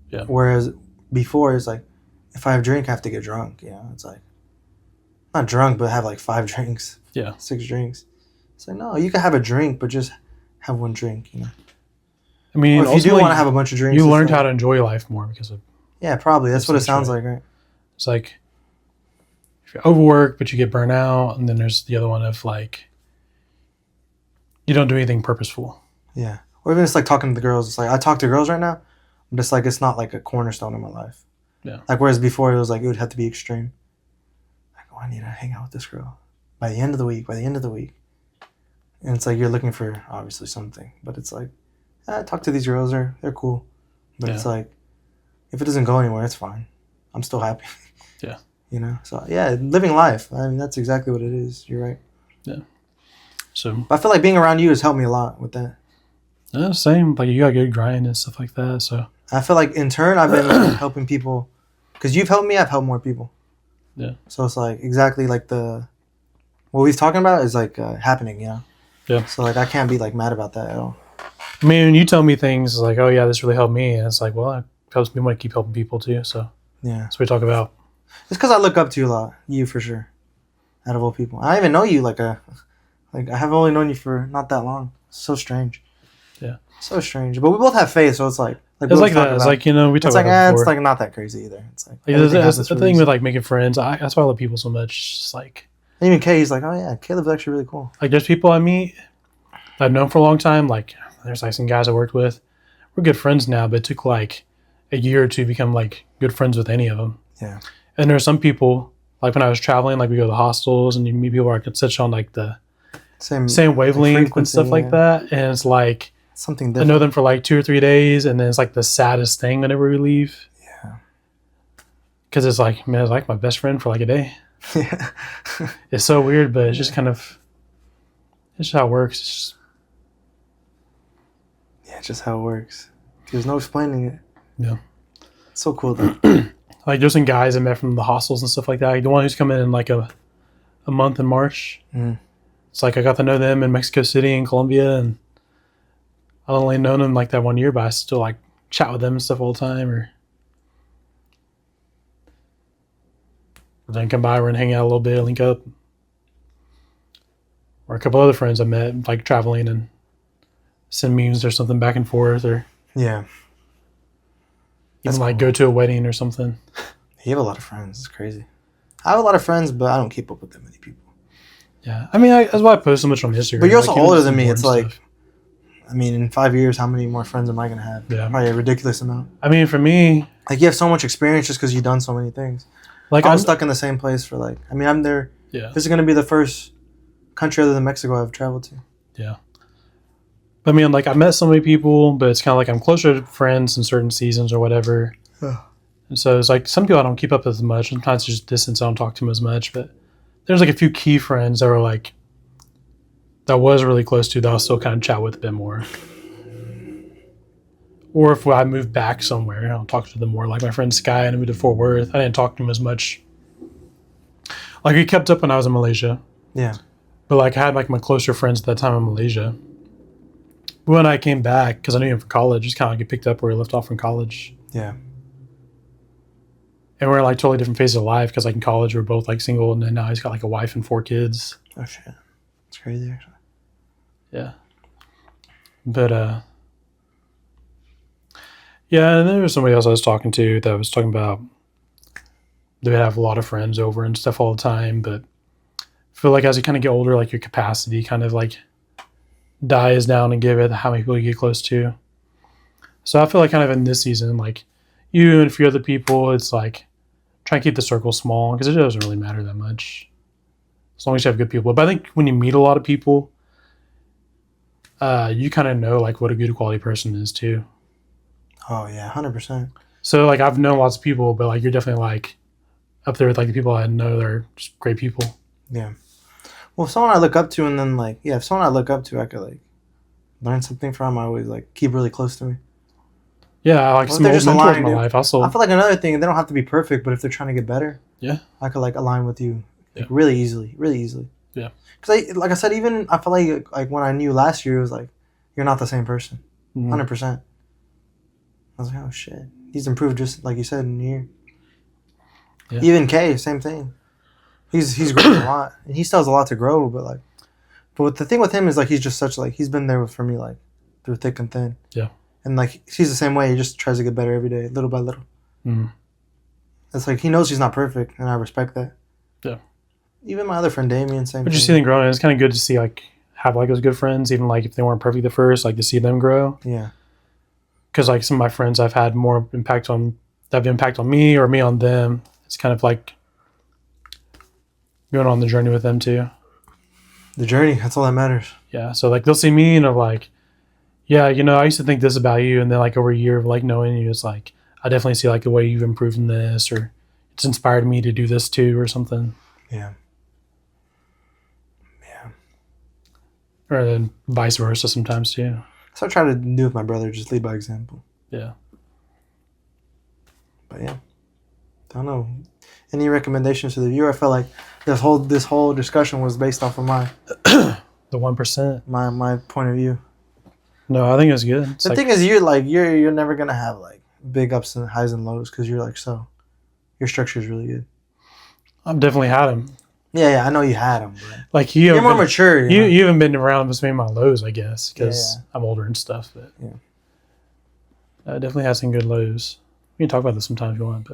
Yeah. Whereas before it's like, if I have a drink, I have to get drunk. You know, it's like, not drunk, but have like 5 drinks. Yeah. 6 drinks. It's like, no, you can have a drink, but just have 1 drink. You know. I mean, or if you do want to have a bunch of drinks, you learned like, how to enjoy life more because of. Yeah, probably. That's what it sounds like, right? It's like if you're overworked, but you get burnt out, and then there's the other one of like you don't do anything purposeful. Yeah. Or even it's like talking to the girls. It's like I talk to girls right now. I'm just like it's not like a cornerstone in my life. Yeah. Like whereas before it was like it would have to be extreme. Like, oh, I need to hang out with this girl by the end of the week. And it's like you're looking for obviously something, but it's like I talk to these girls. They're cool, but it's like if it doesn't go anywhere, it's fine. I'm still happy. Yeah. You know. So yeah, living life. I mean that's exactly what it is. You're right. Yeah. So but I feel like being around you has helped me a lot with that. Yeah, same. Like you got good grind and stuff like that. So I feel like in turn I've been helping people because you've helped me. I've helped more people. Yeah. So it's like exactly like what we've talking about is like happening. You know. Yeah. So like I can't be like mad about that at all. I mean, when you tell me things like, "Oh yeah, this really helped me," and it's like, well, it helps me want to keep helping people too. So yeah, that's what we talk about. It's because I look up to you a lot. You for sure. Out of all people, I even know you like I have only known you for not that long. So strange. Yeah. So strange, but we both have faith, so it's like it's like that. It's like we talk it's about like it before. It's like not that crazy either. It's like that's the thing with like making friends. That's why I love people so much. It's just like even Kay, he's like, oh yeah, Caleb's actually really cool. Like there's people I meet that I've known for a long time. Like there's like some guys I worked with. We're good friends now, but it took like a year or two to become like good friends with any of them. Yeah. And there are some people like when I was traveling, like we go to the hostels and you meet people where I could touch on like the same wavelength and stuff like that. And it's like something different. I know them for like 2 or 3 days, and then it's like the saddest thing whenever we leave. Yeah. Because it's like, man, it's like my best friend for like a day. Yeah. It's so weird, but it's just kind of, it's just how it works. It's just how it works. There's no explaining it. Yeah. It's so cool though. Like there's some guys I met from the hostels and stuff like that. Like the one who's coming in like a month in March. Mm. It's like I got to know them in Mexico City and Colombia, and I've only known them like that 1 year, but I still like chat with them and stuff all the time. Or then come by, we're gonna hang out a little bit, link up. Or a couple other friends I met like traveling and send memes or something back and forth, or yeah. Even like go to a wedding or something. You have a lot of friends. It's crazy. I have a lot of friends, but I don't keep up with that many people. Yeah. I mean, that's why I post so much on Instagram. But you're also like, older than me. It's like, stuff. I mean, in 5 years, how many more friends am I going to have? Yeah. Probably a ridiculous amount. I mean, for me... Like, you have so much experience just because you've done so many things. Like, I'm stuck in the same place for like... I mean, I'm there... Yeah. This is going to be the first country other than Mexico I've traveled to. Yeah. I mean, like, I met so many people, but it's kind of like I'm closer to friends in certain seasons or whatever. And so it's like some people I don't keep up with as much. Sometimes it's just distance. I don't talk to them as much. But there's like a few key friends that were like... that I was really close to that I'll still kind of chat with a bit more. Or if I move back somewhere, I'll talk to them more. Like my friend Sky, and I moved to Fort Worth. I didn't talk to him as much. Like we kept up when I was in Malaysia. Yeah. But like I had like my closer friends at that time in Malaysia. When I came back, because I knew him for college, just kind of like get picked up where he left off from college. Yeah. And we're in like totally different phases of life because like in college we were both like single, and then now he's got like a wife and 4 kids. Oh shit. It's crazy actually. Yeah. But yeah, and there was somebody else I was talking to that was talking about they would have a lot of friends over and stuff all the time, but I feel like as you kind of get older, like your capacity kind of like dies down and give it how many people you get close to. So I feel like kind of in this season, like you and a few other people, it's like try and keep the circle small because it doesn't really matter that much as long as you have good people. But I think when you meet a lot of people, you kind of know like what a good quality person is too. Oh yeah, 100%. So like I've known lots of people, but like you're definitely like up there with like the people I know that are just great people. Yeah. Well, if someone I look up to, and then like if someone I look up to, I could like learn something from. I always like keep really close to me. Yeah, I like Well, some they're old just mentors in aligned, my life. Also, I feel like another thing, they don't have to be perfect, but if they're trying to get better, yeah, I could like align with you like, Yeah. really easily. Yeah. Because like I said, even I feel like when I knew last year, it was like you're not the same person, 100%. I was like, oh shit, he's improved just like you said in a year. Yeah. Even K, same thing. He's grown a lot, and he still has a lot to grow. But the thing with him is like he's just such like he's been there for me like through thick and thin. Yeah. And like he's the same way. He just tries to get better every day, little by little. Mhm. It's like he knows he's not perfect, and I respect that. Yeah. Even my other friend Damien, same. But you thing. see them growing. It's kind of good to see like have like those good friends, even like if they weren't perfect at first, like to see them grow. Yeah. Because like some of my friends, I've had more impact on that have impact on me or me on them. It's kind of like going on the journey with them too. The journey, that's all that matters. Yeah. So like they'll see me and I'm like, yeah, you know, I used to think this about you, and then like over a year of like knowing you, it's like I definitely see like the way you've improved in this, or it's inspired me to do this too, or something. Yeah. Or then vice versa sometimes too. So I try to do with my brother, just lead by example. Yeah. But yeah, don't know. Any recommendations to the viewer? I felt like this whole discussion was based off of my The 1%. my point of view. No, I think it's good. It's The like, thing is, you're never gonna have like big ups and highs and lows because you're like your structure is really good. I've definitely had them. Yeah, I know you had them, but Like you're more mature. You haven't been around between my lows, I guess, because I'm older and stuff. But Yeah. I definitely had some good lows. We can talk about this sometime if you want,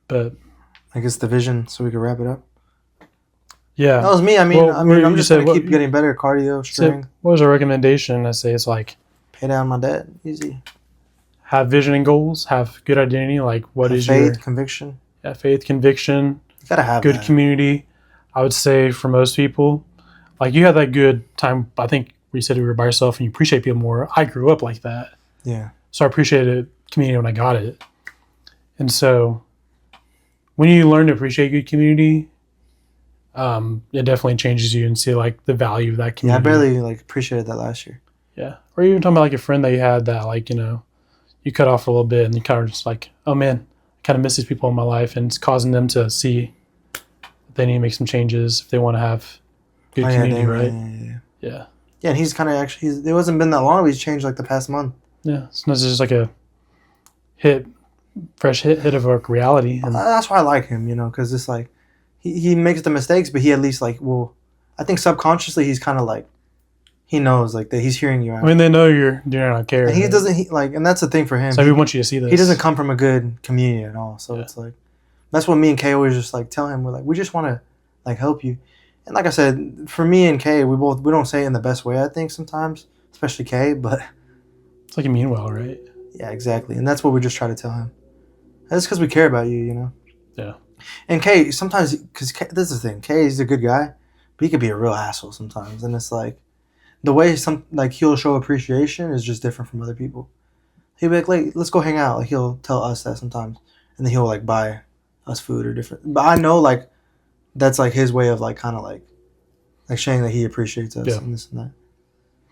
but I guess the vision, so we can wrap it up. yeah, That was me. I mean, Well, I'm you just said gonna keep getting better. Cardio, So strength, what was our recommendation? I say it's like pay down my debt, easy. have vision and goals, have good identity. Like what is faith, your conviction? faith, conviction, You gotta have good that. community. I would say for most people, like you had that good time. I think we said you were by yourself and you appreciate people more. I grew up like that. Yeah. So I appreciated community when I got it. And so when you learn to appreciate good community, it definitely changes you and see like the value of that Yeah, I community. barely like appreciated that last year. Yeah. Or even talking about like a friend that you had that like, you know, you cut off for a little bit and you kind of just like, oh man, I kind of miss these people in my life, and it's causing them to see that they need to make some changes if they want to have good community, right? Yeah. Yeah, and he's kind of actually, it wasn't been that long, but he's changed like the past month. Yeah. So it's just like a fresh hit of a reality. And That's why I like him, because it's like, he makes the mistakes, but he at least like, I think subconsciously he's kind of like, he knows like that he's hearing you out. I mean, they know you're doing it on care. And he doesn't, and that's the thing for him. So we want you to see this. He doesn't come from a good community at all. So it's like, that's what me and Kay always just like tell him. We're like, we just want to like help you. And like I said, for me and Kay, we don't say it in the best way, I think, sometimes, especially Kay, but it's like you mean well, right? Yeah, exactly. And that's what we just try to tell him. That's because we care about you, Yeah. And Kay, sometimes, because this is the thing, Kay is a good guy, but he could be a real asshole sometimes. And it's like, the way he'll show appreciation is just different from other people. He'll be like, let's go hang out. Like, he'll tell us that sometimes. And then he'll like buy us food or different. But I know like, that's like his way of like kind of like showing that he appreciates us and this and that.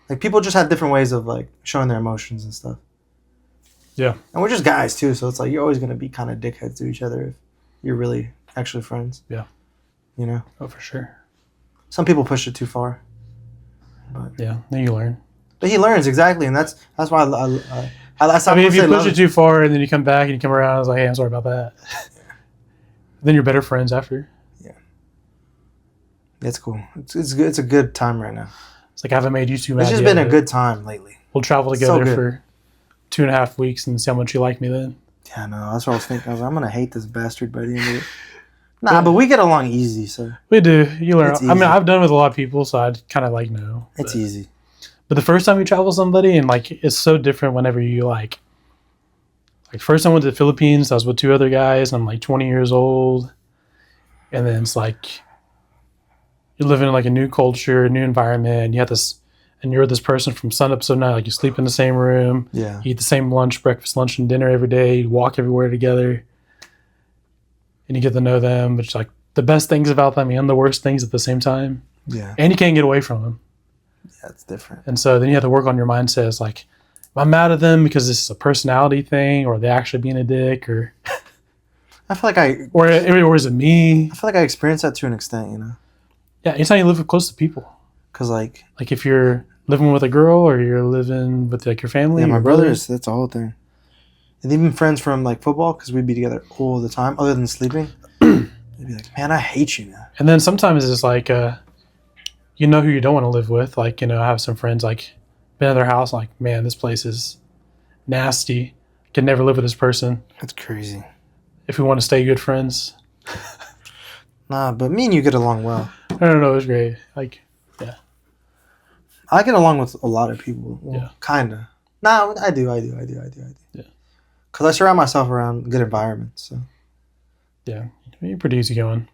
Like people just have different ways of like showing their emotions and stuff. Yeah. And we're just guys too, so it's like you're always gonna be kind of dickheads to each other if you're really actually friends. Yeah. Oh, for sure. Some people push it too far. But yeah, then you learn. But he learns exactly, and that's why I mean, if you push it too far and then you come back and you come around, it's like, hey, I'm sorry about that. Then you're better friends after. Yeah. It's cool. It's good. It's a good time right now. It's like I haven't made you too mad. It's just been a good time lately. We'll travel together for 2.5 weeks and see how much you like me then. Yeah, no, that's what I was thinking. I'm gonna hate this bastard by the end of it. Nah, but we get along easy, so we do. You learn. I mean, I've done with a lot of people, so I'd kind of like know. It's easy. But the first time you travel with somebody, and like it's so different whenever you like Like first I went to the Philippines, I was with 2 other guys, and I'm like 20 years old. And then it's like you're living in like a new culture, a new environment. You have this, and you're with this person from sun up to night. Like you sleep in the same room, Yeah. you eat the same lunch, breakfast, lunch, and dinner every day. You walk everywhere together, and you get to know them. Which like the best things about them and the worst things at the same time. Yeah. And you can't get away from them. Yeah, it's different. And so then you have to work on your mindset. It's like, I'm mad at them because this is a personality thing, or are they actually being a dick, or I feel like or is it me? I feel like I experienced that to an extent, you know. Yeah, anytime you live close to people. Cause like Like if you're living with a girl or you're living with like your family, yeah, my your brothers, that's the whole thing. And even friends from like football, because we'd be together all the time, other than sleeping. They'd be like, "Man, I hate you now." And then sometimes it's like, you know who you don't want to live with. Like, you know, I have some friends like been at their house, like, man, this place is nasty. Can never live with this person. That's crazy. If we want to stay good friends, Nah, but me and you get along well. I don't know. It was great. Like, I get along with a lot of people. Well, Yeah. Kinda. Nah, I do. Yeah. Cause I surround myself around good environments. So, yeah, you're pretty easygoing.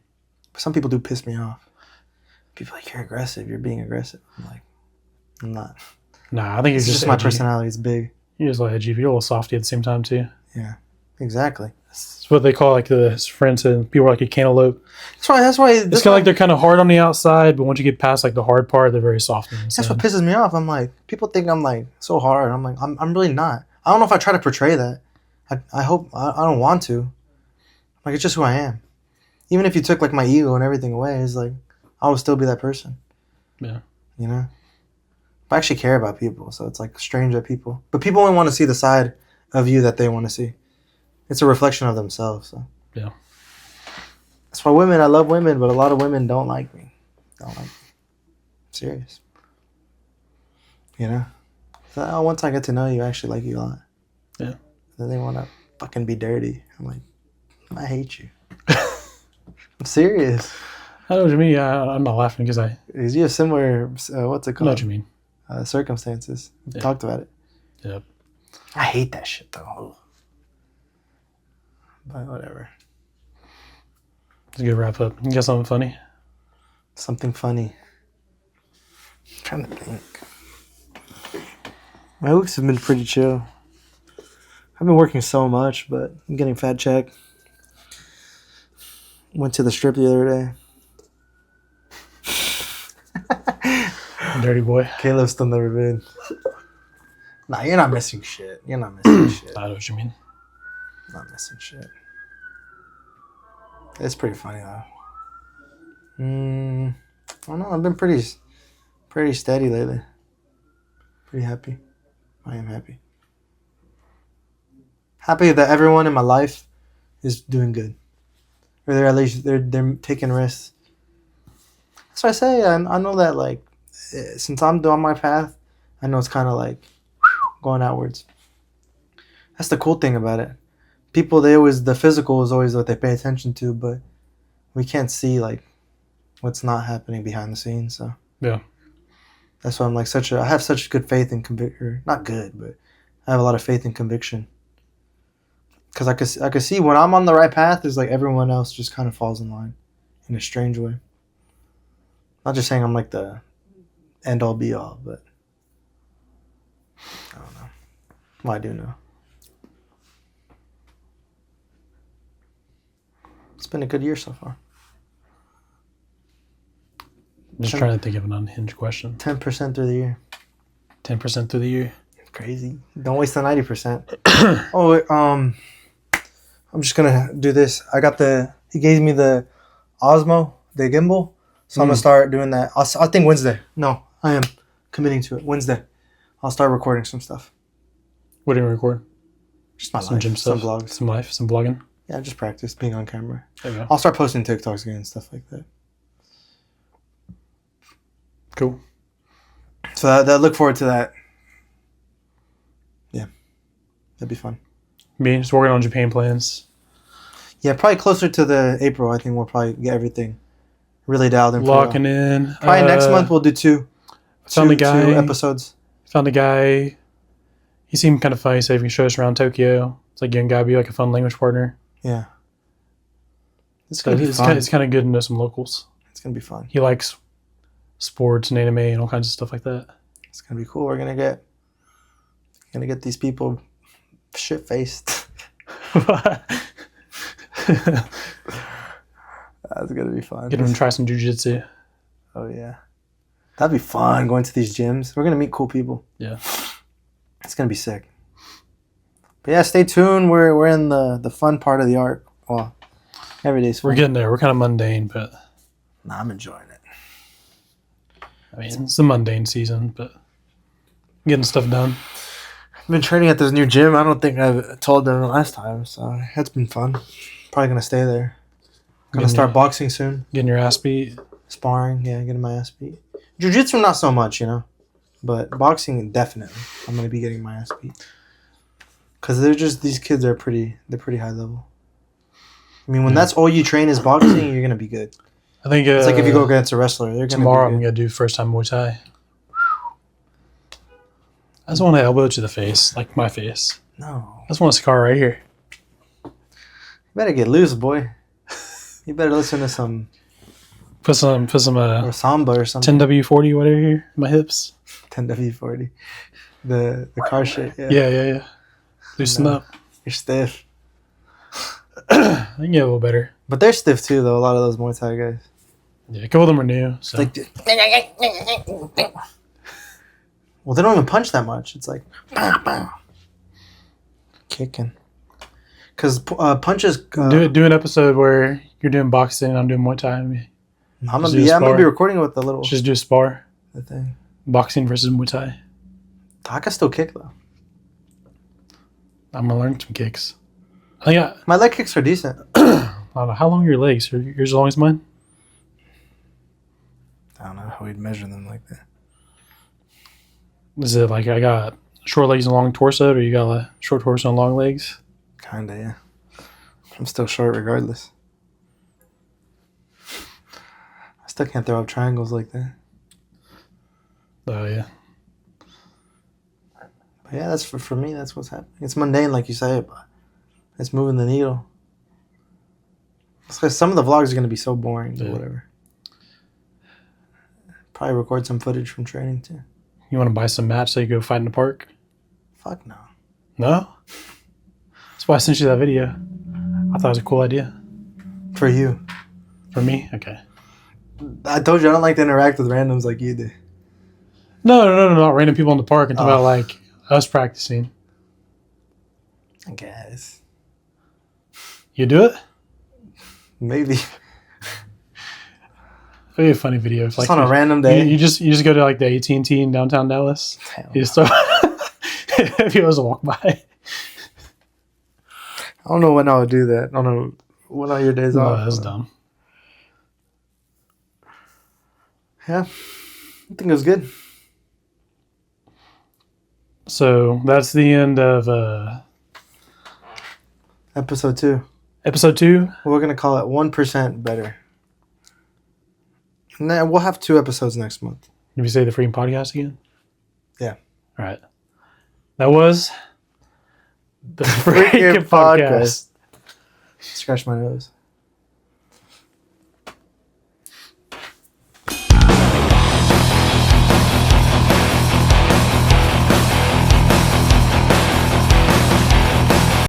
but some people do piss me off. People are like, "You're aggressive. You're being aggressive." I'm like, I'm not. Nah, I think It's you're just my edgy. personality. It's big. You're just a little edgy. You're a little softy at the same time too. Yeah. Exactly. It's what they call like his friend said. People are like a cantaloupe. That's why. It's kind of like they're kind of hard on the outside, but once you get past like the hard part, they're very soft on the That's inside. what pisses me off. I'm like, people think I'm like so hard. I'm like, I'm really not. I don't know if I try to portray that. I hope I don't want to. Like it's just who I am. Even if you took like my ego and everything away, it's like I would still be that person. Yeah. You know. I actually care about people, so it's like strange that people. But people only want to see the side of you that they want to see. It's a reflection of themselves. So. Yeah. That's why women. I love women, but a lot of women don't like me. Don't like me. I'm serious. You know. So once I get to know you, I actually like you a lot. Yeah. Then they want to fucking be dirty. I'm like, I hate you. I'm serious. I know what you mean. Yeah, I'm not laughing because I Because you have similar, what's it know what called? you mean. Circumstances. We Yeah. talked about it. Yep. I hate that shit though. But whatever. It's a good wrap up. You got something funny? Something funny. I'm trying to think. My weeks have been pretty chill. I've been working so much, but I'm getting fat check. Went to the strip the other day. Dirty boy. Caleb's still never been. Nah, you're not missing shit. You're not missing shit. I know what you mean. Not missing shit. It's pretty funny though. I don't know. I've been pretty steady lately. Pretty happy. I am happy. Happy that everyone in my life is doing good, or they're at least they're taking risks. That's what I say. I know that like since I'm on my path, I know it's kind of like going outwards. That's the cool thing about it. People, the physical is always what they pay attention to, but we can't see like what's not happening behind the scenes. So Yeah. that's why I'm like I have such good faith in conviction. Not good, but I have a lot of faith in conviction. Because I could see when I'm on the right path, is like everyone else just kind of falls in line in a strange way. Not just saying I'm like the end all be all, but I don't know. Well, I do know. It's been a good year so far. I'm just trying to think of an unhinged question. 10% through the year. 10% through the year. Crazy. Don't waste the 90%. Oh, wait, I'm just gonna do this. He gave me the Osmo, the gimbal, so I'm gonna start doing that. I think Wednesday. No, I am committing to it. Wednesday, I'll start recording some stuff. What do you record? Just my Some life, gym some stuff. vlogs. Some life. Some blogging. Yeah, just practice being on camera. There you go. I'll start posting TikToks again and stuff like that. Cool. So that look forward to that. Yeah, that'd be fun. Me, just working on Japan plans. Yeah, probably closer to the April. I think we'll probably get everything really dialed in. Locking in. Probably next month we'll do two Found episodes. a guy. He seemed kind of funny. Said he can show us around Tokyo. It's like you and guy be like a fun language partner. Yeah. It's kind of good to know some locals. It's gonna be fun. He likes sports and anime and all kinds of stuff like that. It's gonna be cool. We're gonna get these people shit faced. That's gonna be fun. Get him to try some jujitsu. Oh yeah, that'd be fun. Going to these gyms. We're gonna meet cool people. Yeah, it's gonna be sick. But yeah, stay tuned. We're in the fun part of the arc. Well, every day's fun. We're getting there. We're kind of mundane, but I'm enjoying it. I mean, it's the mundane season, but getting stuff done. I've been training at this new gym. I don't think I've told them last time, so it's been fun. Probably gonna stay there. Gonna start boxing soon. Getting your ass beat. Sparring, yeah, getting my ass beat. Jiu-jitsu, not so much, but boxing, definitely. I'm gonna be getting my ass beat. Cause these kids are pretty high level. I mean, when that's all you train is boxing, you're gonna be good. I think it's like if you go against a wrestler, they're gonna tomorrow. Be good. I'm gonna do first time Muay Thai. I just want to elbow to the face, like my face. No, I just want a scar right here. You better get loose, boy. You better listen to some. Put some or samba or something. 10W40 whatever here in my hips. 10W40, the car shit. Yeah. Loosen up. You're stiff. I can get a little better. But they're stiff too, though. A lot of those Muay Thai guys. Yeah, a couple of them are new. So. Well, they don't even punch that much. It's like kicking. Because punches. Do an episode where you're doing boxing and I'm doing Muay Thai. I'm gonna be recording with the little. Just do a spar. The thing. Boxing versus Muay Thai. I can still kick though. I'm gonna learn some kicks. I think my leg kicks are decent. I don't know, how long are your legs? Are yours as long as mine? I don't know how we'd measure them like that. Is it like I got short legs and long torso, or you got a short torso and long legs? Kinda, yeah. I'm still short regardless. I still can't throw up triangles like that. Oh yeah. But yeah, that's for me. That's what's happening. It's mundane, like you say, but it's moving the needle. Because some of the vlogs are gonna be so boring or whatever. Probably record some footage from training too. You want to buy some mats so you go fight in the park? Fuck no. No? That's why I sent you that video. I thought it was a cool idea. For you. For me? Okay. I told you I don't like to interact with randoms like you do. No, not random people in the park. I'm talking about like us practicing. I guess. You do it? Maybe. It'd be a funny video. Just like on a random day. You just go to like the AT&T in downtown Dallas. You just start if he was to walk by. I don't know when I would do that. I don't know when are your days off. That's dumb. Yeah. I think it was good. So that's the end of episode 2. Episode 2? We're going to call it 1% better. And then we'll have 2 episodes next month. Did you say the Freakin podcast again? Yeah. All right. That was the Freakin podcast. Scratch my nose.